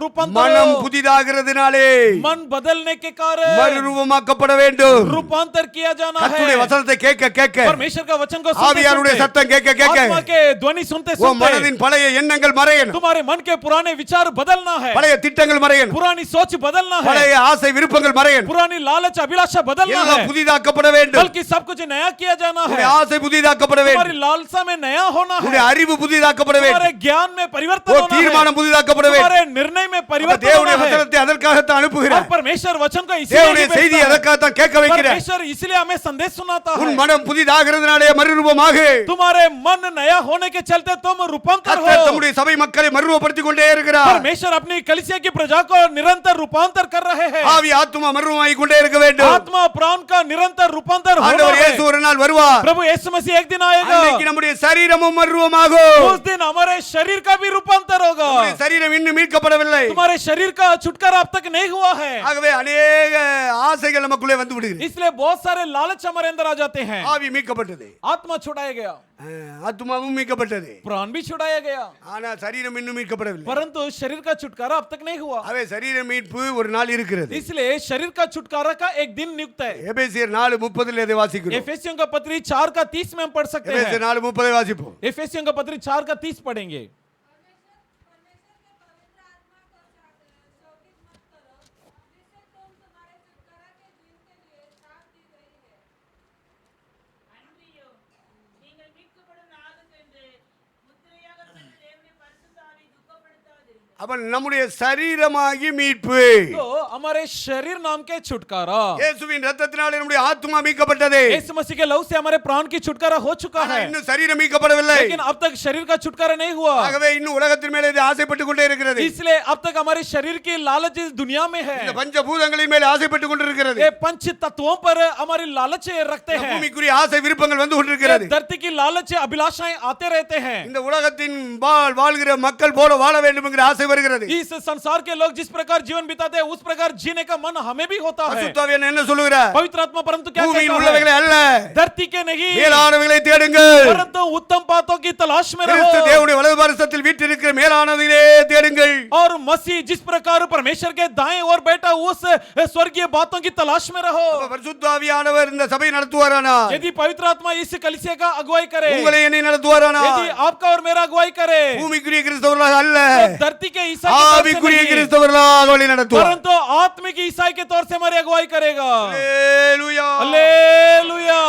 रूपांतर மனம் हो। புதிதாகிறதுனாலே मन बदलने के कारण மறுரூபமாக்கப்பட வேண்டும் रूपांतर किया जाना கர்த்தருடைய है। வசனத்தை கேட்க கேட்க परमेश्वर का वचन को सुनते ஆவியானுடைய सुनते சத்தம் கேட்க கேட்க आत्मा के ध्वनि सुनते ஓ सुनते மனதின் பழைய எண்ணங்கள் மறையணும் तुम्हारे मन के पुराने विचार बदलना है, பழைய திட்டங்கள் மறையணும் पुरानी सोच बदलना है, பழைய ஆசை விருப்பங்கள் மறையணும் पुरानी लालच अभिलाषा बदलना எல்லாம் है, புதிதாக்கப்பட வேண்டும் बल्कि सब कुछ नया किया जाना है। உங்களுடைய ஆசை புதிதாக்கப்பட வேண்டும் तुम्हारी लालसा में नया होना है, உங்களுடைய அறிவு புதிதாக்கப்பட வேண்டும் तुम्हारे ज्ञान में परिवर्तन ஓ होना है, தீர்மானம் புதிதாக்கப்பட வேண்டும் तुम्हारे निर्णय में परिवर्तन தேவனுடைய होना है। வசனத்தை அதற்காகத்தான் और அனுப்புகிறார் परमेश्वर वचन को इसलिए தேவனுடைய ही செய்தி भेजता है। அதற்காகத்தான் கேட்க வைக்கிறார் परमेश्वर इसलिए हमें संदेश सुनाता உன் है। மனம் புதிதாகிறதுனாலே மறுரூபமாக तुम्हारे मन नया होने के चलते तुम रूपांतर கர்த்தர் हो। தம்முடைய சபை மக்களை மறுரூபப்படுத்திக் கொண்டே இருக்கிறார் परमेश्वर अपनी कलीसिया की प्रजा को निरंतर रूपांतर कर रहे हैं। ஆவி ஆத்துமா மறுரூபமாகிக் கொண்டே இருக்க வேண்டும் आत्मा प्राण का निरंतर रूपांतर हो रहा ஆண்டவர் है। இயேசு ஒரு நாள் வருவார் प्रभु यीशु मसीह एक दिन आएगा, அன்னைக்கு நம்முடைய சரீரமும் மறுரூபமாகும் उस दिन हमारे शरीर का भी रूपांतर होगा। நம்முடைய சரீரம் இன்னும் மீட்கப்படவில்லை तुम्हारे शरीर का छुटकारा अब तक नहीं हुआ है, ஆகவே अनेक ஆசைகள் நமக்குள்ளே வந்து விடுகிறது इसलिए बहुत सारे लालच हमारे अंदर आ जाते हैं। ஆவி மீட்கப்பட்டது आत्मा छुड़ाया गया, ஆத்மாவும் மீட்கப்பட்டது प्राण भी छुड़ाया गया, ஆனா சரீரம் இன்னும் மீட்கப்படவில்லை परंतु शरीर का छुटकारा अब तक नहीं हुआ। அவே சரீர மீட்பு ஒரு நாள் இருக்கிறது इसलिए शरीर का छुटकारा का एक दिन नियुक्त है। எபேசியர் 4:30 இதை வாசிக்கிறோம் एफेसियों का पत्री 4 का 30 में हम पढ़ सकते हैं। எபேசியர் 4:30 वासिப்போம் एफेसियों का पत्री 4 का 30 पढ़ेंगे। அன்றியும் நீங்கள் மீட்கப்படும் நாளுக்கென்று முத்திரையாக பெற்ற தேவனுடைய பரிசுத்த ஆவியை துக்கப்படுத்தாதிருங்கள். அவன் நம்முடைய சரீரமாகி மீட்பு तो हमारे शरीर नाम के छुटकारा இயேசுவின் இரத்தத்தினாலே நம்முடைய ஆத்மா மீட்கப்பட்டது यीशु मसीह के लहू से हमारे प्राण की छुटकारा हो चुका ஆனா है, இன்னும் சரீரம் மீட்கப்படவில்லை लेकिन अब तक शरीर का छुटकारा नहीं हुआ। ஆகவே இன்னும் உலகத்தின் மேலே இது ஆசைப்பட்டு கொண்டே இருக்கிறது इसलिए अब तक हमारे शरीर की लालच इस दुनिया में है, இந்த பஞ்சபூதங்களின் மேலே ஆசைப்பட்டு கொண்டிருக்கிறது ये पंच तत्वों पर हमारी लालच रखते हैं, பூமிக்குரிய ஆசை விருப்பங்கள் வந்து ये கொண்டிருக்கிறது धरती की लालच अभिलाषाएं आते रहते हैं। இந்த உலகத்தின் வாழ்கிற மக்கள் போல வாழ வேண்டும் என்கிற ஆசை வருகிறது इस संसार के लोग जिस प्रकार जीवन बिताते हैं उस प्रकार जीने का मन हमें भी होता है। பரிசுத்த ஆவியானவர் என்ன சொல்லுகிறார் पवित्र आत्मा परंतु क्या பூமியில் कहता உள்ளவைகளை है, அல்ல धरती के नहीं மேலானவைகளை தேடுங்கள் परंतु उत्तम बातों की तलाश में கிறிஸ்து रहो, தேவனுடைய வலது பாரசத்தில் வீற்றிருக்கிற மேலானதிலே தேடுங்கள் और मसीह जिस प्रकार परमेश्वर के दाएं ओर बैठा उस स्वर्गीय बातों की तलाश में रहो। பரிசுத்த ஆவியானவர் இந்த சபை நடத்துவாரானா यदि पवित्र आत्मा इस कलीसिया का अगुवाई करे, உங்களை என்னை நடத்துவாரானா यदि आपका और मेरा अगुवाई करे, பூமிக்குரிய கிறிஸ்தவர்களாக அல்ல तो धरती के ईसाई के तौर से ஆவிக்குரிய नहीं, கிறிஸ்தவர்களாக வழி நடத்துவார் परंतु आत्मिक ईसाई के तौर से हमारी अगुवाई करेगा। அல்லேலூயா हालेलुया,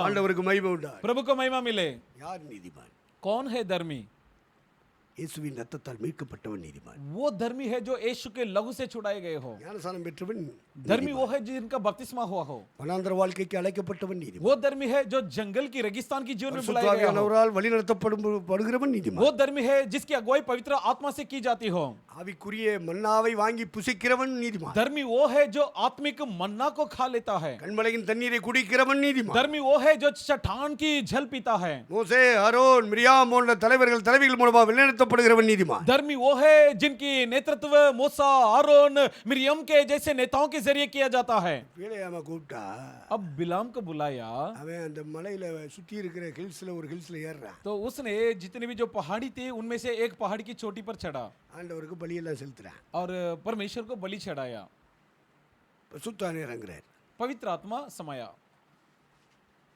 ஆண்டவருக்கு மகிமை உண்டார் प्रभु को महिमा मिले। யார் நீதிமான் कौन है धर्मी? இயேசுவின் ரத்தத்தால் மீட்கப்பட்டவன் நீதிமான். वो धर्मी है जो यीशु के लहू से छुड़ाए गए हो. ஞானஸ்நானம் பெற்றவன் धर्मी वो है जिनका बपतिस्मा हुआ हो. வனாந்தர வாழ்க்கைக்கு அழைக்கப்பட்டவன் நீதிமான். वो धर्मी है जो जंगल की रेगिस्तान की जीवन में बुलाया गया हो. பரிசுத்தாவியானவரால் வழிநடத்தப்படுகிறவன் நீதிமான். वो धर्मी है जिसकी अगुवाई पवित्र आत्मा से की जाती हो. ஆவிக்குரிய மன்னாவை வாங்கி புசிக்கிறவன் நீதிமான். धर्मी वो है जो आत्मिक मन्ना को खा लेता है. கண்மலையின் தண்ணீரை குடிக்கிறவன் நீதிமான். धर्मी वो है जो चट्टान की जल पीता है. மோசே, ஆரோன், மிரியாம் போன்ற தலைவிகள் மூலமா வழிநடத்தப்படுகிறவன் நீதிமான். धर्मी वो है जिनकी नेतृत्व मूसा, आरोन, मिरियम के जैसे नेताओं के जरिए किया जाता है. பிலேயாம கூப்பிட்டா अब बिलाम को बुलाया அவன் அந்த மலையில சுத்தி இருக்கிற ஹில்ஸ்ல ஒரு ஹில்ஸ்ல ஏறுறான். तो उसने जितनी भी जो पहाड़ी थी उनमें से एक पहाड़ की चोटी पर चढ़ा ஆண்டவருக்கு பலியெல்லாம் செலுத்துறான். और परमेश्वर को बलि चढ़ाया. பரிசுத்தாவியானவர் இறங்குறார். पवित्र आत्मा समाया.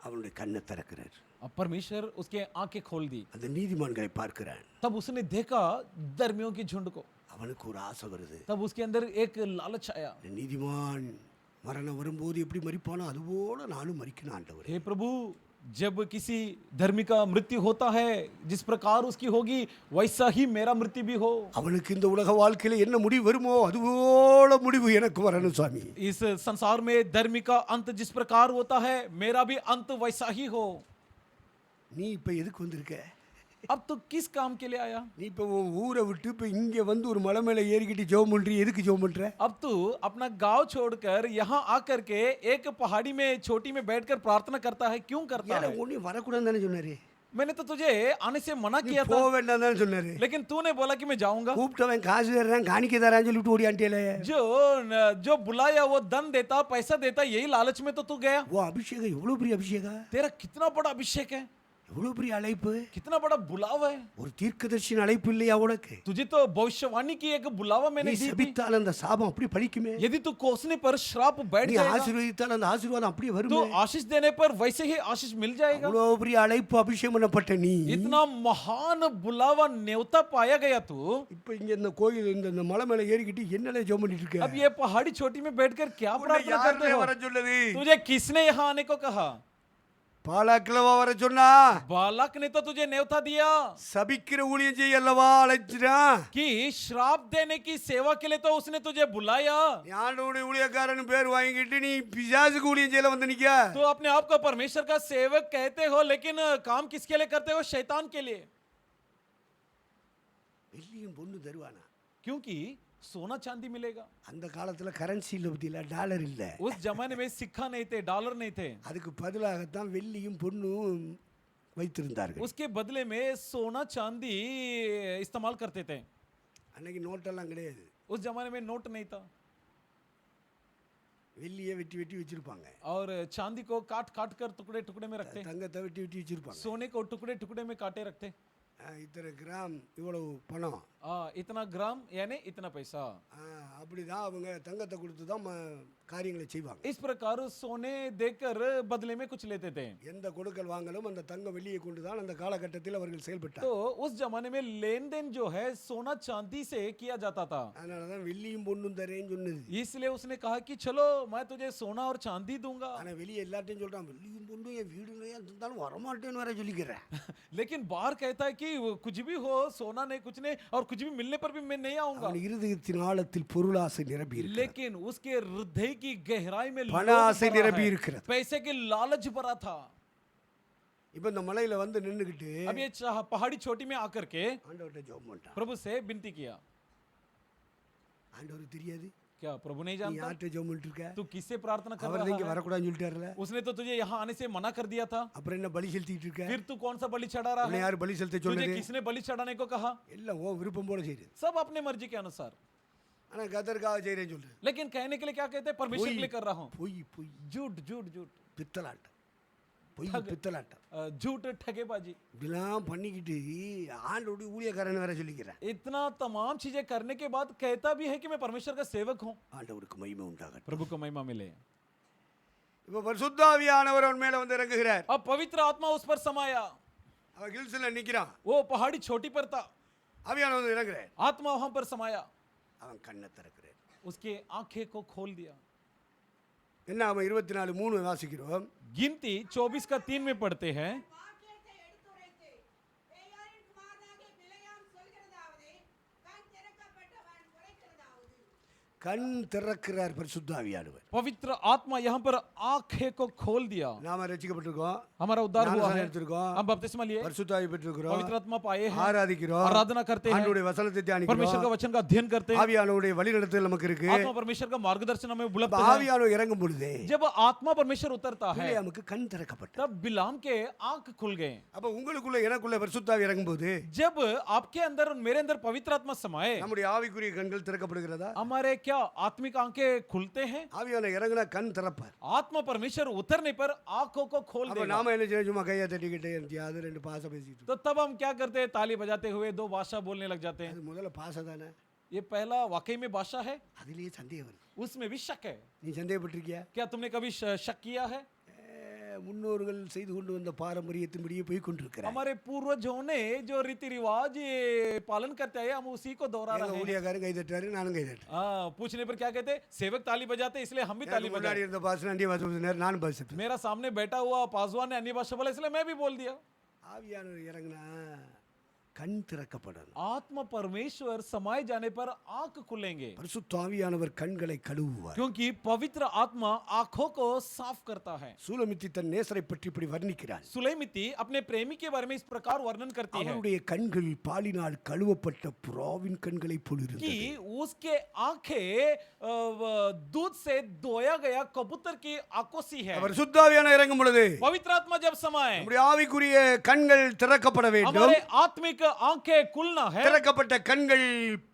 அவனுடைய கண்ணை திறக்கிறார். अब परमेश्वर उसके आंखें खोल दी. அந்த நீதிமான்களை பார்க்கிறான். तब उसने देखा धर्मियों की झुंड को. அவனுக்கு ஒரு ஆசை வருது. तब उसके अंदर एक लालच आया. இந்த நீதிமான் மரணம் வரும்போது எப்படி மரிப்பானோ அதுபோல நானும் மரிக்கணும் ஆண்டவரே. हे प्रभु, जब किसी धर्मी का मृत्यु होता है जिस प्रकार उसकी होगी वैसा ही मेरा मृत्यु भी हो. அவனுக்கு இந்த உலக வாழ்க்கையில என்ன முடிவு வருமோ அதுபோல முடிவு எனக்கு வரணும் சாமி. इस संसार में धर्मी का अंत जिस प्रकार होता है मेरा भी अंत वैसा ही हो. நீ இப்ப எதுக்கு வந்திருக்க? अब तो किस काम के लिए आया? நீ இப்ப உன் ஊரை விட்டு இப்ப இங்க வந்து ஒரு மலை மேல ஏறிக்கிட்டு ஜெபம் பண்றீ. எதுக்கு ஜெபம் பண்ற? अब तू अपना गांव छोड़कर यहाँ आकर के एक पहाड़ी में छोटी में बैठकर प्रार्थना करता है. क्यों करता ஏல है? உன்னை வரக்கூடாதுன்னு தானே சொன்னாரு. मैंने तो तुझे आने से मना நீ किया போக था, வேண்டாம் தானே சொன்னாரு. लेकिन तूने बोला कि मैं जाऊंगा. கூப்பிட்டவன் காசு தர்றான் காணிக்க தரான்னு சொல்லிட்டு ஓடியாண்டியல. जो बुलाया वो धन देता, पैसा देता, यही लालच में तो तू गया. ஓ அபிஷேகம் எவ்வளவு பெரிய அபிஷேகம், तेरा कितना बड़ा अभिषेक है, எவ்வளவு பெரிய அழைப்பு, कितना बड़ा बुलावा है. ஒரு தீர்க்கதரிசியின் அழைப்பு இல்லையா உனக்கு? तुझे तो भविष्यवाणी की एक बुलावा நீ मैंने दी थी. செபித்தால் அந்த சாபம் அப்படி பலிக்குமே. यदि तू कोसने पर श्राप बैठ நீ जाएगा, ஆசீர்வதித்தால் அந்த ஆசீர்வாதம் அப்படியே तो வருமே. आशीष देने पर वैसे ही आशीष मिल जाएगा. அவ்வளவு பெரிய அழைப்பு அபிஷேகம் பண்ணப்பட்ட நீ इतना महान बुलावा न्योता पाया गया तू. இப்ப இங்க இந்த கோயில் இந்த மலை மேல ஏறிக்கிட்டு என்னல ஜெபம் பண்ணிட்டு இருக்க? अब ये पहाड़ी छोटी में बैठकर क्या உன்னை प्रार्थना करते யாருனே हो? வர சொல்லுது? तुझे किसने यहाँ आने को कहा? பாலாக்கிலவா வர சொன்னா? बालक ने तो तुझे न्योता दिया சபிக்கிற ஊழியம் செய்ய அல்லவா அழைச்சிட்டான். कि श्राप देने की सेवा के लिए तो उसने तुझे बुलाया. நீ ஆண்டவருடைய ஊழியக்காரன் பேர் வாங்கிட்டு நீ பிசாசுக்கு ஊழியம் செய்யல வந்து நிக்க. तो अपने आप को परमेश्वर का सेवक कहते हो, लेकिन काम किसके लिए करते हो? शैतान के लिए. வெள்ளியும் பொண்ணு தருவானா? क्योंकि सोना चांदी मिलेगा. அந்த காலத்துல கரன்சி இல்ல பத்தியில டாலர் இல்ல. उस जमाने में सिक्का नहीं थे, डॉलर नहीं थे. அதுக்கு பதிலாகத்தான் வெள்ளியும் பொண்ணும் வைத்திருந்தார்கள். उसके बदले में सोना चांदी इस्तेमाल करते थे. அன்னைக்கு நோட்டெல்லாம் கிடையாது. उस जमाने में नोट नहीं था வெள்ளியை வெட்டி வெட்டி வச்சிருப்பாங்க. और चांदी को काट काट कर टुकड़े टुकड़े में रखते. தங்கத்தை வெட்டி வெட்டி வச்சிருப்பாங்க. सोने को टुकड़े टुकड़े में काटे रखते. இத்தனை கிராம் இவ்வளவு பணம். इतना ग्राम यानी इतना पैसा. அப்படிதான் அவங்க தங்கத்தை கொடுத்து தான் காரியங்களை செய்வாங்க. इस प्रकार सोने देकर बदले में कुछ लेते थे. எந்த கொடுக்கல் வாங்கலும் அந்த தங்க வெள்ளியை கொண்டு தான் அந்த காலகட்டத்தில் அவர்கள் செயல்பட்டார். तो उस जमाने में लेन देन जो है सोना चांदी से किया जाता था. அதனால தான் வெள்ளியும் பொண்ணும் தரேன்னு சொன்னது. इसलिए उसने कहा कि चलो मैं तुझे सोना और चांदी दूंगा. ஆனா வெளியே எல்லாத்தையும் சொல்றான் வெள்ளியும் பொண்ணும் என் வீடு இருந்தாலும் வரமாட்டேன்னு வர சொல்லிக்கிறேன். लेकिन बाहर कहता है कि कुछ भी हो, सोना नहीं कुछ नहीं, और कुछ भी मिलने पर भी मैं नहीं आऊंगा. அவன் இருதயத்தின் ஆழத்தில் பொருளாசை நிரம்பி இருக்கிறது. लेकिन उसके हृदय की गहराई में பண लोभ ஆசை भरा நிரம்பி है. இருக்கிறது. पैसे की लालच भरा था. இப்ப இந்த மலையில வந்து நின்னுக்கிட்டு अब ये पहाड़ी छोटी में आकर के ஆண்டவர்ட்ட ஜெபம் பண்ணிட்டான். प्रभु से विनती किया. ஆண்டவருக்கு தெரியாது क्या प्रभु नहीं நீ जानता? யார்கிட்ட ஜெபம் பண்ணிட்டு இருக்க? तू किससे प्रार्थना कर அவர் रहा இங்க है? வரக்கூடாதுன்னு சொல்லிட்டாருல. उसने तो तुझे यहाँ आने से मना कर दिया था. அப்புறம் என்ன பலி செலுத்திட்டு இருக்க? फिर तू कौन सा बलि चढ़ा रहा உன்னை है? யார் பலி செலுத்த तुझे சொன்னது? किसने बलि चढ़ाने को कहा? எல்லாம் ஓ விருப்பம் போல செய்யுது. सब अपने मर्जी के अनुसार. ஆனா கதர்காக செய்றேன்னு சொல்றேன். लेकिन कहने के लिए क्या कहते हैं? परमेश्वर के लिए कर रहा हूँ. பொய் பொய் झूठ झूठ झूठ. பித்தலாட்டம். பொய் ठग. பித்தலாட்டம். झूठ ठगेबाजी. இப்படிலாம் பண்ணிக்கிட்டு ஆண்டோட ஊழியக்காரன் வேற சொல்லிக்கிறேன். इतना तमाम चीजें करने के बाद कहता भी है कि मैं परमेश्वर का सेवक हूँ. ஆண்டவருக்கு மகிமை உண்டாகட்டும். प्रभु को महिमा मिले. இப்ப பரிசுத்தாவியானவர் அவன் மேல வந்து இறங்குகிறார். अब पवित्र आत्मा उस पर समाया. அவன் ஹில்ஸ்ல நிக்கிறான். वो पहाड़ी छोटी पर था. ஆவியானவர் வந்து இறங்குறார். आत्मा वहां पर समाया. அவன் கண்ணை திறக்கிறார். उसके आंखें को खोल दिया. என்ன அவன் 24:3 வாசிக்கிறோம். गिनती 24 का 3 में पढ़ते हैं. வாக்கியத்தை எடுத்துரைத்து பேயோரின் குமாரனாகிய பிலேயாம் சொல்கிறதாவது கண் திறக்கிறார் பரிசுத்த ஆவியானவர். पवित्र आत्मा यहाँ पर आंखें को खोल दिया. நாம ரட்சிக்கப்பட்டிருக்கோம், हमारा उद्धार हुआ ஞானஸ்நானம் है, எடுத்திருக்கோம், हम बपतिस्मा लिए, பரிசுத்த ஆவி பெற்றிருக்கிறோம், पवित्र आत्मा पाए हैं, ஆராதிக்கிறோம், आराधना करते हैं, ஆண்டவருடைய வசனத்தை परमेश्वर தியானிக்கிறோம், का वचन का अध्ययन करते हैं, ஆவியானவருடைய வழிநடத்தல் நமக்கு இருக்கு. आत्मा परमेश्वर का मार्गदर्शन हमें அப்ப बुलाते हैं. ஆவியானவர் இறங்கும் பொழுது जब आत्मा परमेश्वर उतरता है நமக்கு கண் திறக்கப்பட்டது. तब बिलाम के आंख खुल गए. அப்ப உங்களுக்குள்ள எனக்குள்ள பரிசுத்த ஆவி இறங்கும் போது जब आपके अंदर और मेरे अंदर पवित्र आत्मा समाए, நம்முடைய ஆவிக்குரிய கண்கள் திறக்கப்படுகிறதா? हमारे क्या आत्मिक आंखें खुलते हैं? ஆவியானவர் இறங்குனா கண் திறப்பார். आत्मा परमेश्वर उतरने पर आंखों को खोल அப்ப देगा. நாம என்ன செய்யணும்? சும்மா கையை தட்டிக்கிட்டே அது ரெண்டு பாசை பேசிட்டு तो तब हम क्या करते हैं? ताली बजाते हुए दो भाषा बोलने लग जाते हैं. அது முதல்ல பாசை தானே, ये पहला वाकई में भाषा है, அதுலயே சந்தேகம் வருது. उसमें भी शक है. நீ சந்தேகப்பட்டிருக்கியா? क्या तुमने कभी शक किया है? முன்னோர்கள் செய்து கொண்டு வந்த பாரம்பரியத்தின்படியே போய் கொண்டிருக்கிறார். हमारे पूर्वजों ने जो रीति रिवाज ये पालन करते हैं, हम उसी को दोहरा रहे हैं. ஊழியக்காரன் கை தட்டுறாரு, நானும் கை தட்டுறேன். हाँ, पूछने पर क्या कहते? सेवक ताली बजाते इसलिए हम भी ताली முன்னாடி बजाते. இருந்த பாசன அண்டிய பாசன நானும் பாசிட்டேன். मेरा सामने बैठा हुआ पासवान ने अन्य भाषा बोला इसलिए मैं भी बोल दिया. ஆவியானவர் இறங்குனா கண் திறக்கப்படணும். आत्मा परमेश्वर समाये जाने पर आंख खुलेंगे, பரிசுத்த ஆவியானவர் கண்களை கழுவுவார். क्योंकि पवित्र आत्मा आंखों को साफ करता है. சூலமித்தி தன் நேசரை பற்றி இப்படி வர்ணிக்கிறார். सुलेमिती अपने प्रेमी के बारे में इस प्रकार वर्णन करती है அவருடைய கண்கள் பாலினால் கழுவப்பட்ட புறாவின் கண்களை போல் कि இருந்தது. उसके आंखें दूध से धोया गया कबूतर की आंखों सी है. பரிசுத்த ஆவியானவர் இறங்கும் பொழுது पवित्र आत्मा जब समाए, நம்முடைய ஆவிக்குரிய கண்கள் திறக்கப்பட வேண்டும். हमारे आत्मिक आंखें खुलना है திறக்கப்பட்ட கண்கள்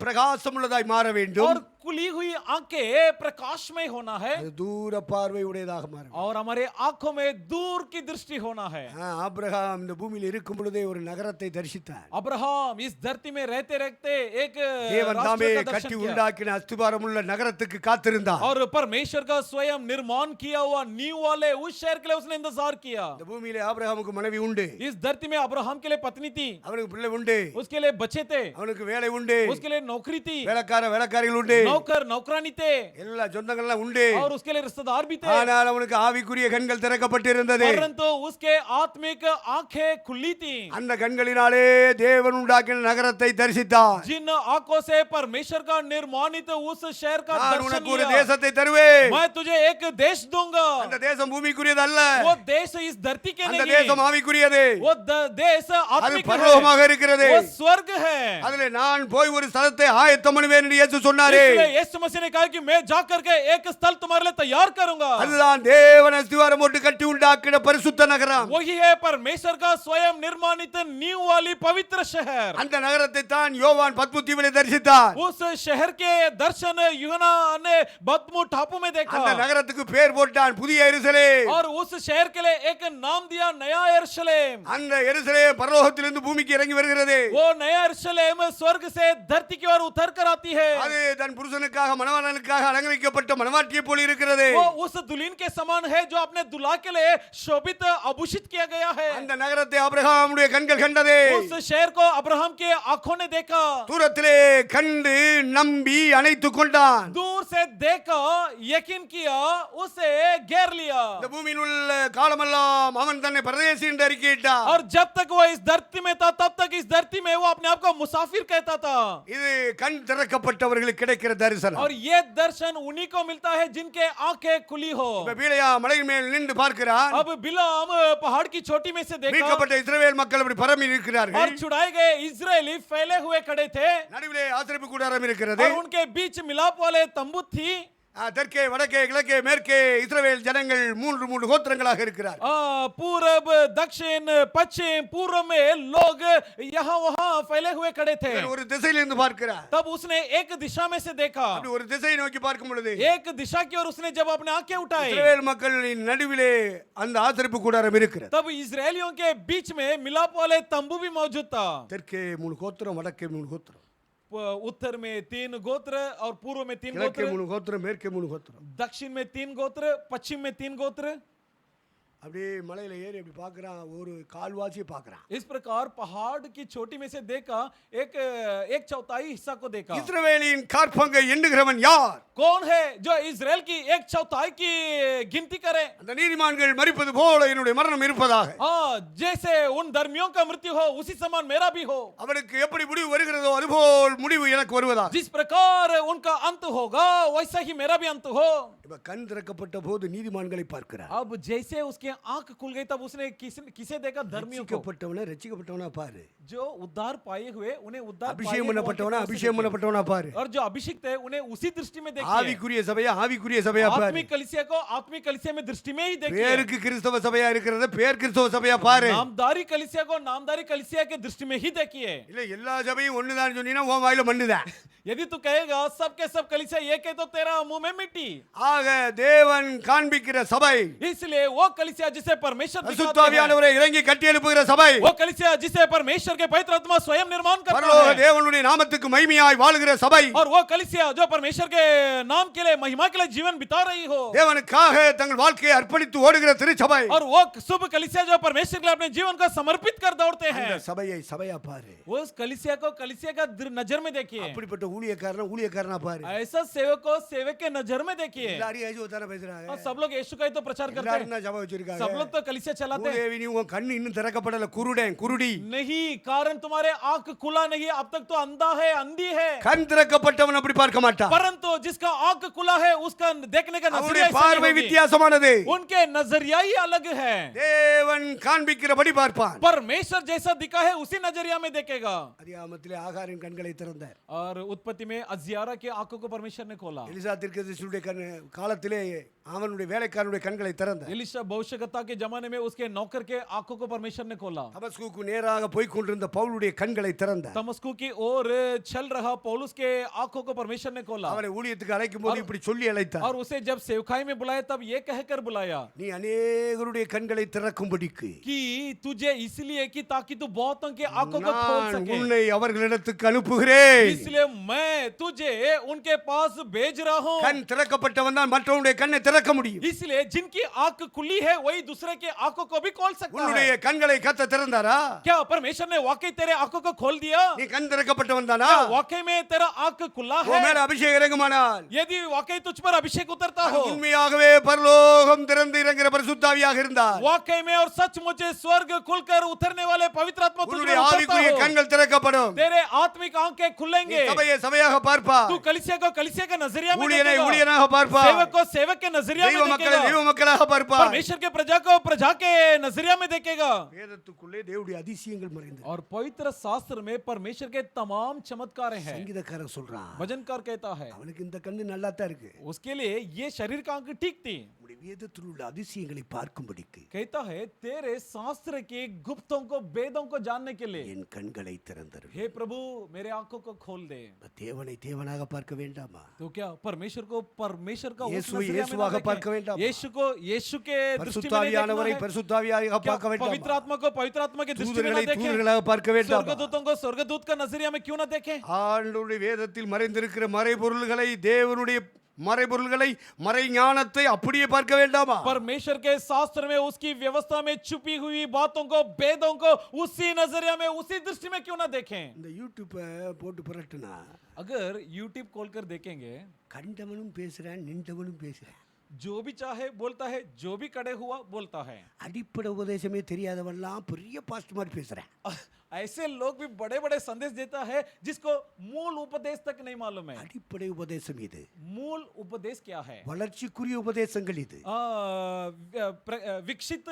பிரகாசமுள்ளதாய் மாற வேண்டும். और खुली हुई आंखें प्रकाशमय होना है அது தூர பார்வை உடையதாக மாற வேண்டும். और हमारे आंखों में दूर की दृष्टि होना है. ஆபிரகாம் இந்த பூமியில் இருக்கும் பொழுதே ஒரு நகரத்தை தரிசித்தார். अब्राहम इस धरती में रहते रहते एक தேவன் தாமே राष्ट्र का கட்டி दर्शन किया உண்டாக்கின அஸ்திபாரம் உள்ள நகரத்துக்கு காத்திருந்தார். और परमेश्वर का स्वयं निर्माण किया हुआ नींव वाले उस शहर के लिए उसने इंतजार किया. இந்த பூமியிலே ஆபிரகாமுக்கு மனைவி உண்டு, इस धरती में अब्राहम के लिए पत्नी थी, அவனுக்கு பிள்ளை உண்டு, उसके लिए बच्चे थे, அவனுக்கு வேலை உண்டு, उसके लिए नौकरी थी, வேலைக்காரிகள் உண்டு, नौकर नौकरानी थे எல்லா சொந்தங்கள்லாம் உண்டு. और उसके लिए रिश्तेदार भी थे. ஆனால் அவனுக்கு ஆவிக்குரிய கண்கள் திறக்கப்பட்டிருந்தது. परंतु उसके आत्मिक आंखें खुली थी. அந்த கண்களினாலே தேவன் உண்டாக்கின நகரத்தை தரிசித்தார். जिन आंखों से परमेश्वर का निर्माणित उस शहर का நான் दर्शन உனக்கு ஒரு लिया. தேசத்தை தருவேன். मैं तुझे एक देश दूंगा. அந்த தேசம் பூமிக்குரியது அல்ல, वो देश इस धरती के அந்த नहीं, தேசம் ஆவிக்குரியது. वो देश அது आत्मिक है, பரலோகமாக இருக்கிறது. वो स्वर्ग है. அதிலே நான் போய் ஒரு ஸ்தலத்தை ஆயத்தம் பண்ணுவேன் என்று இயேசு சொன்னாரே. इसलिए यीशु मसीह ने कहा कि मैं जा करके एक स्थल तुम्हारे लिए तैयार करूंगा. அதுதான் தேவன் அஸ்திவாரம் போட்டு கட்டி உண்டாக்கின பரிசுத்த நகரம். वही है परमेश्वर का स्वयं निर्माणित नींव वाली पवित्र शहर. அந்த நகரத்தை தான் யோவான் பத்மு தீவிலே தரிசித்தார். उस शहर के दर्शन यूहन्ना ने बदमू टापू में देखा அந்த நகரத்துக்கு பேர் போட்டான் புதிய எருசலேம். और उस शहर के लिए एक नाम दिया नया यरूशलेम. அந்த எருசலேம் பரலோகத்திலிருந்து பூமிக்கு இறங்கி வருகிறது. वो नया यरूशलेम स्वर्ग से धरती की ओर उतर कर आती है. அது தன் புருஷனுக்காக மணவாளனுக்காக அலங்கரிக்கப்பட்ட மணவாட்டியை போல இருக்கிறது. वो उस दुल्हन के समान है जो अपने दुल्हा के लिए शोभित आभूषित किया गया है. அந்த நகரத்தை ஆபிரகாமுடைய கண்கள் கண்டதே. उस शहर को अब्राहम के आंखों ने देखा, தூரத்திலே கண்டு நம்பி அணைத்துக் கொண்டான். दूर से देखा, यकीन किया, उसे घेर लिया. இந்த பூமியில் உள்ள காலமெல்லாம் அவன் தன்னை பரதேசி என்று அறிக்கையிட்டான். और जब तक वो इस धरती में था तब तक इस धरती में वो अपने आप को मुसाफिर कहता था. இது கண் திறக்கப்பட்டவர்களுக்கு கிடைக்கிற தரிசனம். और ये दर्शन उन्हीं को मिलता है जिनके आंखें खुली हो. இப்ப பீலையா மலையின் மேல் நின்று பார்க்கிறான். अब बिलाम पहाड़ की चोटी में से देखा மீட்கப்பட்ட இஸ்ரவேல் மக்கள் அப்படி பரமி और இருக்கிறார்கள். छुड़ाए गए इजरायली फैले हुए खड़े थे நடுவிலே ஆசரிப்பு கூடாரம் இருக்கிறது. और उनके बीच मिलाप वाले तंबू थी. தெற்கே வடக்கே கிழக்கே மேற்கே இஸ்ரவேல் ஜனங்கள் மூன்று கோத்திரங்களாக இருக்கிறார். पूरब दक्षिण पश्चिम पूर्व में लोग यहाँ वहाँ फैले हुए खड़े थे. ஒரு திசையிலிருந்து பார்க்கிறார். तब उसने एक दिशा में से देखा, அப்படி ஒரு திசையை நோக்கி பார்க்கும் பொழுது एक दिशा की ओर उसने जब अपने आंखें उठाई, இஸ்ரவேல் மக்களின் நடுவிலே அந்த ஆசரிப்பு கூடாரம் இருக்கிறது. तब इजरायलियों के बीच में मिलाप वाले तंबू भी मौजूद था. தெற்கே 3 கோத்திரம் வடக்கே 3 கோத்திரம், उत्तर में 3 गोत्र और पूर्व में 3 கிழக்கே गोत्र, 3 கோத்திரம் மேற்கே 3 கோத்திரம். दक्षिण में 3 गोत्र, पश्चिम में 3 गोत्र. அப்படியே மலையில ஏறி அப்படி பார்க்கறான், ஒரு கால்வாசியை பார்க்கறான். इस प्रकार पहाड़ की चोटी में से देखा, एक चौथाई हिस्सा को देखा. இஸ்ரவேலின் காற்பங்கை எண்ணுகிறவன் யார்? कौन है जो इजराइल की 1/4 की गिनती करे? அந்த நீதிமான்கள் மரிப்பது போல என்னுடைய மரணம் இருப்பதாக. जैसे उन धर्मियों का मृत्यु हो उसी समान मेरा भी हो. அவனுக்கு எப்படி முடிவு வருகிறதோ அதுபோல் முடிவு எனக்கு வருவதாக. जिस प्रकार उनका अंत होगा वैसा ही मेरा भी अंत हो. இப்ப கண் திறக்கப்பட்ட போது நீதிமான்களை பார்க்கிறார். अब जैसे उसके आंख खुल गई तब उसने किसे देखा? धर्मियों को. ரட்சிக்கப்பட்டவனா பாரு. जो उद्धार पाए हुए उन्हें उद्धार அபிஷேகம் பண்ணப்பட்டவனா பாரு. और जो अभिषिक्त है उन्हें उसी दृष्टि में देखिए. ஆவிக்குரிய சபையா பாரு. आत्मिक कलीसिया को आत्मिक कलीसिया में दृष्टि में ही देखिए. பேருக்கு கிறிஸ்தவ சபையா இருக்கிறது பேர் கிறிஸ்தவ சபையா பாரு. नामधारी कलीसिया को नामधारी कलीसिया के दृष्टि में ही देखिए. இல்ல எல்லா சபையும் ஒண்ணுதான் சொன்னீனா உன் வாயில மண்ணுதான். यदि तू कहेगा सबके सब कलीसिया एक है तो तेरा मुंह में मिट्टी. ஆக தேவன் காண்பிக்கிற சபை, इसलिए वो कलीसिया जिसे परमेश्वर दिखाते हैं, பரிசுத்தாவியானவரை இறங்கி கட்டி எழுப்புகிற சபை, वो कलीसिया जिसे परमेश्वर के पवित्र आत्मा स्वयं निर्माण करता பரலோக है, தேவனுடைய நாமத்துக்கு மகிமையாய் வாழுகிற சபை, और वो कलीसिया जो परमेश्वर के नाम के लिए महिमा के लिए जीवन बिता रही हो, தேவனுக்காக தங்கள் வாழ்க்கையை அர்ப்பணித்து ஓடுகிற திருச்சபை, और वो शुभ कलीसिया जो परमेश्वर के लिए अपने जीवन को समर्पित कर दौड़ते हैं, அந்த சபையை சபையா பாரு. उस कलीसिया को कलीसिया का नजर में देखिए. அப்படிப்பட்ட ஊழியக்காரனா பாரு. ऐसा सेवक को सेवक के नजर में देखिए. எல்லாரும் ஏஜோ தான பேசுறாங்க. और सब लोग यीशु का ही तो प्रचार करते எல்லாரும் हैं, தான் சபை வச்சிருக்காங்க. सब लोग तो कलीसिया चलाते हैं. மூதேவி, நீ உன் கண்ணு இன்னும் திறக்கப்படல, குருடி. नहीं, कारण तुम्हारे आंख खुला नहीं, अब तक तो अंधा है, अंधी है. கண் திறக்கப்பட்டவன் அப்படி பார்க்க மாட்டான். परंतु जिसका आंख खुला है उसका देखने का அவனுடைய नजरिया ऐसा பார்வை नहीं होगी. வித்தியாசமானது. उनके नजरिया ही अलग है. தேவன் காண்பிக்கிறபடி பார்ப்பான். परमेश्वर जैसा दिखा है उसी नजरिया में देखेगा. அதியாமத்திலே ஆகாரின் கண்களை திறந்தார். और उत्पत्ति में अजियारा के आंखों को परमेश्वर ने खोला. எலிசா தீர்க்கதரிசியுடைய காலத்திலே அவனுடைய வேலைக்காரனுடைய கண்களை திறந்தார். एलिशा भविष्यवक्ता के जमाने में उसके नौकर के आंखों को परमेश्वर ने खोला. தமஸ்குக்கு நேராக போய் கொண்டிருந்த பவுலுடைய கண்களை திறந்தார். तमस्कू की ओर चल रहा पौलुस के आंखों को परमेश्वर ने खोला. அவனை ஊழியத்துக்கு அழைக்கும் போது இப்படி சொல்லி அழைத்தார். और उसे जब सेवकाई में बुलाया तब ये कहकर बुलाया நீ अनेகருடைய கண்களை திறக்கும்படிக்கு कि तुझे इसलिए कि ताकि तू बहुतों के आंखों को खोल நான் सके, உன்னை அவர்களிடத்துக்கு அனுப்புகிறேன். इसलिए मैं तुझे उनके पास भेज रहा हूं. கண் திறக்கப்பட்டவன் தான் மற்றவனுடைய கண்ணை திறக்க முடியும். इसलिए जिनकी आंख खुली है वही दूसरे के आंखों को भी खोल सकता உன்னுடைய है. கண்களை கத்த திறந்தாரா? क्या परमेश्वर ने वाकई तेरे आंखों को खोल दिया? நீ கண் திறக்கப்பட்டவன் தானா? क्या वाकई में तेरा आंख खुला உன் மேல है? அபிஷேகம் இறங்குமானால் यदि वाकई तुझ पर अभिषेक उतरता हो, உண்மையாகவே பரலோகம் திறந்து இறங்குற பரிசுத்தாவியாக இருந்தார், वाकई में और सचमुच स्वर्ग खुलकर उतरने वाले पवित्र आत्मा तुझ உன்னுடைய पर उतरता ஆவிக்குரிய हो, கண்கள் திறக்கப்படும். तेरे आत्मिक आंखें खुलेंगे. சபையை சபையாக பார்ப்பார். तू कलिसिया को कलिसिया के नजरिया में ஊழியனை देखेगा, ஊழியனாக பார்ப்பார். सेवक को सेवक के नजरिया தெய்வ में மக்களை தெய்வ देखेगा, மக்களாக பார்ப்பார். परमेश्वर के प्रजा को प्रजा के नजरिया में देखेगा. வேதத்துக்குள்ளே தேவனுடைய அதிசயங்கள் மறைந்து और पवित्र शास्त्र में परमेश्वर के तमाम चमत्कार हैं. சங்கீதக்காரன் சொல்றான், भजनकार कहता है அவனுக்கு இந்த கண்ணு நல்லா தான் இருக்கு, उसके लिए ये शरीर का अंग ठीक थी. உம்முடைய வேதத்தில் உள்ள அதிசயங்களை பார்க்கும்படிக்கு कहता है तेरे शास्त्र के गुप्तों को वेदों को जानने के लिए என் கண்களை திறந்தரு. हे प्रभु मेरे आंखों को खोल दे. தேவனை தேவனாக பார்க்க வேண்டாமா? तो क्या परमेश्वर को परमेश्वर का उस இயேசுவை नजरिया में ना இயேசுவாக देखें? பார்க்க வேண்டாமா? यीशु को यीशु के दृष्टि में नहीं பரிசுத்தாவியானவரை देखना है? பரிசுத்தாவியாக क्या பார்க்க पवित्र வேண்டாமா? आत्मा को पवित्र आत्मा के दृष्टि में ना தூதர்களை देखें? தூதர்களாக பார்க்க வேண்டாமா? स्वर्गदूतों को स्वर्गदूत का नजरिया में क्यों ना देखें? ஆண்டவருடைய வேதத்தில் மறைந்திருக்கிற மறைபொருள்களை, தேவனுடைய மறைபொருள்களை, மறை ஞானத்தை அப்படியே பார்க்க வேண்டாமா? परमेश्वर के शास्त्र में उसकी व्यवस्था में छुपी हुई बातों को वेदों को उसी नजरिया में उसी दृष्टि में क्यों ना देखें? இந்த யூடியூப்பை போட்டு புரட்டுனா अगर YouTube खोलकर देखेंगे கண்டவனும் பேசுறான், நின்றவனும் பேசுறான். जो भी चाहे बोलता है, जो भी कड़े हुआ बोलता है. அடிப்படை உபதேசமே தெரியாதவன்லாம் பெரிய பாஸ்ட் மாதிரி பேசுறேன். ऐसे लोग भी बड़े बड़े संदेश देता है जिसको मूल उपदेश तक नहीं मालूम है. அடிப்படை உபதேசம் இது. मूल उपदेश क्या है? வளர்ச்சிக்குரிய உபதேசங்கள் இது. विकसित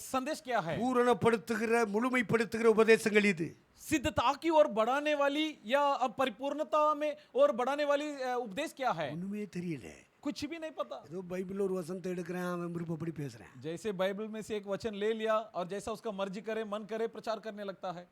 संदेश क्या है? பூரணப்படுத்துகிற முழுமைப்படுத்துகிற உபதேசங்கள் இது. सिद्धता की ओर बढ़ाने वाली या परिपूर्णता में और बढ़ाने वाली उपदेश क्या है? ஒண்ணுமே தெரியல. कुछ भी नहीं पता. ஏதோ பைபிள் ஒரு வசனத்தை எடுக்கிறேன், அவன் விருப்பப்படி பேசுறேன். जैसे बाइबल में से एक वचन ले लिया और जैसा उसका मर्जी करे मन करे प्रचार करने लगता है.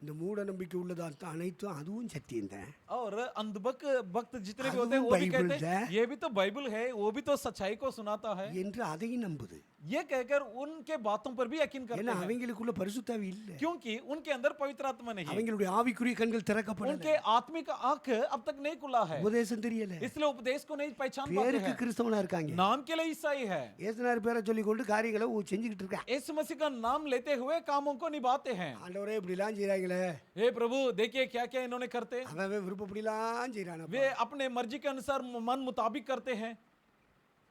இந்த மூட நம்பிக்கை உள்ளதா அனைத்தும் அதுவும் சத்தியம் தான். और अंधभक्त भक्त जितने भी होते हैं அதுவும் वो भी बाइबल कहते हैं है। ये भी तो बाइबल है, वो भी तो सच्चाई को सुनाता है. என்று அதையும் நம்புது. ये कहकर उनके बातों पर भी यकीन करते ஏன்னா हैं அவங்களுக்குள்ள பரிசுத்தாவி இல்ல, क्योंकि उनके अंदर पवित्र आत्मा नहीं है, அவங்களுடைய ஆவிக்குரிய கண்கள் திறக்கப்படல, उनके आत्मिक आंख अब तक नहीं खुला है, உபதேசம் தெரியல, इसलिए उपदेश को नहीं पहचान पाते பேருக்கு हैं, கிறிஸ்தவனா இருக்காங்க, नाम के लिए ईसाई है, ஏசுனார் பேரை சொல்லி கொண்டு காரியங்களை செஞ்சுக்கிட்டு இருக்கா. यीशु मसीह का नाम लेते हुए कामों को निभाते हैं। ஆண்டவரே இப்படிலாம் செய்றாங்களே, हे प्रभु देखिए क्या क्या इन्होंने करते, அவன் விருப்பப்படிலாம் செய்றானே. वे अपने मर्जी के अनुसार मन मुताबिक करते हैं।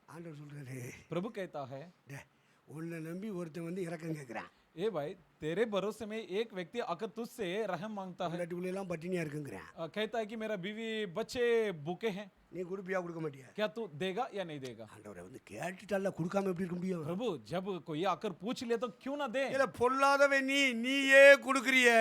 ஆண்டவர் சொல்றாரு, प्रभु कहता है டே, உன்னை நம்பி ஒருத்தன் வந்து இறக்கம் கேட்கிறான், ए भाई तेरे भरोसे में एक व्यक्ति आकर तुझसे रहम मांगता है, இல்லாட்டி உள்ள எல்லாம் பட்டினியா இருக்குங்கிறான். कहता है कि मेरा बीवी बच्चे भूखे हैं, நீ கொடுப்பியா கொடுக்க மாட்டியா? क्या तू देगा या नहीं देगा? ஆண்டவரை வந்து கேட்டுட்டால கொடுக்காம எப்படி இருக்க முடியும்? प्रभु जब कोई आकर पूछ ले तो क्यों ना दे? இல்ல பொல்லாதவன் நீயே கொடுக்கறியே.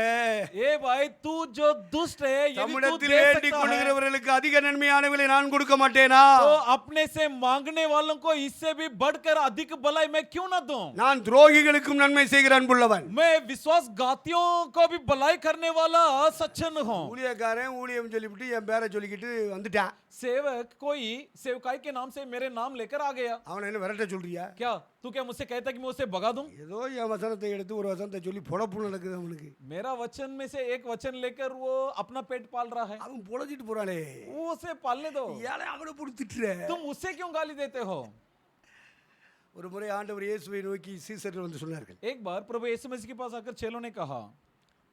ए भाई तू जो दुष्ट है यदि तू தம்மிடத்தில் दे வேண்டிக் सकता है கொள்கிறவர்களுக்கு அதிக நன்மையானவைகளை நான் கொடுக்க மாட்டேனா? तो अपने से मांगने वालों को इससे भी बढ़कर अधिक भलाई मैं क्यों ना दूं? நான் துரோகிகளுக்கும் நன்மை செய்கிற அன்புள்ளவன். मैं विश्वासघातियों को भी भलाई करने वाला सज्जन हूं। ஊழியக்காரன் ஊழியம் சொல்லிவிட்டு என் பேரை சொல்லிக்கிட்டு வந்துட்டான். सेवक कोई सेवकाई के नाम से मेरे नाम लेकर आ गया, அவனை என்ன விரட்ட சொல்றியா? क्या तू क्या मुझसे कहता कि मैं उसे भगा दूं? ஏதோ என் வசனத்தை எடுத்து ஒரு வசனத்தை சொல்லி பொழப்பு நடக்குது அவனுக்கு. मेरा वचन में से एक वचन लेकर वो अपना पेट पाल रहा है, அவன் பொழச்சிட்டு போறானே, वो उसे पालने दो, ஏழை அவனை புடிச்சிட்டுற. तुम उससे क्यों गाली देते हो? ஒரு முறை ஆண்டவர் இயேசுவை நோக்கி சீசர்கள் வந்து சொன்னார்கள், एक बार प्रभु यीशु मसीह के पास आकर चेलों ने कहा,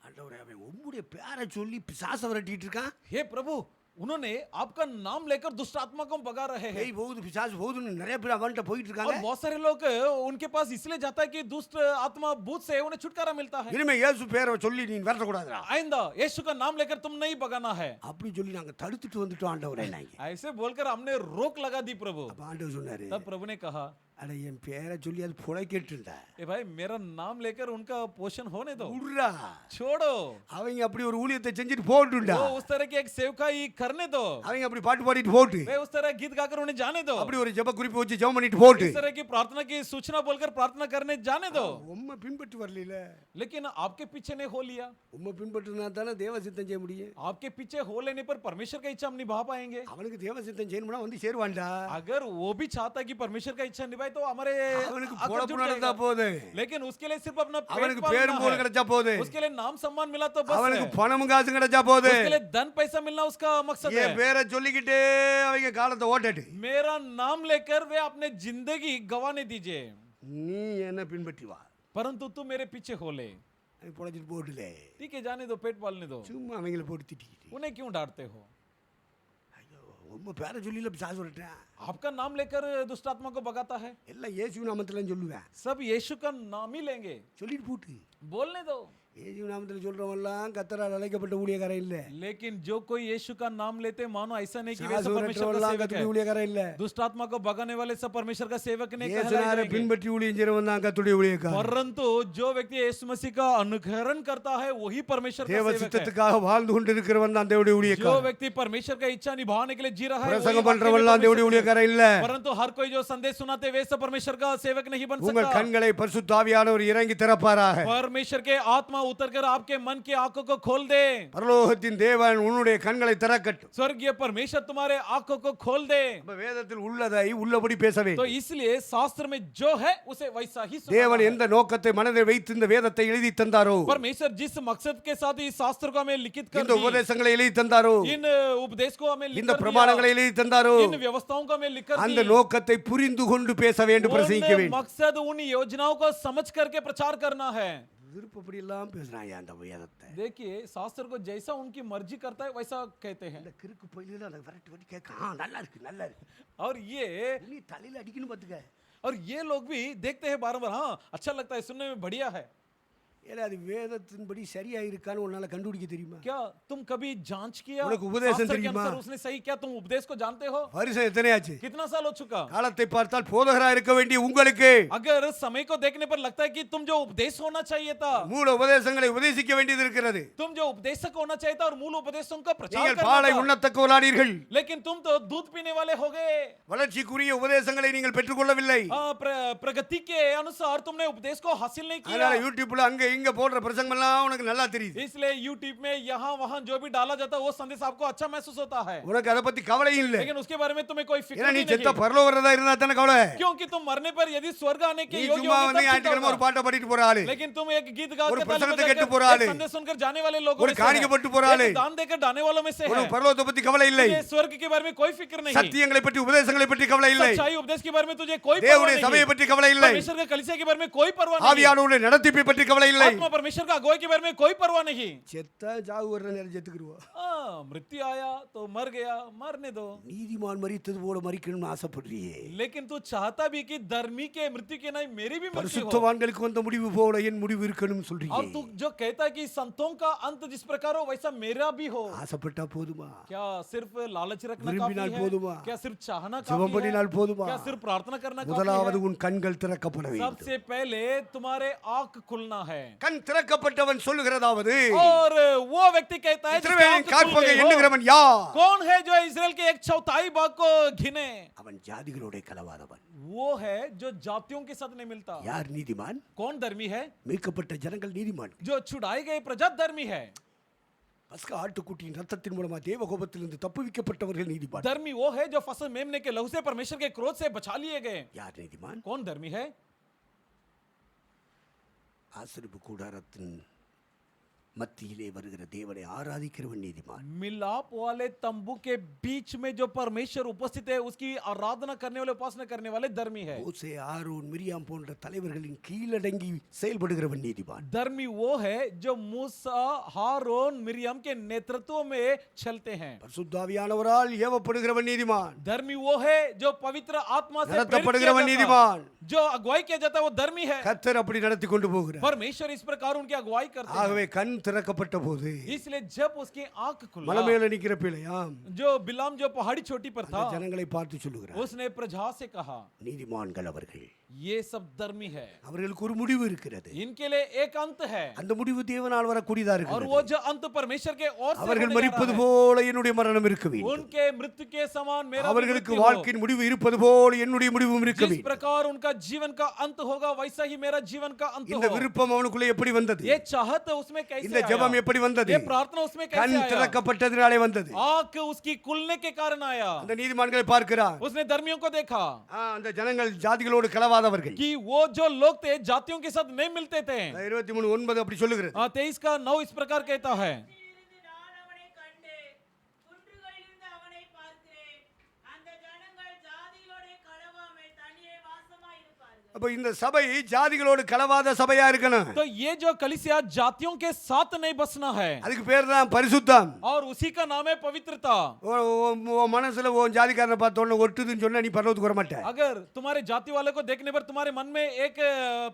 ஆண்டவரே அவன் உம்முடைய பேரை சொல்லி பிசாசை விரட்டிட்டு இருக்கான். हे प्रभु उन्होंने आपका नाम लेकर दुष्ट आत्मा को भगा रहे हैं, பேய் போகுது பிசாசு போகுதுன்னு நிறைய பேர் அவன்கிட்ட போயிட்டு और இருக்காங்க. बहुत सारे लोग उनके पास इसलिए जाता है कि दुष्ट आत्मा भूत से उन्हें छुटकारा मिलता है। இனிமே இயேசு பேரை சொல்லி நீ விரட்டக்கூடாதுடா आइंदा यीशु का नाम लेकर तुम नहीं भगाना है, அப்படி சொல்லி நாங்க தடுத்துட்டு வந்துட்டோம் ஆண்டவரே. நாங்க ऐसे बोलकर हमने रोक लगा दी प्रभु। அப்ப ஆண்டவர் சொன்னாரு, तब प्रभु ने कहा, அட என் பேரை சொல்லி அது புழைக்கிட்டு இருந்தா ए भाई मेरा नाम लेकर उनका पोषण होने दो, விடுறா. छोड़ो, அவங்க அப்படி ஒரு ஊழியத்தை செஞ்சுட்டு போட்டுண்டா, वो उस तरह की एक सेवकाई करने दो, அவங்க அப்படி பாட்டு பாடிட்டு போட்டு, वे उस तरह गीत गाकर उन्हें जाने दो, அப்படி ஒரு ஜெப குறிப்பு வச்சு ஜெபம் பண்ணிட்டு போட்டு, इस तरह की प्रार्थना की सूचना बोलकर प्रार्थना करने जाने दो, உம்மை பின்பற்றி வரல. लेकिन आपके पीछे ने हो लिया, உம்மை பின்பற்றினா தானே தேவ சித்தம் செய்ய முடியும். आपके पीछे हो लेने पर परमेश्वर का इच्छा हम निभा पाएंगे। அவனுக்கு தேவ சித்தம் செய்யணும்னா வந்து சேருவான்டா. अगर वो भी चाहता है कि परमेश्वर का इच्छा निभाए तो हमारे அவனுக்கு आकर பொழப்பு जुट நடந்தா जाएगा। போது, लेकिन उसके लिए सिर्फ अपना पेट அவனுக்கு पालना பேரும் புகழ் है, கிடைச்சா போது, उसके लिए नाम सम्मान मिला तो बस அவனுக்கு है, பணமும் காசும் கிடைச்சா போது, उसके लिए धन पैसा मिलना उसका मकसद என் है। பேரை சொல்லிக்கிட்டே அவங்க காலத்தை ஓட்டட்டு, मेरा नाम लेकर वे अपने जिंदगी गंवाने दीजिए, நீ என்ன பின்பற்றி வா, परंतु तू मेरे पीछे हो ले। பொழைச்சிட்டு போட்டுல. ठीक है जाने दो, पेट पालने दो, சும்மா அவங்கள போட்டு திட்டிக்கிட்டு, उन्हें क्यों डांटते हो? ஐயோ உம்மை பேரை சொல்லில பிசாசு வரட்டேன். आपका नाम लेकर दुष्ट आत्मा को भगाता है, எல்லாம் இயேசு நாமத்துல சொல்லுவேன், सब यीशु का नाम ही लेंगे, சொல்லிட்டு போட்டு. बोलने दो। இயேசு நாமத்துல சொல்றவன்லாம் கத்தரால் அழைக்கப்பட்ட ஊழியக்காரன் இல்ல, लेकिन जो कोई यीशु का नाम लेते मानो ऐसा नहीं कि वे சாசு सब परमेश्वर का வரட்டவன்லாம் सेवक கத்துடைய है, ஊழியக்காரன் இல்ல, दुष्ट आत्मा को भगाने वाले सब परमेश्वर का सेवक नहीं कहलाए இயேசுனாரை जाएंगे। பின்பற்றி ஊழியம் செய்றவன் தான் கத்துடைய ஊழியக்காரன். परंतु जो व्यक्ति यीशु मसीह का अनुकरण करता है वही परमेश्वर का தேவ सेवक है। சித்தத்துக்காக வாழ்ந்து கொண்டிருக்கிறவன் தான் தேவனுடைய जो ஊழியக்காரன். व्यक्ति परमेश्वर का इच्छा निभाने के लिए जी रहा है वही பிரசங்கம் वाकई में பண்றவன்லாம் தேவனுடைய परमेश्वर का- ஊழியக்காரன் இல்ல. परंतु हर कोई जो संदेश सुनाते वे सब परमेश्वर का सेवक नहीं बन உங்கள் सकता। கண்களை பரிசுத்த ஆவியானவர் இறங்கி திறப்பாராக. परमेश्वर के आत्मा उतरकर आपके मन की आंखों को खोल दे, பரலோகத்தின் தேவன் உன்னுடைய கண்களை திறக்கட்டும். स्वर्गीय परमेश्वर तुम्हारे आंखों को खोल दे। நம்ம வேதத்தில் உள்ளதை உள்ளபடி பேசவே. तो इसलिए शास्त्र में जो है उसे वैसा ही सुनाना தேவன் है। எந்த நோக்கத்தை மனதில் வைத்து இந்த வேதத்தை எழுதி தந்தாரோ, परमेश्वर जिस मकसद के साथ इस शास्त्र को हमें लिखित कर இந்த दी, உபதேசங்களை எழுதி தந்தாரோ, इन उपदेश को हमें लिख இந்த कर பிரமாணங்களை दिया, எழுதி தந்தாரோ, इन व्यवस्थाओं को हमें लिख कर அந்த दी, நோக்கத்தை புரிந்து கொண்டு பேச வேண்டும், பிரசங்கிக்க उन வேண்டும். मकसद उन योजनाओं को समझ करके प्रचार करना है। விருப்பப்படி எல்லாம் பேசுறாங்க அந்த வேதத்தை. देखिए शास्त्र को जैसा उनकी मर्जी करता है वैसा कहते हैं, இந்த கிறுக்கு பயில அந்த விரட்டி விரட்டி கேட்க நல்லா இருக்கு நல்லா இருக்கு, और ये நீ தலையில அடிக்கணும் பாத்துக்க. और ये लोग भी देखते हैं बार बार, हाँ अच्छा लगता है, सुनने में बढ़िया है। ஏல அது வேதத்தின்படி சரியா இருக்கான்னு உன்னால கண்டுபிடிக்க தெரியுமா? क्या तुम कभी जांच किया उनको उपदेश शास्त्र के தெரியுமா? अनुसार उसने सही क्या? तुम उपदेश को जानते हो? வருஷம் எத்தனை ஆச்சு? कितना साल हो चुका? காலத்தை பார்த்தால் போதகரா இருக்க வேண்டிய உங்களுக்கு अगर समय को देखने पर लगता है कि तुम जो उपदेश होना चाहिए था, மூல உபதேசங்களை உபதேசிக்க வேண்டியது இருக்கிறது. तुम जो उपदेशक होना चाहिए था और मूल उपदेशों का प्रचार நீங்கள் करना பாலை था, உண்ணத்தக்கவளானீர்கள். लेकिन तुम तो दूध पीने वाले हो गए। வளர்ச்சிக்குரிய உபதேசங்களை நீங்கள் பெற்றுக்கொள்ளவில்லை. प्रगति के अनुसार तुमने उपदेश को हासिल नहीं அதனால किया, யூடியூப்ல அங்க இங்க போடுற பிரசங்கம் எல்லாம் உனக்கு நல்லா தெரியுது. इसलिए यूट्यूब में यहाँ वहाँ जो भी डाला जाता है वो संदेश आपको अच्छा महसूस होता है, உனக்கு அதை பத்தி கவலையும் இல்ல. लेकिन उसके बारे में तुम्हें कोई फिक्र ஏன்னா நீ भी செத்த नहीं, பரலோக வரதா இருந்தா தானே கவலை. क्योंकि तुम मरने पर यदि स्वर्ग आने के நீ योग्य சும்மா होगे வந்து तब चिंता ஞாயிற்றுக்கிழமை ஒரு होगा। பாட்டை பாடிட்டு போற ஆளு, लेकिन तुम एक गीत गा ஒரு के ताली प्रसंगத்தை बजा கேட்டு कर போற एक ஆளு, संदेश सुनकर जाने वाले लोगों ஒரு में से காணிக்கப்பட்டு है, போற ஆளு, एक दान देकर जाने वालों में से है। உனக்கு பரலோகத்தை பத்தி கவலை இல்லை. तुझे स्वर्ग के बारे में कोई फिक्र नहीं, சத்தியங்களை பற்றி உபதேசங்களை பற்றி கவலை இல்லை. सच्चाई उपदेश के बारे में तुझे कोई परवाह தேவனுடைய சபையை नहीं, பற்றி கவலை இல்லை. परमेश्वर के कलीसिया के बारे में कोई परवाह नहीं, ஆவியானவருடைய நடத்திப்பை பற்றி கவலை இல்லை. आत्मा परमेश्वर का अगुवाई के बारे में कोई परवाह नहीं। செத்த சாவு வர்ற நேரம் செத்துக்குருவா. मृत्यु आया तो मर गया, मरने दो। நீதிமான் மரித்தது போல மரிக்கணும்னு ஆசைப்படுறியே. लेकिन तू चाहता भी कि धर्मी के मृत्यु के नहीं मेरी भी मृत्यु हो, பரிசுத்தவான்களுக்கு வந்த முடிவு போல என் முடிவு இருக்கணும்னு और சொல்றீங்க. तू जो कहता है कि संतों का अंत जिस प्रकार हो वैसा मेरा भी हो। ஆசைப்பட்டா போதுமா? क्या सिर्फ लालच रखना விரும்பினால் काफी है? போதுமா? क्या सिर्फ चाहना ஜெபம் काफी பண்ணினால் है? போதுமா? क्या सिर्फ प्रार्थना करना काफी முதலாவது है? உன் கண்கள் திறக்கப்பட வேண்டும். सबसे पहले तुम्हारे आंख खुलना है, கண் திறக்கப்பட்டவன் சொல்லுகிறதாவது, और वो व्यक्ति कहता है जिसकी இஸ்ரவேலின் आंख खुल காற்பங்கை गई हो। எண்ணுகிறவன் யார்? कौन है जो इजराइल के 1/4 भाग को घिने? அவன் ஜாதிகளோட கலவாதவன். वो है जो जातियों के साथ नहीं मिलता। யார் நீதிமான்? कौन धर्मी है? மீட்கப்பட்ட ஜனங்கள் நீதிமான். जो छुड़ाए गए प्रजा धर्मी है। பஸ்கா ஆட்டுக்குட்டியின் ரத்தத்தின் மூலமா தேவகோபத்திலிருந்து தப்புவிக்கப்பட்டவர்கள் நீதிமான். धर्मी वो है जो फसल मेमने के लहू से परमेश्वर के क्रोध से बचा लिए गए। யார் நீதிமான்? कौन धर्मी है? ஆசரிப்பு கூடாரத்தின் மத்தியிலே வருகிற தேவனை ஆராதிக்கிறவன் நீதிமான். मिलाप वाले तंबू के बीच में जो परमेश्वर उपस्थित है उसकी आराधना करने वाले, उपासना करने वाले धर्मी है। மோசே, ஆரோன், மிரியாம் போன்ற தலைவர்களின் கீழடங்கி செயல்படுகிறவன் நீதிமான். धर्मी वो है जो मूसा, हारून, मिरियम के नेतृत्व में चलते हैं। பரிசுத்தாவியானவரால் ஏவப்படுகிறவன் நீதிமான். धर्मी वो है जो पवित्र आत्मा से प्रेरित किया நடத்தப்படுகிறவன் जाता है। நீதிமான். जो अगुवाई किया जाता है वो धर्मी है। கர்த்தர் அப்படி நடத்தி கொண்டு போகிறார். परमेश्वर इस प्रकार उनकी अगुवाई करते हैं। ஆகவே கண் திறக்கப்பட்ட போது इसलिए जब उसकी आंख खुला, மலை மேல நிக்கிற பிள்ளையாம் जो बिलाम जो पहाड़ी चोटी पर அந்த था, ஜனங்களை பார்த்து சொல்லுகிறார், उसने प्रजा से कहा நீதிமான்கள் அவர்கள், ये सब धर्मी है, அவர்களுக்கு ஒரு முடிவு இருக்கிறது. इनके लिए एक अंत है, அந்த முடிவு தேவனால் வரக்கூடியதா और இருக்கிறது. वो जो अंत परमेश्वर के ओर से அவர்கள் होने जा மரிப்பது रहा है। போல என்னுடைய மரணம் இருக்க வேண்டும். उनके मृत्यु के समान मेरा भी அவர்களுக்கு मृत्यु हो। வாழ்க்கையின் முடிவு இருப்பது போல என்னுடைய முடிவும் இருக்க जिस வேண்டும். प्रकार उनका जीवन का अंत होगा वैसा ही मेरा जीवन का अंत இந்த हो। விருப்பம் அவனுக்குள்ள எப்படி வந்தது? ये चाहत उसमें कैसे இந்த ஜெபம் आया? எப்படி வந்தது? ये प्रार्थना उसमें கண் कैसे आया? திறக்கப்பட்டதினாலே வந்தது. आंख उसकी खुलने के कारण आया। அந்த நீதிமான்களை பார்க்கிறார். उसने धर्मियों को देखा அந்த ஜனங்கள் ஜாதிகளோடு கலவாதவர்கள். कि वो जो लोग थे जातियों के साथ नहीं मिलते थे। 23:9 அப்படி சொல்லுகிறது. 23:9 इस प्रकार कहता है, இருந்து நான் அவனை கண்டேன், குன்றுகளிலிருந்து அவனை பார்த்தேன். அந்த ஜனங்கள் ஜாதிகளோட களவாமல் தனியே வாசமாயிருப்பார்கள். அப்ப இந்த சபை ஜாதிகளோடு கலவாத சபையா இருக்கணும். तो ये जो कलीसिया जातियों के साथ नहीं बसना है, அதுக்கு பேர் தான் பரிசுத்தம். और उसी का नाम है पवित्रता। உன் மனசுல உன் ஜாதிக்காரனை பார்த்தோன்னு ஒட்டுதுன்னு சொன்னா நீ பரலோகத்துக்கு வர மாட்ட. अगर तुम्हारे जाति वाले को देखने पर तुम्हारे मन में एक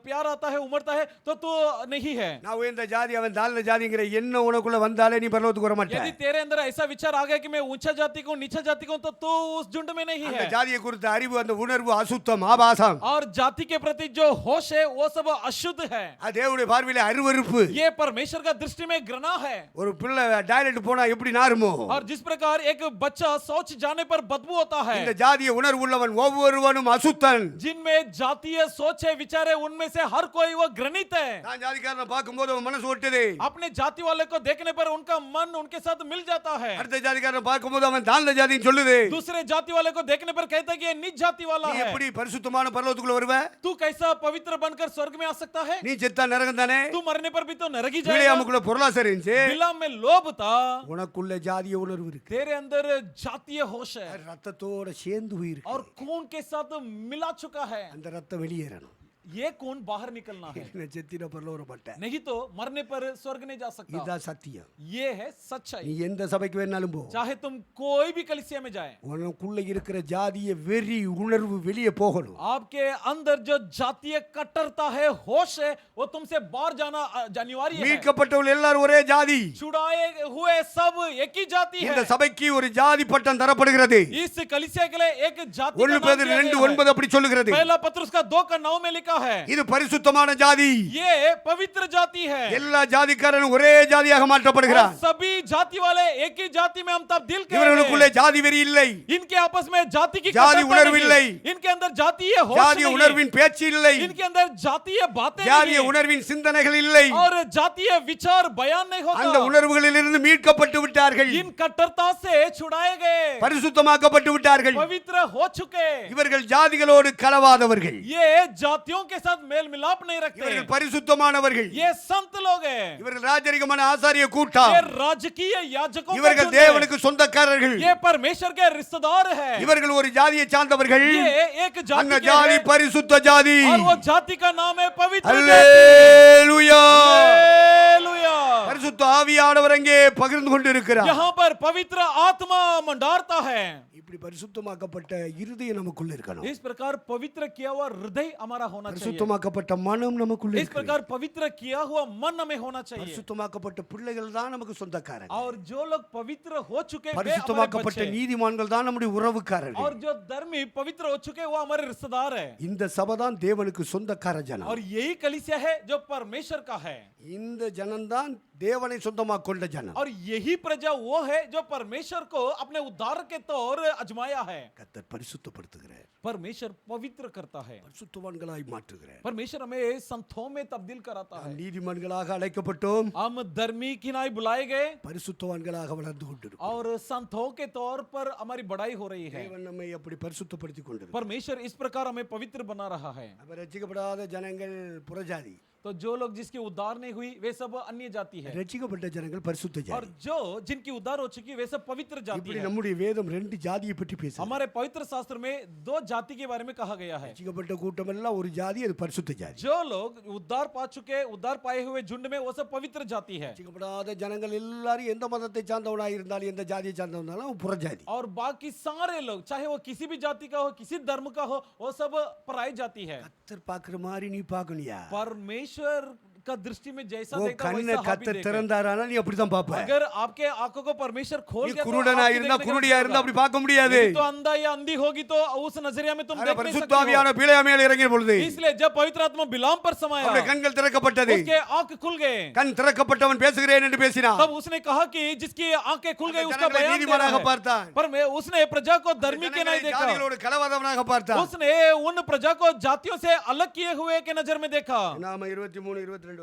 प्यार आता है, उमड़ता है, तो तू नहीं है। நான் உயர்ந்த ஜாதி அவன் தாழ்ந்த ஜாதிங்கிற எண்ணம் உனக்குள்ள வந்தாலே நீ பரலோகத்துக்கு வர மாட்ட. यदि तेरे अंदर ऐसा विचार आ गया कि मैं ऊंचा जाति को नीचा जाति को, तो तू उस झुंड में नहीं அந்த है। ஜாதியை குறித்த அறிவு, அந்த உணர்வு அசுத்தம், ஆபாசம். और जाति के प्रति जो होश है वो सब अशुद्ध है। அது தேவனுடைய பார்வையில அருவருப்பு. ये परमेश्वर का दृष्टि में घृणा है। ஒரு பிள்ளை டாய்லெட் போனா எப்படி நாருமோ, और जिस प्रकार एक बच्चा शौच जाने पर बदबू होता है, இந்த ஜாதிய உணர்வு உள்ளவன் ஒவ்வொருவனும் அசுத்தன். जिनमें जातीय सोच है, विचार है, उनमें से हर कोई वो घृणित है। நான் ஜாதிக்காரனை பார்க்கும்போது அவன் மனசு ஒட்டுது. अपने जाति वाले को देखने पर उनका मन उनके साथ मिल जाता है। அடுத்த ஜாதிக்காரனை பார்க்கும்போது அவன் தாழ்ந்த ஜாதின்னு சொல்லுது. दूसरे जाति वाले को देखने पर कहता है कि ये नीच जाति वाला நீ है। எப்படி பரிசுத்தமான பரலோகத்துக்குள்ள வருவ? तू कैसा पवित्र बनकर स्वर्ग में आ सकता है? நீ செத்தா நரகம் தானே. तू मरने पर भी तो नरक ही जाएगा। பிள்ளையாமுக்குள்ள பொருளாசை இருந்துச்சு, बिलाम में लोभ था, உனக்குள்ள ஜாதிய உணர்வு இருக்கு. तेरे अंदर जातीय होश है, ரத்தத்தோட சேர்ந்து போயிருக்கு. और खून के साथ मिला चुका है। அந்த ரத்தம் வெளியேறணும். ये खून बाहर निकलना है, செத்தின பரலோகம் வர மாட்டேன். नहीं तो मरने पर स्वर्ग नहीं जा सकता। இதுதான் சத்தியம். ये है நீ सच्चाई। எந்த சபைக்கு வேணாலும் போ, चाहे तुम कोई भी कलीसिया में जाए, உனக்குள்ள இருக்கிற ஜாதிய வெறி உணர்வு வெளியே போகணும். आपके अंदर जो जातीय कट्टरता है, होश है, वो तुमसे बाहर जाना अनिवार्य है। மீட்கப்பட்டவர்கள் எல்லாரும் ஒரே ஜாதி. छुड़ाए हुए सब एक ही जाति இந்த है। சபைக்கு ஒரு ஜாதி பட்டம் தரப்படுகிறது. इस कलीसिया के लिए एक जाति का 1 नाम பேதுரு दिया गया 2:9 है। அப்படி சொல்லுகிறது. पहला पत्रुस का 2:9 में लिखा है, இது பரிசுத்தமான ஜாதி. ये पवित्र जाति है। எல்லா ஜாதிக்காரனும் ஒரே ஜாதியாக और மாற்றப்படுகிறார். सभी जाति वाले एक ही जाति में हम तब्दील कर रहे இவர்களுக்குள்ளே हैं। ஜாதி வெறி இல்லை, इनके आपस में जाति की जाति कटुता उणर्व नहीं। இல்லை। इनके अंदर जातीय होश ஜாதிய नहीं। உணர்வின் பேச்சு இல்லை, इनके अंदर जातीय बातें ஜாதிய नहीं உணர்வின் சிந்தனைகள் இல்லை. और जातीय विचार बयान नहीं அந்த होता। உணர்வுகளிலிருந்து மீட்கப்பட்டு விட்டார்கள், इन कट्टरता से छुड़ाए गए, பரிசுத்தமாக்கப்பட்டு விட்டார்கள். पवित्र हो चुके। இவர்கள் ஜாதிகளோடு கலவாதவர்கள், ये जातियों के साथ मेल मिलाप नहीं रखते। இவர்கள் பரிசுத்தமானவர்கள். ये संत लोग हैं, இவர்கள் ராஜரிகமான ஆசாரிய ये கூட்டம், राजकीय याजकों का இவர்கள் झुंड है। தேவனுக்கு சொந்தக்காரர்கள். ये परमेश्वर के रिश्तेदार है। இவர்கள் ஒரு ஜாதியை சார்ந்தவர்கள். ये एक அந்த जाति के ஜாதி हैं, பரிசுத்த ஜாதி. और वो जाति का नाम है पवित्र जाति। அல்லேலூயா. हालेलुया। பரிசுத்த ஆவியானவர் அங்கே பகிர்ந்து கொண்டிருக்கிறார். यहाँ पर पवित्र आत्मा मंडारता है। இப்படி பரிசுத்தமாக்கப்பட்ட இருதயம் நமக்குள்ள இருக்கணும். इस प्रकार पवित्र किया हुआ हृदय हमारा होना चाहिए। பரிசுத்தமாக்கப்பட்ட மனம் நமக்குள்ள इस இருக்கணும். प्रकार पवित्र किया हुआ मन हमें होना चाहिए। பரிசுத்தமாக்கப்பட்ட பிள்ளைகள் தான் நமக்கு சொந்தக்காரங்க. और जो लोग पवित्र हो चुके वे हमारे பரிசுத்தமாக்கப்பட்ட बच्चे। நீதிமான்கள் தான் நம்முடைய உறவுக்காரர்கள். और जो धर्मी पवित्र हो चुके वो हमारे रिश्तेदार है। இந்த சபை தான் தேவனுக்கு சொந்தக்கார ஜனம். और यही कलीसिया है जो परमेश्वर का है। இந்த ஜனம்தான் தேவனை சொந்தமாக கொண்ட ஜனம். और यही प्रजा वो है जो परमेश्वर को अपने उद्धार के तौर अजमाया है। கர்த்தர் பரிசுத்தப்படுத்துகிறார், परमेश्वर पवित्र करता है। பரிசுத்தவான்களாய் மாற்றுகிறார். परमेश्वर हमें संतों में तब्दील कराता है। நீதிமான்களாக அழைக்கப்பட்டோம், हम धर्मी की नाई बुलाए गए பரிசுத்தவான்களாக வளர்ந்து கொண்டிருக்கிறோம். और संतों के तौर पर हमारी बढ़ाई हो रही है। தேவன் நம்மை அப்படி பரிசுத்தப்படுத்திக் கொண்டிருக்கிறார். परमेश्वर इस प्रकार हमें पवित्र बना रहा है। அப்ப ரட்சிக்கப்படாத ஜனங்கள் புறஜாதி, तो जो लोग जिसकी उद्धार नहीं हुई वे सब अन्य जाति है, ரட்சிக்கப்பட்ட ஜனங்கள் பரிசுத்த और ஜாதி. जो जिनकी उद्धार हो चुकी वे सब पवित्र जाति இப்படி है। நம்முடைய வேதம் ரெண்டு ஜாதியை பற்றி பேசுது. हमारे पवित्र शास्त्र में दो जाति के बारे में कहा गया है। ரட்சிக்கப்பட்ட கூட்டம் எல்லாம் ஒரு ஜாதி, அது பரிசுத்த ஜாதி. जो लोग उद्धार पा चुके उद्धार पाए हुए झुंड में वो सब पवित्र जाति है। ரட்சிக்கப்படாத ஜனங்கள் எல்லாரும் எந்த மதத்தை சார்ந்தவனாக இருந்தாலும் எந்த ஜாதியை சார்ந்தவனாலும் அவன் புறஜாதி. और बाकी सारे लोग चाहे वो किसी भी जाति का हो किसी धर्म का हो वो सब पराई जाति है। கர்த்தர் பார்க்கிற மாதிரி நீ பார்க்கணுயா. परमेश्वर का दृष्टि में जैसा वो देखता கண்ணை वैसा आप भी கர்த்தர் देखें। திறந்தாரானா நீ அப்படிதான் பார்ப்ப. अगर आपके आंखों को परमेश्वर खोल நீ दिया तो குருடனா आपकी இருந்தா देखने का குருடியா दृष्टि இருந்தா होगा। அப்படி பார்க்க முடியாது. यदि तो अंधा या अंधी होगी तो उस नजरिया में तुम ஆனா देख नहीं सकते பரிசுத்தாவியான हो। பிழையா மேல் இறங்கிய பொழுது इसलिए जब पवित्र आत्मा बिलाम पर समाया அவருடைய கண்கள் திறக்கப்பட்டது. उसके आंख खुल गए। கண் திறக்கப்பட்டவன் பேசுகிறேன் என்று பேசினான். तब उसने कहा कि जिसकी आंखें खुल गई அந்த उसका ஜனங்களை बयान दे நீதிமானாக रहा है। பார்த்தான். पर उसने प्रजा को धर्मी के नहीं देखा, ஜாதிகளோடு கலவாதவனாக பார்த்தான். उसने उन प्रजा को जातियों से अलग किए हुए के नजर में देखा। நாம 23 22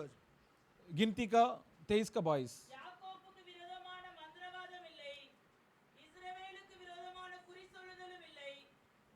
गिनती का 23 का 22। யாக்கோப்புக்கு விரோதமான மந்திரவாதம் இல்லை, இஸ்ரவேலுக்கு விரோதமான குறி சொல்லுதலும் இல்லை.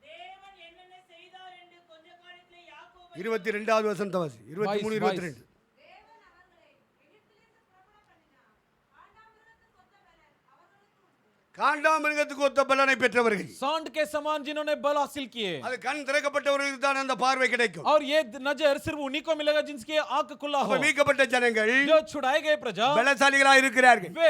தேவன் என்னென்ன செய்தார் என்று கொஞ்ச காலத்திலே யாக்கோபை 22வது வசனத்தை வாசி. 23 22 தேவன் அவர்களை எகிப்திலிருந்து புறப்பட பண்ணினார். காண்டாமிருகத்துக்கு ஒத்த பலன் அவர்களுக்கு உண்டு. காண்டாமிருகத்துக்கு ஒத்த பலனை பெற்றவர்கள், सांड के समान जिन्होंने बल हासिल किए, அது கண் திறக்கப்பட்டவர்களுக்கு தான் அந்த பார்வை கிடைக்கும். और ये नजर सिर्फ उन्हीं को मिलेगा जिनकी आंख खुला हो। அப்ப மீட்கப்பட்ட ஜனங்கள் जो छुड़ाए गए प्रजा பலசாலிகளாய் இருக்கிறார்கள். वे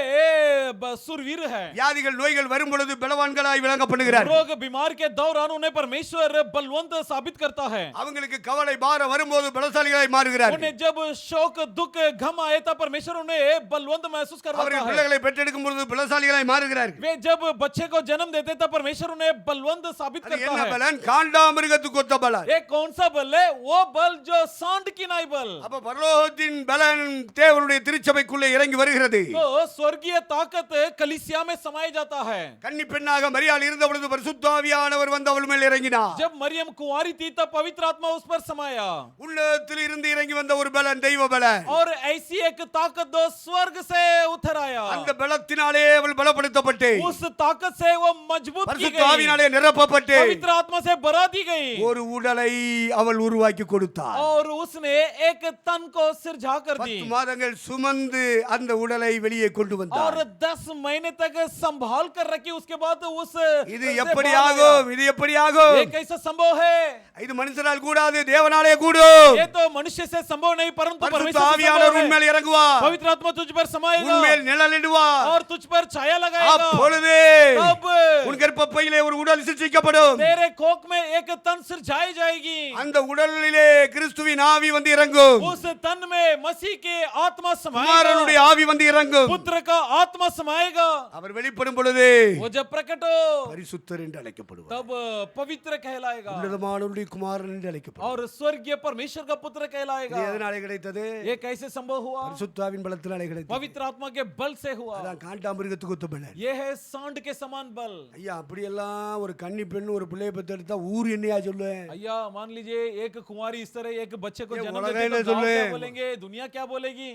सुरवीर है। வியாதிகள் நோய்கள் வரும் பொழுது பலவான்களாய் விளங்கப்படுகிறார்கள். रोग बीमार के दौरान उन्हें परमेश्वर बलवंत साबित करता है। அவங்களுக்கு கவலை பாரம் வரும்போது பலசாலிகளாய் மாறுகிறார்கள். उन्हें जब शोक दुख घम आए तब परमेश्वर उन्हें बलवंत महसूस करवाता அவர்கள் है। பிள்ளைகளை பெற்றெடுக்கும் பொழுது பலசாலிகளாய் மாறுகிறார்கள். वे जब बच्चे को जन्म देते तब परमेश्वर उन्हें बलवंत साबित அது करता என்ன है। பலன்? காண்டாமிருகத்துக்கு ஒத்த பலன். ये कौन सा बल है? वो बल जो सांड की नहीं बल। அப்ப பரலோகத்தின் பலன் தேவனுடைய திருச்சபைக்குள்ளே இறங்கி வருகிறது. तो स्वर्गीय ताकत कलीसिया में समाया जाता है। கன்னி பெண்ணாக மரியாள் இருந்த பொழுது பரிசுத்த ஆவியானவர் வந்து அவள் மேல் இறங்கினார். जब मरियम कुंवारी थी तब पवित्र आत्मा उस पर समाया, உள்ளத்தில் இருந்து இறங்கி வந்த ஒரு பலன், தெய்வ பலன். और ऐसी एक ताकत दो स्वर्ग से उतर आया। அந்த பலத்தினாலே அவள் பலப்படுத்தப்பட்டு उस ताकत से वो मजबूत की பரிசுத்த गई, ஆவியினாலே நிரப்பப்பட்டு पवित्र आत्मा से भरा दी गई, ஒரு உடலை அவள் உருவாக்கி கொடுத்தார். और उसने एक तन को सिरजा कर दी 10 மாதங்கள் சுமந்து அந்த உடலை வெளியே கொண்டு और வந்தார். 10 महीने तक संभाल कर रखी। उसके बाद उस இது से எப்படி बाहर ஆகும்? आया। இது எப்படி ஆகும்? ये कैसा संभव है? இது மனுஷரால் கூடாது, தேவனாலே கூடும். ये तो मनुष्य से संभव नहीं परंतु பரிசுத்த परमेश्वर से ஆவியானவர் संभव உன்மேல் है। இறங்குவார், पवित्र आत्मा तुझ पर समाएगा உன்மேல் நிழலிடுவார். और तुझ पर छाया लगाएगा। அப்பொழுது तब உன் கர்ப்பப்பையிலே ஒரு உடல் சிருஷ்டிக்கப்படும். तेरे कोख में एक तन सिरजाई जाएगी। அந்த உடலிலே கிறிஸ்துவின் ஆவி வந்து இறங்கும். उस तन में मसीह के आत्मा குமாரனுடைய समाएगा, ஆவி வந்து இறங்கும். पुत्र का आत्मा समाएगा। அவர் வெளிப்படும் பொழுது वो जब प्रकट हो பரிசுத்தர் என்று அழைக்கப்படுவார். तब पवित्र कहलाएगा। உன்னதமானவருடைய தேவனுடைய குமாரன் என்று அழைக்கப்படும். और स्वर्गीय परमेश्वर का पुत्र இது कहलाएगा। எதனாலே கிடைத்தது? ये कैसे संभव हुआ? பரிசுத்தாவின் பலத்தினாலே கிடைத்தது. पवित्र आत्मा के बल से हुआ। அதான் காண்டாமிருகத்துக்கு ஒத்த பலன். ये है सांड के समान बल। ஐயா அப்படியெல்லாம் ஒரு கன்னி பெண் ஒரு பிள்ளையை பெற்றெடுத்தா ஊர் என்னையா சொல்லுவேன்? अय्या मान लीजिए एक कुंवारी इस तरह एक बच्चे को ये जन्म उलगा देते ही नहीं तो गाँव सुन क्या ले। बोलेंगे, दुनिया क्या बोलेगी,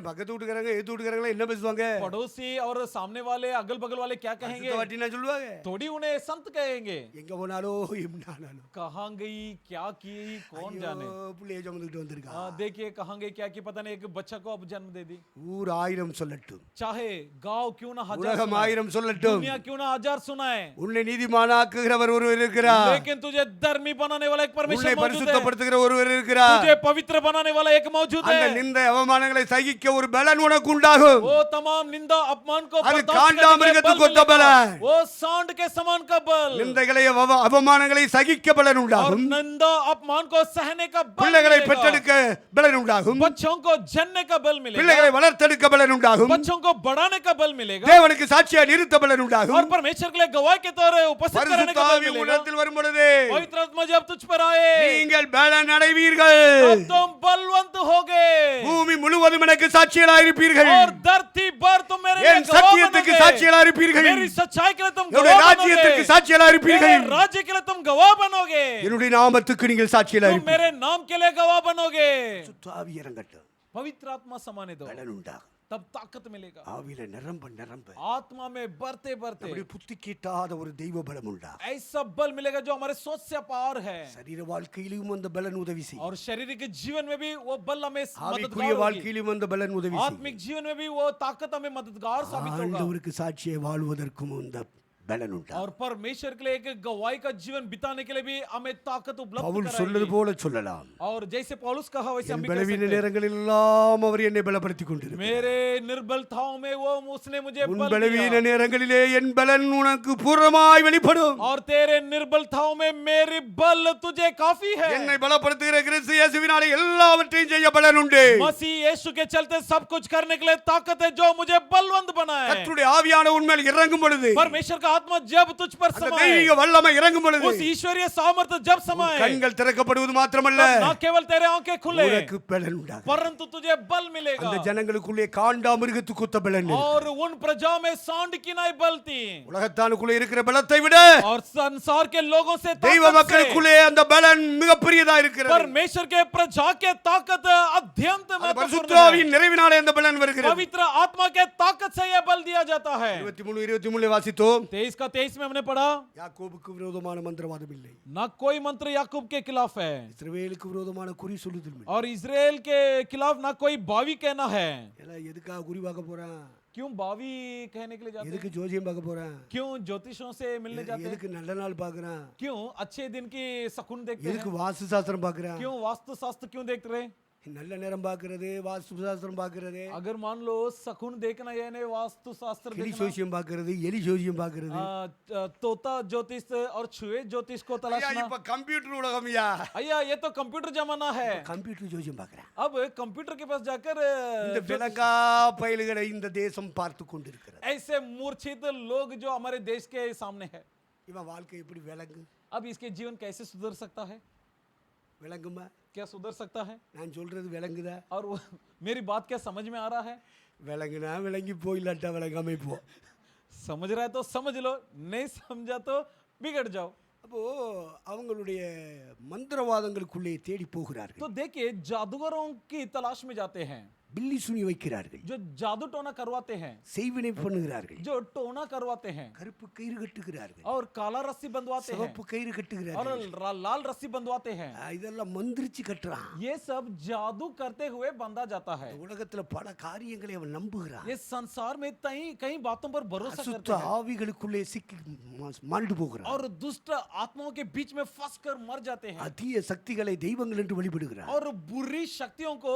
பக்கத்து வீட்டுக்காரங்க எதிர்த்து வீட்டுக்காரங்க என்ன பேசுவாங்க? पड़ोसी और सामने वाले अगल बगल वाले क्या कहेंगे? வாட்டினா சொல்லுவாங்க. थोड़ी उन्हें संत कहेंगे। எங்க போனாலோ எம்னானாலும் कहाँ गई, क्या की, कौन जाने। பிள்ளையை சுமந்துட்டு வந்திருக்கா. देखिए कहाँ गई क्या की पता नहीं, एक बच्चा को अब जन्म दे दी। ஊர் 1000 சொல்லட்டும், चाहे गांव क्यों ना हजार உலகம் सुनाए, 1000 சொல்லட்டும், दुनिया क्यों ना हजार सुनाए, உன்னை நீதிமானாக்குகிறவர் ஒருவர் இருக்கிறார். लेकिन तुझे धर्मी बनाने वाला एक உன்னை परमेश्वर मौजूद है। பரிசுத்தப்படுத்துகிற ஒருவர் இருக்கிறார். तुझे पवित्र बनाने वाला एक मौजूद அந்த है। நிந்தை அவமானங்களை சகிக்க ஒரு பலன் உனக்கு உண்டாகும். वो तमाम निंदा अपमान को அது बर्दाश्त காண்டாமிருகத்துக்கு करने ஒத்த के बल बल। मिलेगा। वो सांड के समान का बल நிந்தைகளை அவமானங்களை சகிக்க பலன் और உண்டாகும். निंदा अपमान को सहने का बल பிள்ளைகளை मिलेगा। பெற்றெடுக்க பலன் உண்டாகும். बच्चों को जनने का बल मिलेगा। பிள்ளைகளை வளர்த்தெடுக்க பலன் உண்டாகும். बच्चों को बढ़ाने का बल मिलेगा தேவனுக்கு சாட்சியா நிறுத்த பலன் உண்டாகும். और परमेश्वर के लिए गवाह के तौर उपस्थित करने का बल பரிசுத்தாவி मिलेगा। உள்ளத்தில் வரும் பொழுது पवित्र आत्मा जब तुझ पर आए நீங்கள் பலன் அடைவீர்கள். अब तुम बलवंत होगे பூமி முழுவதும் எனக்கு சாட்சிகளாய் இருப்பீர்கள். और धरती भर तुम मेरे लिए என் गवाह சத்தியத்துக்கு बनोगे। சாட்சிகளாய் இருப்பீர்கள். मेरी सच्चाई के लिए तुम என்னுடைய गवाह ராஜ்யத்துக்கு बनोगे। சாட்சிகளாய் இருப்பீர்கள். मेरे राज्य के लिए तुम गवाह बनोगे। என்னுடைய நாமத்துக்கு நீங்கள் சாட்சிகளாய் तुम இருப்பீர்கள். मेरे नाम के लिए गवाह बनोगे। சுத்தாவி இறங்கட்டும், पवित्र आत्मा समाने दो, பலன் உண்டாகும். तब ताकत मिलेगा। ஆவியில நிரம்ப நிரம்ப आत्मा में बढ़ते बढ़ते நம்முடைய புத்தி கீட்டாத ஒரு தெய்வ பலம் உண்டாகும். ऐसा बल मिलेगा जो हमारे सोच से पार है சரீர வாழ்க்கையிலும் அந்த பலன் உதவி செய்யும். और शारीरिक जीवन में भी वो बल हमें ஆவிக்குரிய मददगार होगी। வாழ்க்கையிலும் அந்த பலன் உதவி செய்யும். आत्मिक जीवन में भी वो ताकत हमें मददगार साबित होगा ஆண்டவருக்கு சாட்சியை வாழ்வதற்கும் அந்த பலன் உண்டாகும். और परमेश्वर के लिए एक गवाही का जीवन बिताने के लिए भी हमें ताकत उपलब्ध பவுல் சொன்னது कराएगी। போல சொல்லலாம். और जैसे पौलुस कहा वैसे हम என் भी कह பலவீன सकते हैं। நேரங்களில் எல்லாம் அவர் என்னை பலப்படுத்திக் கொண்டிருக்கிறார். मेरे निर्बलताओं में वो उसने मुझे உன் बल பலவீன दिया நேரங்களிலே என் பலன் உனக்கு பூர்ணமாய் வெளிப்படும். और तेरे निर्बलताओं में मेरी बल तुझे काफी है। என்னை பலப்படுத்துகிற கிறிஸ்து இயேசுவினாலே எல்லாவற்றையும் செய்ய பலன் உண்டு. मसीह यीशु के चलते सब कुछ करने के लिए ताकत है जो मुझे बलवंत बनाए। கர்த்தருடைய ஆவியான உன்மேல் இறங்கும் பொழுது, परमेश्वर का आत्मा जब तुझ पर அந்த समाए, தெய்வீக வல்லமை இறங்கும் பொழுது, उस ईश्वरीय सामर्थ्य जब समाए, கண்கள் திறக்கப்படுவது மாத்திரமல்ல, तब न केवल तेरे आंखें खुले உனக்கு பலன் உண்டாகும். परंतु तुझे बल मिलेगा। அந்த ஜனங்களுக்குள்ளே காண்டாமிருகத்துக்கு ஒத்த பலன் இருக்கு. और उन प्रजा में सांड की नाई बल थी உலகத்தானுக்குள்ளே இருக்கிற பலத்தை விட और संसार के लोगों से தெய்வ ताकत से மக்களுக்குள்ளே அந்த பலன் மிகப்பெரியதா இருக்கிறது. परमेश्वर के प्रजा के ताकत अत्यंत அது महत्वपूर्ण பரிசுத்தாவியின் है। நிறைவினாலே அந்த பலன் வருகிறது. पवित्र आत्मा के ताकत से यह बल दिया जाता है। 23 वासिத்தோம். 23 का 23 में हमने पढ़ा யாக்கோபுக்கு விரோதமான மந்திரவாதம் இல்லை, ना कोई मंत्र याकूब के खिलाफ है இஸ்ரவேலுக்கு விரோதமான குறி சொல்லுதல் இல்லை. और इजराइल के खिलाफ ना कोई बावी कहना है। எல்லாம் எதுக்காக குறி பார்க்க போறான்? क्यों बावी कहने के लिए जाते எதுக்கு हैं? ஜோசியம் பார்க்க போறான்? क्यों ज्योतिषों से मिलने जाते हैं? எதுக்கு நல்ல நாள் பார்க்கறான்? क्यों अच्छे दिन की शकुन देखते எதுக்கு हैं? வாஸ்து சாஸ்திரம் பார்க்கறான்? क्यों वास्तु शास्त्र क्यों देखते रहे? நல்ல நேரம் பார்க்கறது, வாஸ்து சாஸ்திரம் பார்க்கறது, अगर मान लो शकुन देखना यानी वास्तु शास्त्र கிளி देखना, ஜோசியம் பார்க்கறது, எலி ஜோசியம் பார்க்கறது. तोता ज्योतिष और छुए ज्योतिष को ஐயா, तलाशना। இப்ப கம்ப்யூட்டர் உலகம் ஐயா. अय्या ये तो कंप्यूटर जमाना है। கம்ப்யூட்டர் ஜோசியம் பார்க்கறான். अब कंप्यूटर के पास जाकर இந்த விலங்கா பயல்களை இந்த தேசம் பார்த்து கொண்டிருக்கிறது. ऐसे मूर्छित लोग जो हमारे देश के सामने है, இவன் வாழ்க்கை எப்படி விலங்கு? अब इसके जीवन कैसे सुधर सकता है? விளங்குமா? क्या सुधर सकता है? நான் சொல்றது விளங்குதா? और मेरी बात क्या समझ में आ रहा है? விளங்குனா விளங்கி போயில்லாட்டா விளங்காம போ. समझ रहा है तो समझ लो, नहीं समझा तो बिगड़ जाओ। அப்போ அவங்களுடைய மந்திரவாதங்களுக்குள்ளே தேடி போகிறார்கள். तो देखिए जादूगरों की तलाश में जाते हैं பில்லி சுனி வைக்கிறார்கள், जो जादू टोना करवाते हैं, செய்வினை பண்ணுகிறார்கள், जो टोना करवाते हैं கருப்பு கயிறு கட்டுகிறார்கள், और काला रस्सी बंधवाते हैं சிவப்பு கயிறு और கட்டுகிறார்கள். लाल रस्सी बंधवाते हैं। இதெல்லாம் மந்திரிச்சு கட்டுறான். ये सब जादू करते हुए बंधा जाता है। உலகத்துல பல காரியங்களை அவன் நம்புகிறான். ये संसार में कई बातों पर भरोसा அசுத்த करते हैं ஆவிகளுக்குள்ளே சிக்கி மாண்டு போகிறான். और दुष्ट आत्माओं के बीच में फंस कर मर जाते हैं அதீய சக்திகளை தெய்வங்கள் என்று வழிபடுகிறான். और बुरी शक्तियों को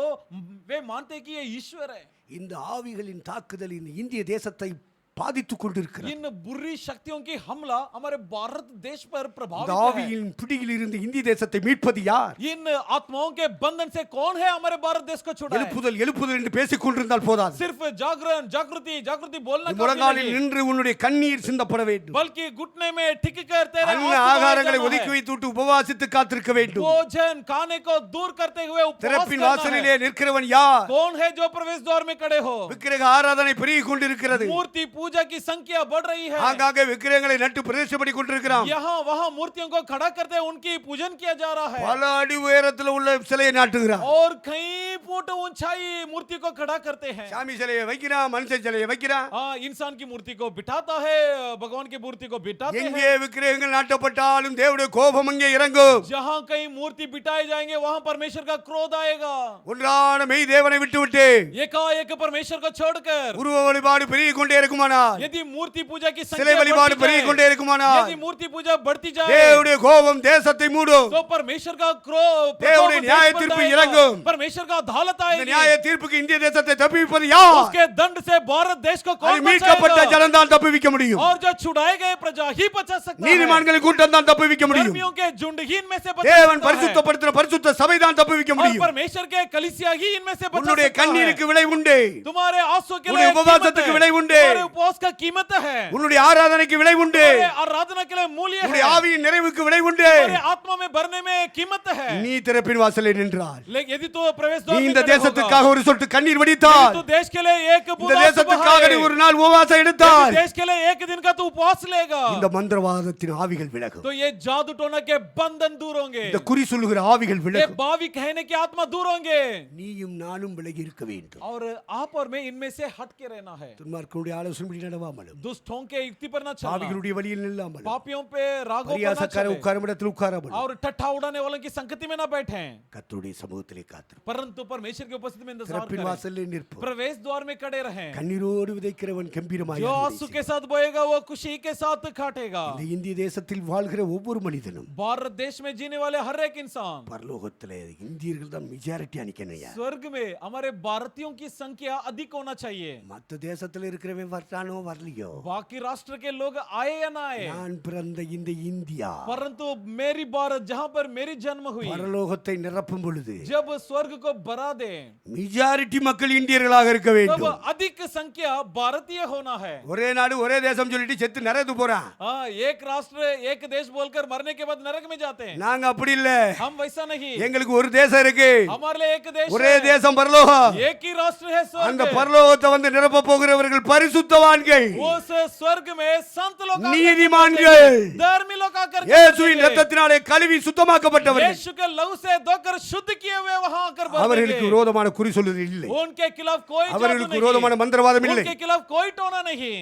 वे मानते हैं कि ये ईश्वर है। இந்த ஆவிகளின் தாக்குதல் இந்த இந்திய தேசத்தை பாதித்துக் கொண்டிருக்கிறது. इन बुरी शक्तियों की हमला हमारे भारत देश पर இந்த प्रभावित है। ஆவியின் பிடியில் இருந்து இந்திய தேசத்தை மீட்பது யார்? इन आत्माओं के बंधन से कौन है हमारे भारत देश को छुड़ाए? எழுப்புதல் எழுப்புதல் என்று பேசிக் கொண்டிருந்தால் போதாது. सिर्फ जागरण जागृति जागृति बोलना काफी முழங்காலில் नहीं, நின்று உன்னுடைய கண்ணீர் சிந்தப்பட வேண்டும். बल्कि घुटने में टिक कर तेरे அன்ன आंसू बहाए ஆகாரங்களை जाना ஒதுக்கி है। வைத்து விட்டு உபவாசித்து காத்திருக்க வேண்டும். भोजन खाने को दूर करते हुए उपवास திறப்பின் करना வாசலிலே है। நிற்கிறவன் யார்? कौन है जो प्रवेश द्वार में खड़े हो? விக்கிரக ஆராதனை பெருகிக் கொண்டிருக்கிறது. मूर्ति पूजा की संख्या बढ़ रही है। ஆங்காங்கே விக்கிரகங்களை நட்டு பிரதிஷ்டை பண்ணி கொண்டிருக்கிறான். यहाँ वहाँ मूर्तियों को खड़ा करते उनकी पूजन किया जा रहा है। பல அடி உயரத்தில் உள்ள சிலையை நாட்டுகிறான். और कई फुट ऊंचाई मूर्ति को खड़ा करते हैं। சாமி சிலையை வைக்கிறான், மனுஷன் சிலையை வைக்கிறான். हाँ, इंसान की मूर्ति को बिठाता है, भगवान की मूर्ति को बिठाते எங்கே हैं। விக்கிரகங்கள் நாட்டப்பட்டாலும் தேவனுடைய கோபம் அங்கே இறங்கும். जहाँ कहीं मूर्ति बिठाए जाएंगे वहाँ परमेश्वर का क्रोध आएगा। ஒன்றான மெய் தேவனை விட்டுவிட்டு एकाएक परमेश्वर को छोड़कर உருவ வழிபாடு பெருகிக் கொண்டே இருக்குமானால், यदि मूर्ति पूजा की சிலை संख्या வழிபாடு बढ़ती பெருகிக் கொண்டே जाए, இருக்குமானால், यदि मूर्ति पूजा बढ़ती जाए தேவனுடைய கோபம் தேசத்தை மூடும். तो परमेश्वर का क्रोध தேவனுடைய நியாய தீர்ப்பு இறங்கும். परमेश्वर का अदालत இந்த आएगी। நியாய தீர்ப்புக்கு இந்திய தேசத்தை தப்புவிப்பது யார்? उसके दंड से भारत देश को அது कौन மீட்கப்பட்ட बचाएगा? ஜனம் தான் தப்புவிக்க முடியும். और जो छुड़ाए गए प्रजा ही बचा सकता है। நீதிமான்களின் கூட்டம் தான் தப்புவிக்க முடியும். धर्मियों के झुंडहीन में से बचा தேவன் सकता है। பரிசுத்தப்படுத்தின பரிசுத்த சபை தான் தப்புவிக்க और முடியும். परमेश्वर के कलीसिया ही इनमें से बचा உன்னுடைய सकता है। கண்ணீருக்கு விலை உண்டு. तुम्हारे आंसू के உன்னுடைய लिए कीमत உபவாசத்துக்கு है। விலை உண்டு. तुम्हारे उपवास का कीमत है। உன்னுடைய ஆராதனைக்கு விலை உண்டு. तुम्हारे आराधना के लिए मूल्य है। உன்னுடைய ஆவியின் நிறைவுக்கு விலை உண்டு. तुम्हारे आत्मा में भरने में कीमत है। நீ திறப்பின் வாசலில் நின்றால், लेकिन यदि तो प्रवेश நீ द्वार में இந்த खड़े தேசத்துக்காக होगा, ஒரு சொட்டு கண்ணீர் வடித்தால், तो देश के लिए एक இந்த बूंद आंसू தேசத்துக்காக நீ बहाए, ஒரு நாள் உபவாசம் எடுத்தால், यदि देश के लिए एक दिन का तू उपवास लेगा, இந்த மந்திரவாதத்தின் ஆவிகள் விலகும். तो ये जादू टोना के बंधन दूर होंगे। இந்த குறி சொல்லுகிற ஆவிகள் ये விலகும். बावी कहने की आत्मा दूर होंगे। நீயும் நானும் விலகி இருக்க வேண்டும். और आप और मैं इनमें से हट के रहना है। துன்மார்க்கனுடைய ஆலோசனைப்படி நடவாமலும், दुष्टों के युक्ति पर न चलना, பாவிகளுடைய வழியில் நில்லாமலும், पापियों पे रागों पर न பரியாசக்கார चले, உட்காரும் இடத்தில் உட்காராமலும், और ठट्ठा उड़ाने वालों की संगति में न बैठे, கர்த்தருடைய சமூகத்திலே காத்திருப்போம். परंतु परमेश्वर की उपस्थिति में इंतजार திறப்பின் करें। வாசலில் நிற்போம். प्रवेश द्वार में खड़े रहें। கண்ணீரோடு விதைக்கிறவன் கம்பீரமாய் जो அறுவடை आंसू செய்வான். के साथ बोएगा वो खुशी के साथ काटेगा। இந்த இந்திய தேசத்தில் வாழ்கிற ஒவ்வொரு மனிதனும் भारत देश में जीने वाले हर एक इंसान, பரலோகத்திலே இந்தியர்கள் தான் மெஜாரிட்டியா நிக்கணையா. स्वर्ग में हमारे भारतीयों की संख्या अधिक होना चाहिए। மத்த தேசத்துல இருக்கிறவன் வர்றானோ வரலையோ, बाकी राष्ट्र के लोग आए या ना आए, நான் பிறந்த இந்த இந்தியா परंतु मेरी भारत जहाँ पर मेरी जन्म हुई, பரலோகத்தை நிரப்பும் பொழுது जब स्वर्ग को भरा दे மெஜாரிட்டி மக்கள் இந்தியர்களாக இருக்க तब வேண்டும். अधिक संख्या भारतीय होना है। ஒரே நாடு ஒரே தேசம் சொல்லிட்டு செத்து நரகத்து போறான். हाँ, एक राष्ट्र एक देश बोलकर मरने के बाद नरक में जाते हैं। நாங்க அப்படி இல்ல. हम वैसा नहीं, எங்களுக்கு ஒரு தேசம் இருக்கு. हमारे लिए एक देश ஒரே है, தேசம் பரலோகம். एक ही राष्ट्र है அந்த स्वर्ग। பரலோகத்தை வந்து நிரப்ப போகிறவர்கள் பரிசுத்தவான்கள், उस स्वर्ग में संत लोग आकर நீதிமான்கள், धर्मी लोग आकर இயேசுவின் बसेंगे। இரத்தத்தினாலே கழுவி சுத்தமாக்கப்பட்டவர்கள். यीशु के लहू से धोकर शुद्ध किए हुए वहां आकर அவர்களுக்கு बसेंगे। விரோதமான குறி சொல்லுதல் இல்லை. उनके खिलाफ कोई जादू அவர்களுக்கு नहीं, விரோதமான மந்திரவாதம் இல்லை. उनके खिलाफ कोई टोना नहीं।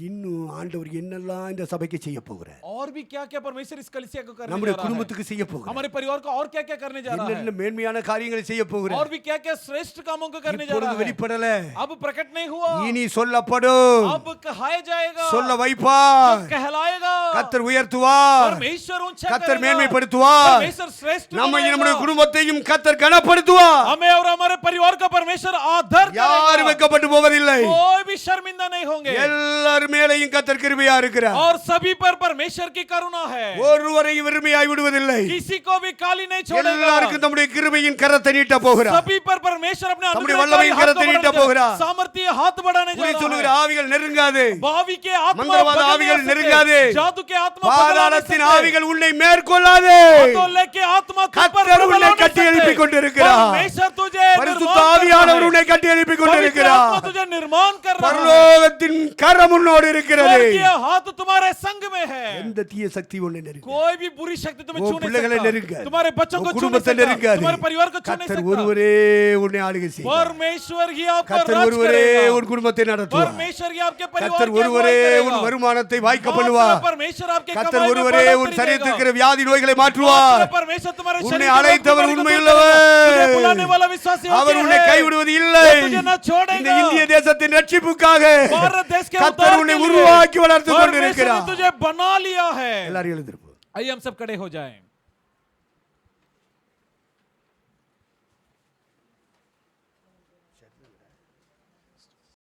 இன்னும் ஆண்டவர் என்னெல்லாம் இந்த சபைக்கு செய்ய போகிறார், और भी क्या क्या परमेश्वर इस कलीसिया को करने நம்முடைய जा रहा है, குடும்பத்துக்கு செய்ய போகிறார், हमारे परिवार को और क्या क्या करने जा रहा என்னென்ன है, மேன்மையான காரியங்களை செய்ய போகிறார். और भी क्या क्या श्रेष्ठ कामों को करने जा இப்பொழுது रहा है। வெளிப்படல, अब प्रकट नहीं हुआ, இனி சொல்லப்படும், अब कहाया जाएगा, சொல்ல வைப்பார். कहलाएगा। கர்த்தர் உயர்த்துவார், परमेश्वर ऊंचा கர்த்தர் करेगा, மேன்மைப்படுத்துவார். परमेश्वर श्रेष्ठ நம்மை बनाएगा। நம்முடைய குடும்பத்தையும் கர்த்தர் கனப்படுத்துவார். हमें और हमारे परिवार का परमेश्वर आदर யாரும் करेगा, வெட்கப்பட்டு போவதில்லை. कोई भी शर्मिंदा नहीं होंगे, எல்லார் மேலையும் கர்த்தர் கிருபையா இருக்கிறார். और सभी पर परमेश्वर की करुणा है, ஒருவரையும் வெறுமையாய் விடுவதில்லை. किसी को भी खाली नहीं छोड़ेगा। எல்லாருக்கும் நம்முடைய கிருபையின் கரத்தை நீட்ட போகிறார். सभी पर परमेश्वर अपने நம்முடைய अनुग्रहकारी வல்லமையின் हाथ கரத்தை நீட்ட बढ़ाने போகிறார். जा- सामर्थ्य हाथ बढ़ाने जा குறி रहा சொல்லுகிற है। ஆவிகள் நெருங்காது. भावी के आत्मा मंत्रवाद बगल नहीं आविகள் आ सकते, நெருங்காது. जादू के आत्मा बगल பாதாளத்தின் नहीं आ सकते, ஆவிகள் உன்னை மேற்கொள்ளாது. पातोले के आत्मा तुम पर கர்த்தர் प्रबल உன்னை हो नहीं கட்டி सकते। எழுப்பிக் கொண்டிருக்கிறார். परमेश्वर तुझे பரிசுத்த निर्माण कर ஆவியானவர் रहा है। உன்னை கட்டி எழுப்பிக் पवित्र आत्मा கொண்டிருக்கிறார். तुझे निर्माण कर रहा है। பரலோகத்தின் கரம் உன்னோடு இருக்கிறது. स्वर्गीय हाथ तुम्हारे संग में है। எந்த தீய சக்தி உன்னை நெருங்காது. कोई भी बुरी शक्ति तुम्हें உன் छू नहीं பிள்ளைகளை सकता, நெருங்காது. तुम्हारे बच्चों को உன் छू नहीं குடும்பத்தை सकता, நெருங்காது. तुम्हारे परिवार को छू नहीं கர்த்தர் सकता। ஒருவரே உன்னை ஆளுகை செய்வார். परमेश्वर ही आप पर கர்த்தர் राज ஒருவரே करेगा। உன் குடும்பத்தை நடத்துவார். परमेश्वर ही आपके परिवार கர்த்தர் की ஒருவரே अगुवाई करेगा। உன் வருமானத்தை வாய்க்க मात्र பண்ணுவார். परमेश्वर आपके கர்த்தர் कमाई में ஒருவரே बढ़ोतरी உன் சரீரத்தில் देगा। இருக்கிற வியாதி நோய்களை मात्र மாற்றுவார். परमेश्वर तुम्हारे உன்னை शरीर के அழைத்தவர் रोग को दूर உண்மையுள்ளவர். करेगा। तुझे बुलाने वाला विश्वासी அவர் होके உன்னை है। கைவிடுவது இல்லை. वो तुझे न छोड़ेगा। இந்த இந்திய தேசத்தின் ரட்சிப்புக்காக भारत देश के கர்த்தர் उद्धार உன்னை के लिए உருவாக்கி வளர்த்து परमेश्वर ने கொண்டிருக்கிறார். तुझे बना लिया है। எல்லாரும் எழுந்திருப்போம். आइए हम सब खड़े हो जाएं।